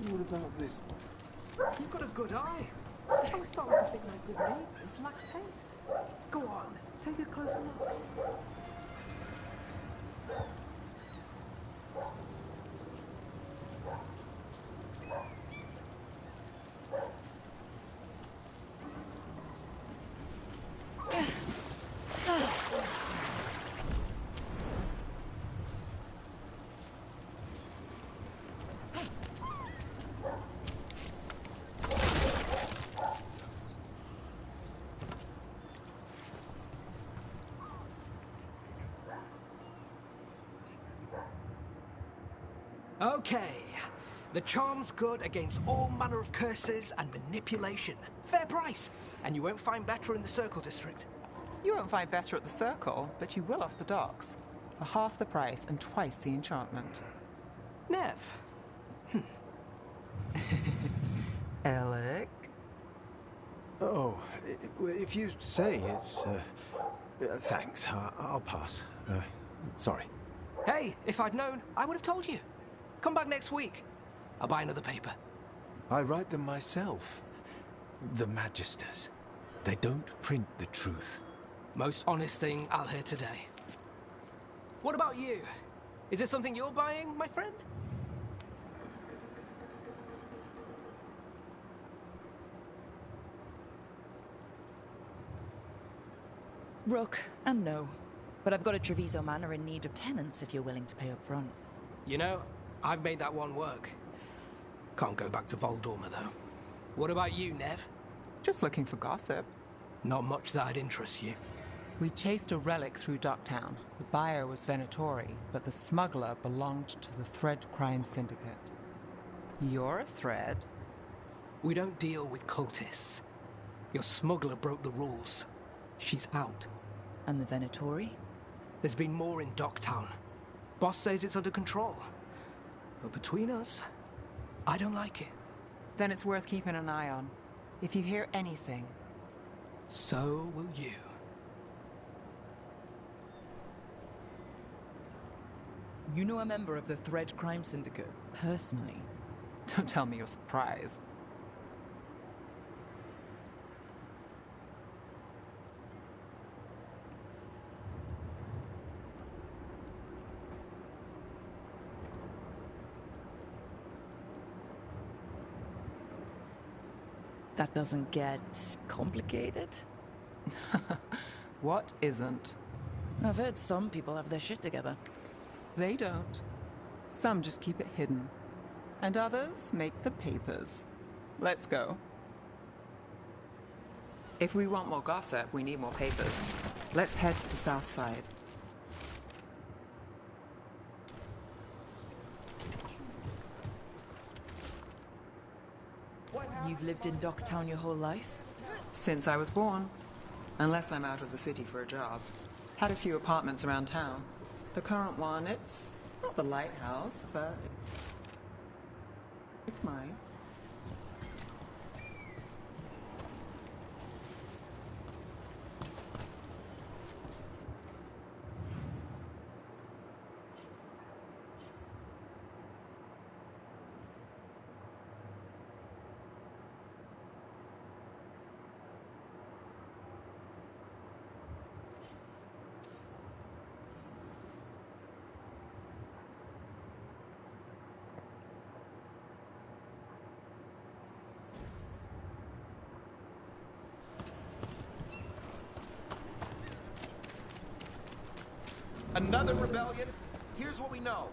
What about this? You've got a good eye. I'm starting to think my good neighbours lack taste. Go on, take a closer look. Okay. The charm's good against all manner of curses and manipulation. Fair price. And you won't find better in the Circle District. You won't find better at the Circle, but you will off the docks. For half the price and twice the enchantment. Nev. Alec? Oh, if you say it's... thanks, I'll pass. Sorry. Hey, if I'd known, I would have told you. Come back next week. I'll buy another paper. I write them myself. The Magisters. They don't print the truth. Most honest thing I'll hear today. What about you? Is it something you're buying, my friend? Rook, and no. But I've got a Treviso Manor in need of tenants if you're willing to pay up front. You know, I've made that one work. Can't go back to Voldorma, though. What about you, Nev? Just looking for gossip. Not much that'd interest you. We chased a relic through Docktown. The buyer was Venatori, but the smuggler belonged to the Thread Crime Syndicate. You're a Thread? We don't deal with cultists. Your smuggler broke the rules. She's out. And the Venatori? There's been more in Docktown. Boss says it's under control. But between us, I don't like it. Then it's worth keeping an eye on. If you hear anything... So will you. You know a member of the Thread Crime Syndicate, personally? Don't tell me you're surprised. That doesn't get complicated? What isn't? I've heard some people have their shit together. They don't. Some just keep it hidden. And others make the papers. Let's go. If we want more gossip, we need more papers. Let's head to the south side. You've lived in Docktown your whole life? Since I was born. Unless I'm out of the city for a job. Had a few apartments around town. The current one, it's not the lighthouse, but it's mine. Another rebellion? Here's what we know.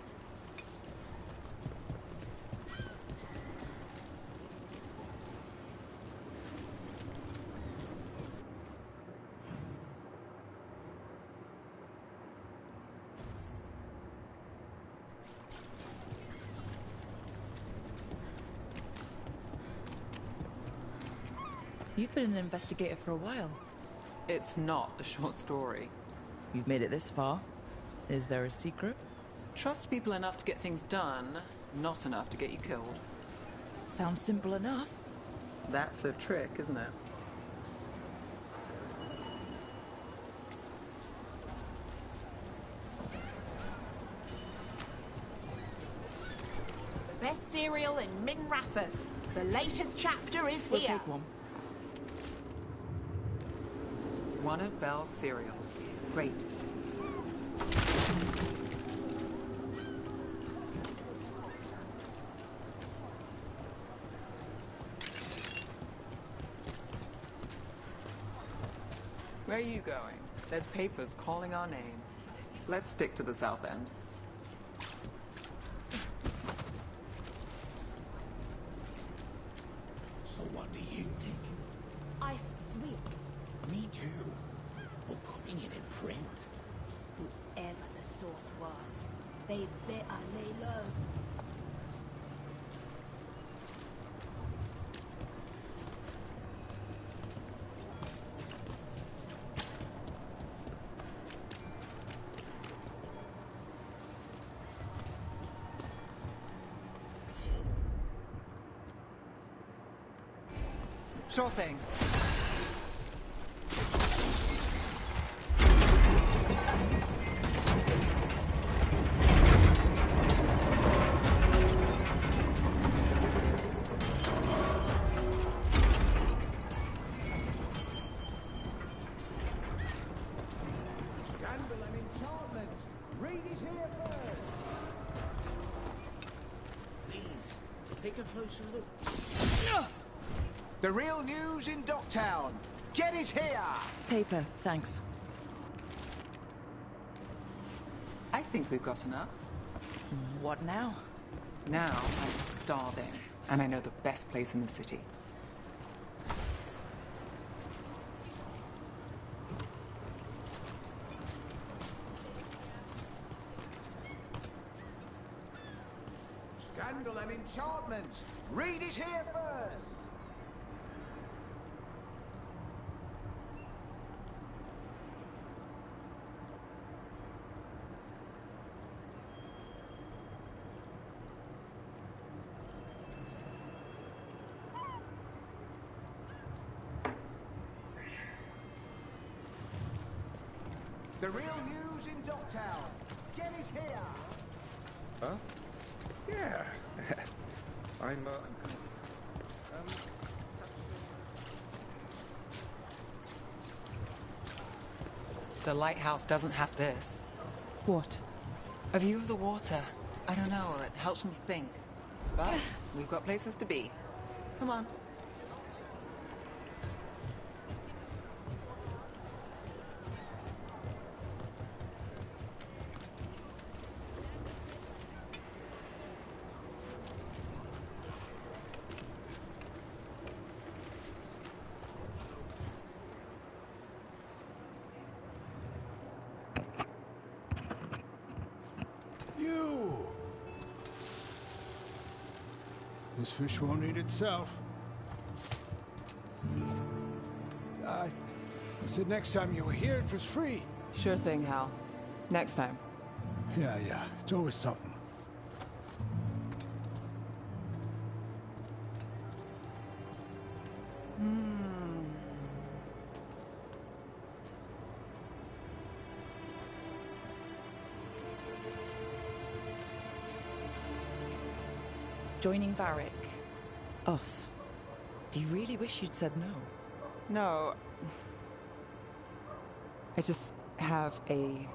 You've been an investigator for a while. It's not a short story. You've made it this far. Is there a secret? Trust people enough to get things done, not enough to get you killed. Sounds simple enough. That's the trick, isn't it? Best cereal in Minrathous. The latest chapter is here. We'll take one. One of Belle's cereals. Great. Where are you going? There's papers calling our name. Let's stick to the south end. So what do you think? I think it's real. Me too. We're putting it in print. Whoever the source was, they better lay low. Sure thing. Reed is here first. Take a closer look. The real news in Docktown. Get it here! Paper, thanks. I think we've got enough. What now? Now I'm starving, and I know the best place in the city. Scandal and enchantment. Reed is here first. The real news in Docktown. Get it here. Huh? Yeah. I'm, The lighthouse doesn't have this. What? A view of the water. I don't know, it helps me think. But we've got places to be. Come on. You! This fish won't eat itself. I said next time you were here, it was free. Sure thing, Hal. Next time. Yeah, it's always something. Joining Varric. Us. Do you really wish you'd said no? No. I just have a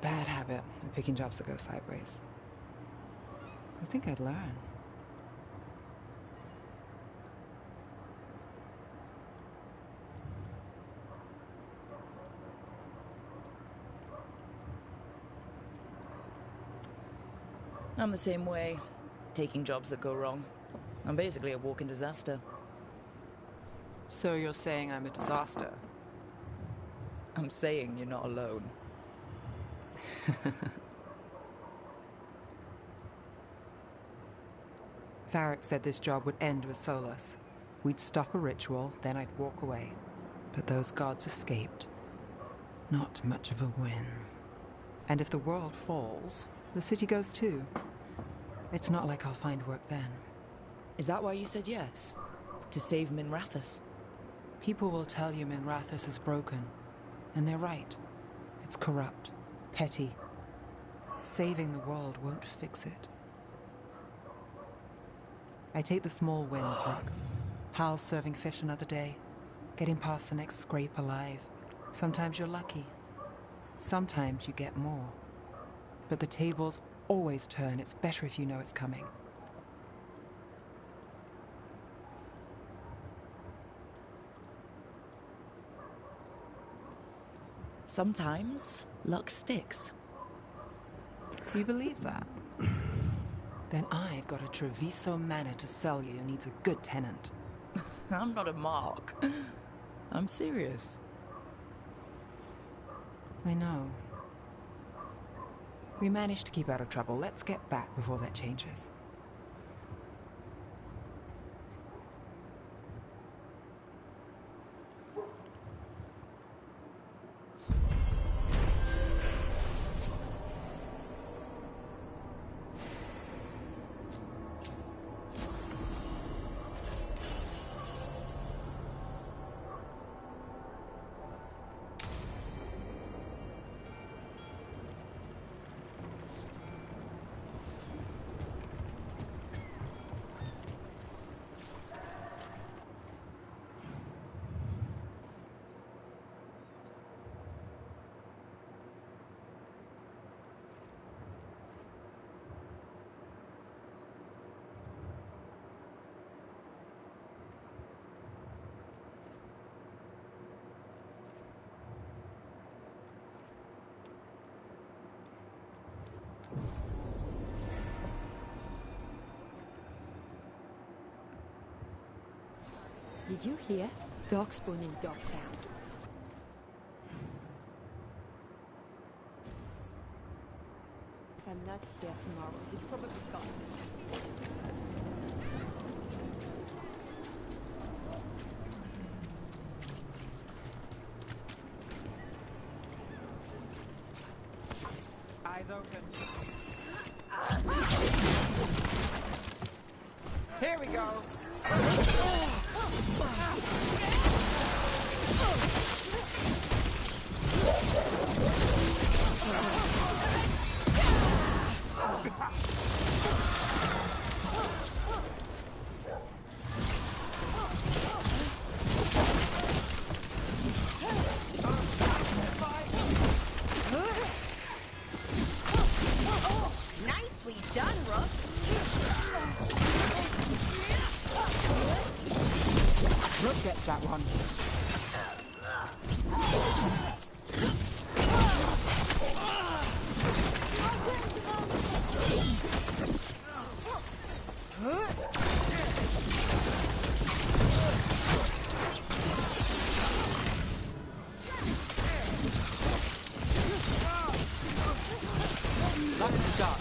bad habit of picking jobs that go sideways. I think I'd learn. I'm the same way. Taking jobs that go wrong. I'm basically a walking disaster. So you're saying I'm a disaster? I'm saying you're not alone. Varric said this job would end with Solus. We'd stop a ritual, then I'd walk away. But those gods escaped. Not much of a win. And if the world falls, the city goes too. It's not like I'll find work then. Is that why you said yes? To save Minrathous? People will tell you Minrathous is broken. And they're right. It's corrupt. Petty. Saving the world won't fix it. I take the small wins, Rook. Hal's serving fish another day. Getting past the next scrape alive. Sometimes you're lucky. Sometimes you get more. But the tables always turn. It's better if you know it's coming. Sometimes luck sticks. You believe that? Then I've got a Treviso manor to sell you who needs a good tenant. I'm not a mark. I'm serious. I know. We managed to keep out of trouble. Let's get back before that changes. Did you hear? Darkspawn in Dogtown. If I'm not here tomorrow, he's probably gone. Eyes open. Here we go. Nicely done, Rook. Rook gets that one. Lucky shot.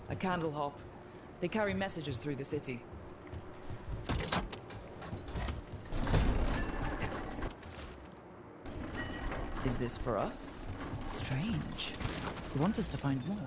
A candle hop. They carry messages through the city. Is this for us? Strange. You want us to find more?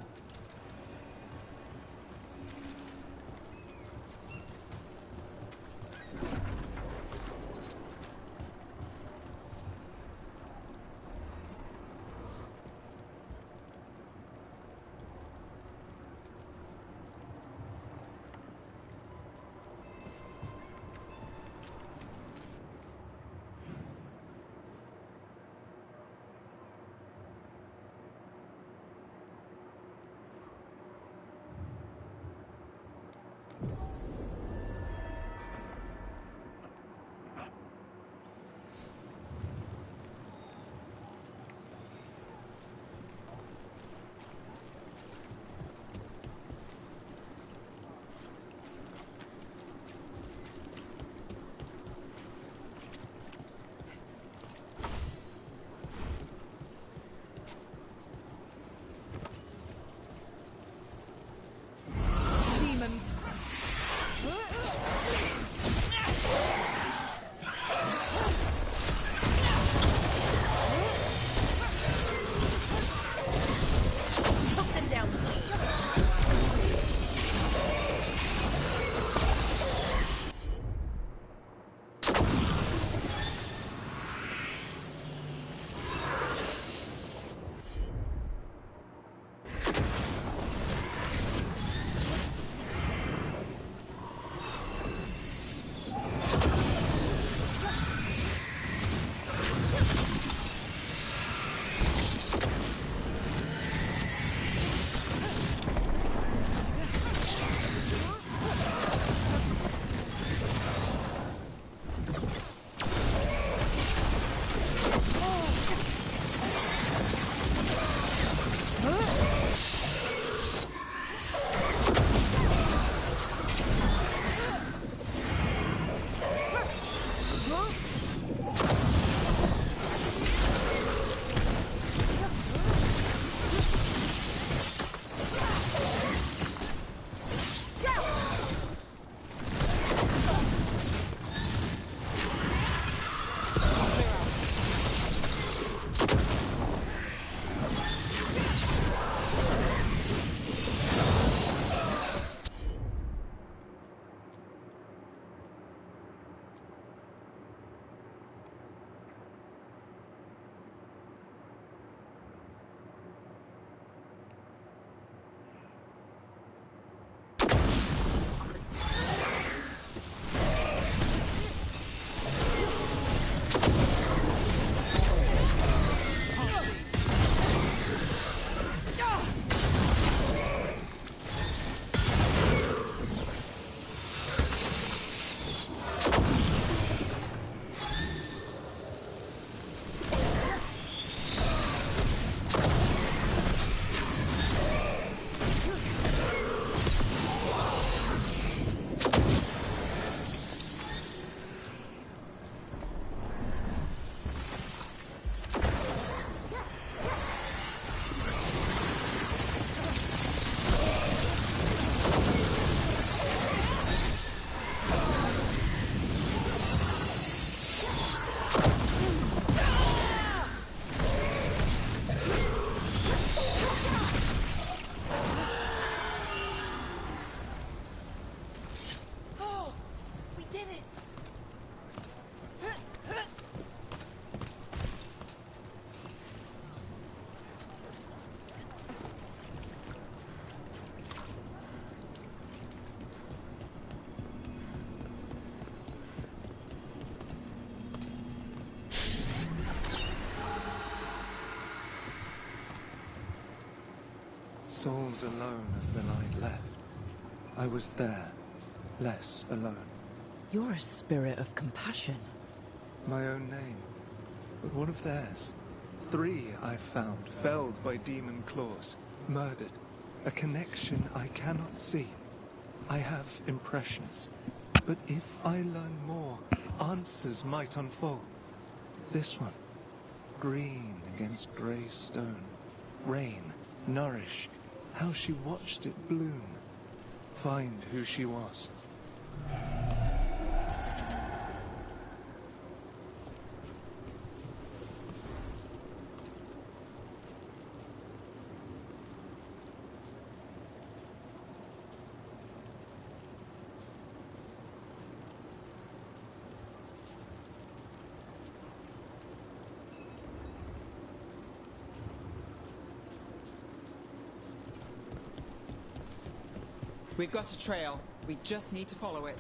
souls alone as the light left. I was there, less alone. You're a spirit of compassion. My own name, but one of theirs. 3 I've found, felled by demon claws, murdered. A connection I cannot see. I have impressions, but if I learn more, answers might unfold. This one, green against grey stone. Rain, nourish, how she watched it bloom. Find who she was. We've got a trail. We just need to follow it.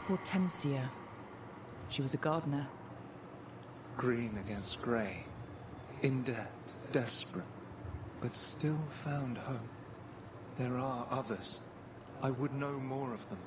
Hortensia. She was a gardener. Green against grey. In debt, desperate, but still found hope. There are others. I would know more of them.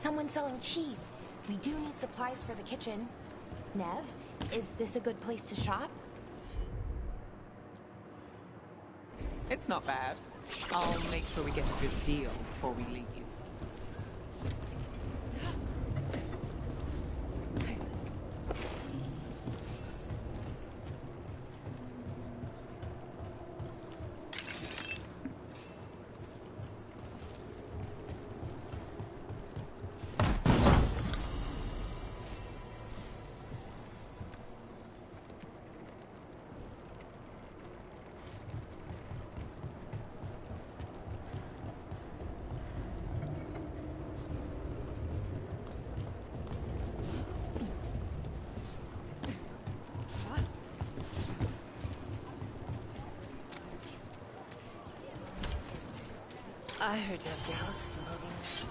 Someone selling cheese. We do need supplies for the kitchen. Nev, is this a good place to shop? It's not bad. I'll make sure we get a good deal before we leave. I heard that gal smoking.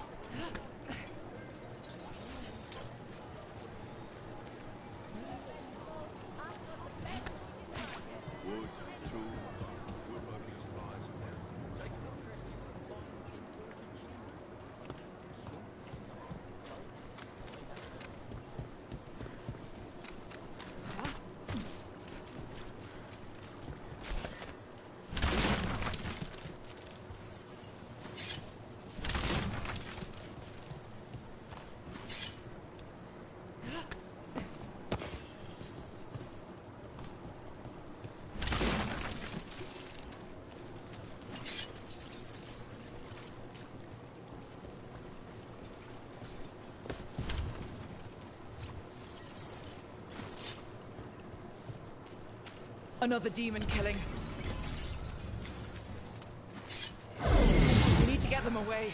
Another demon killing. We need to get them away.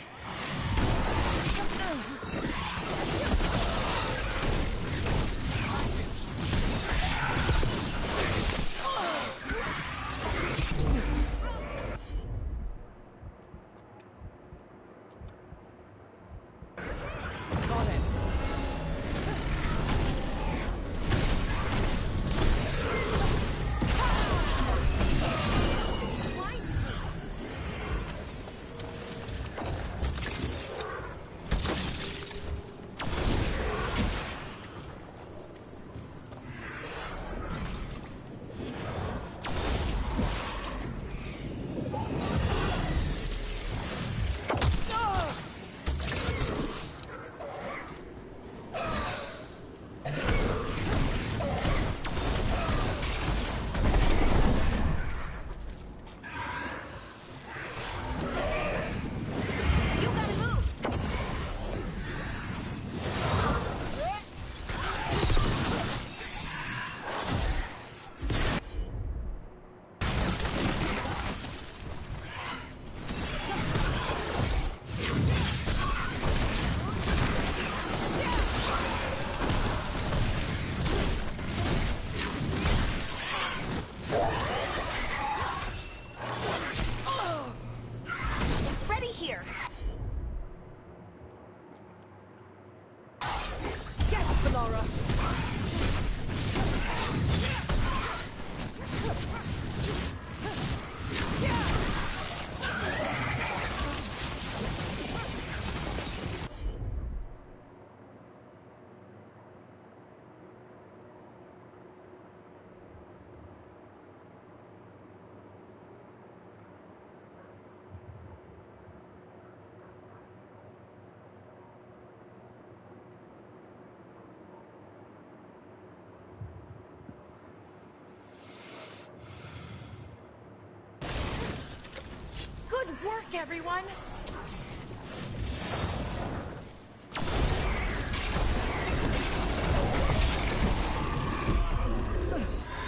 Good work, everyone!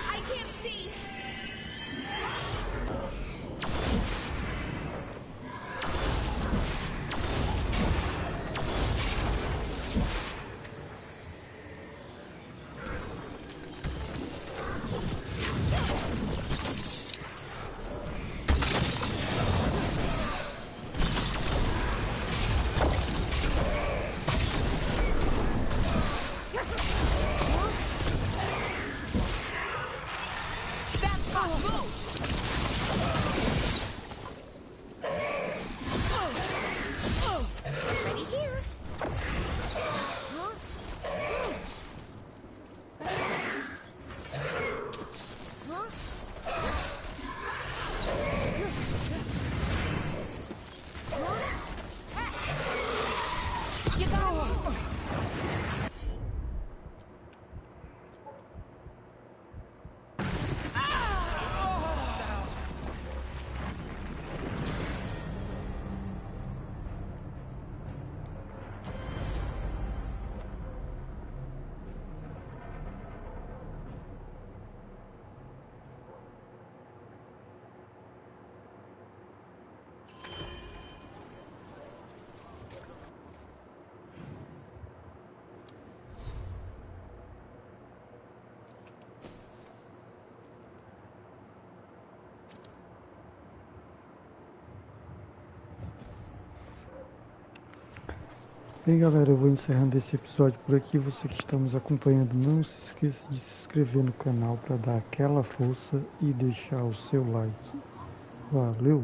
I can't see! Bem, galera, eu vou encerrando esse episódio por aqui. Você que está nos acompanhando, não se esqueça de se inscrever no canal para dar aquela força e deixar o seu like. Valeu!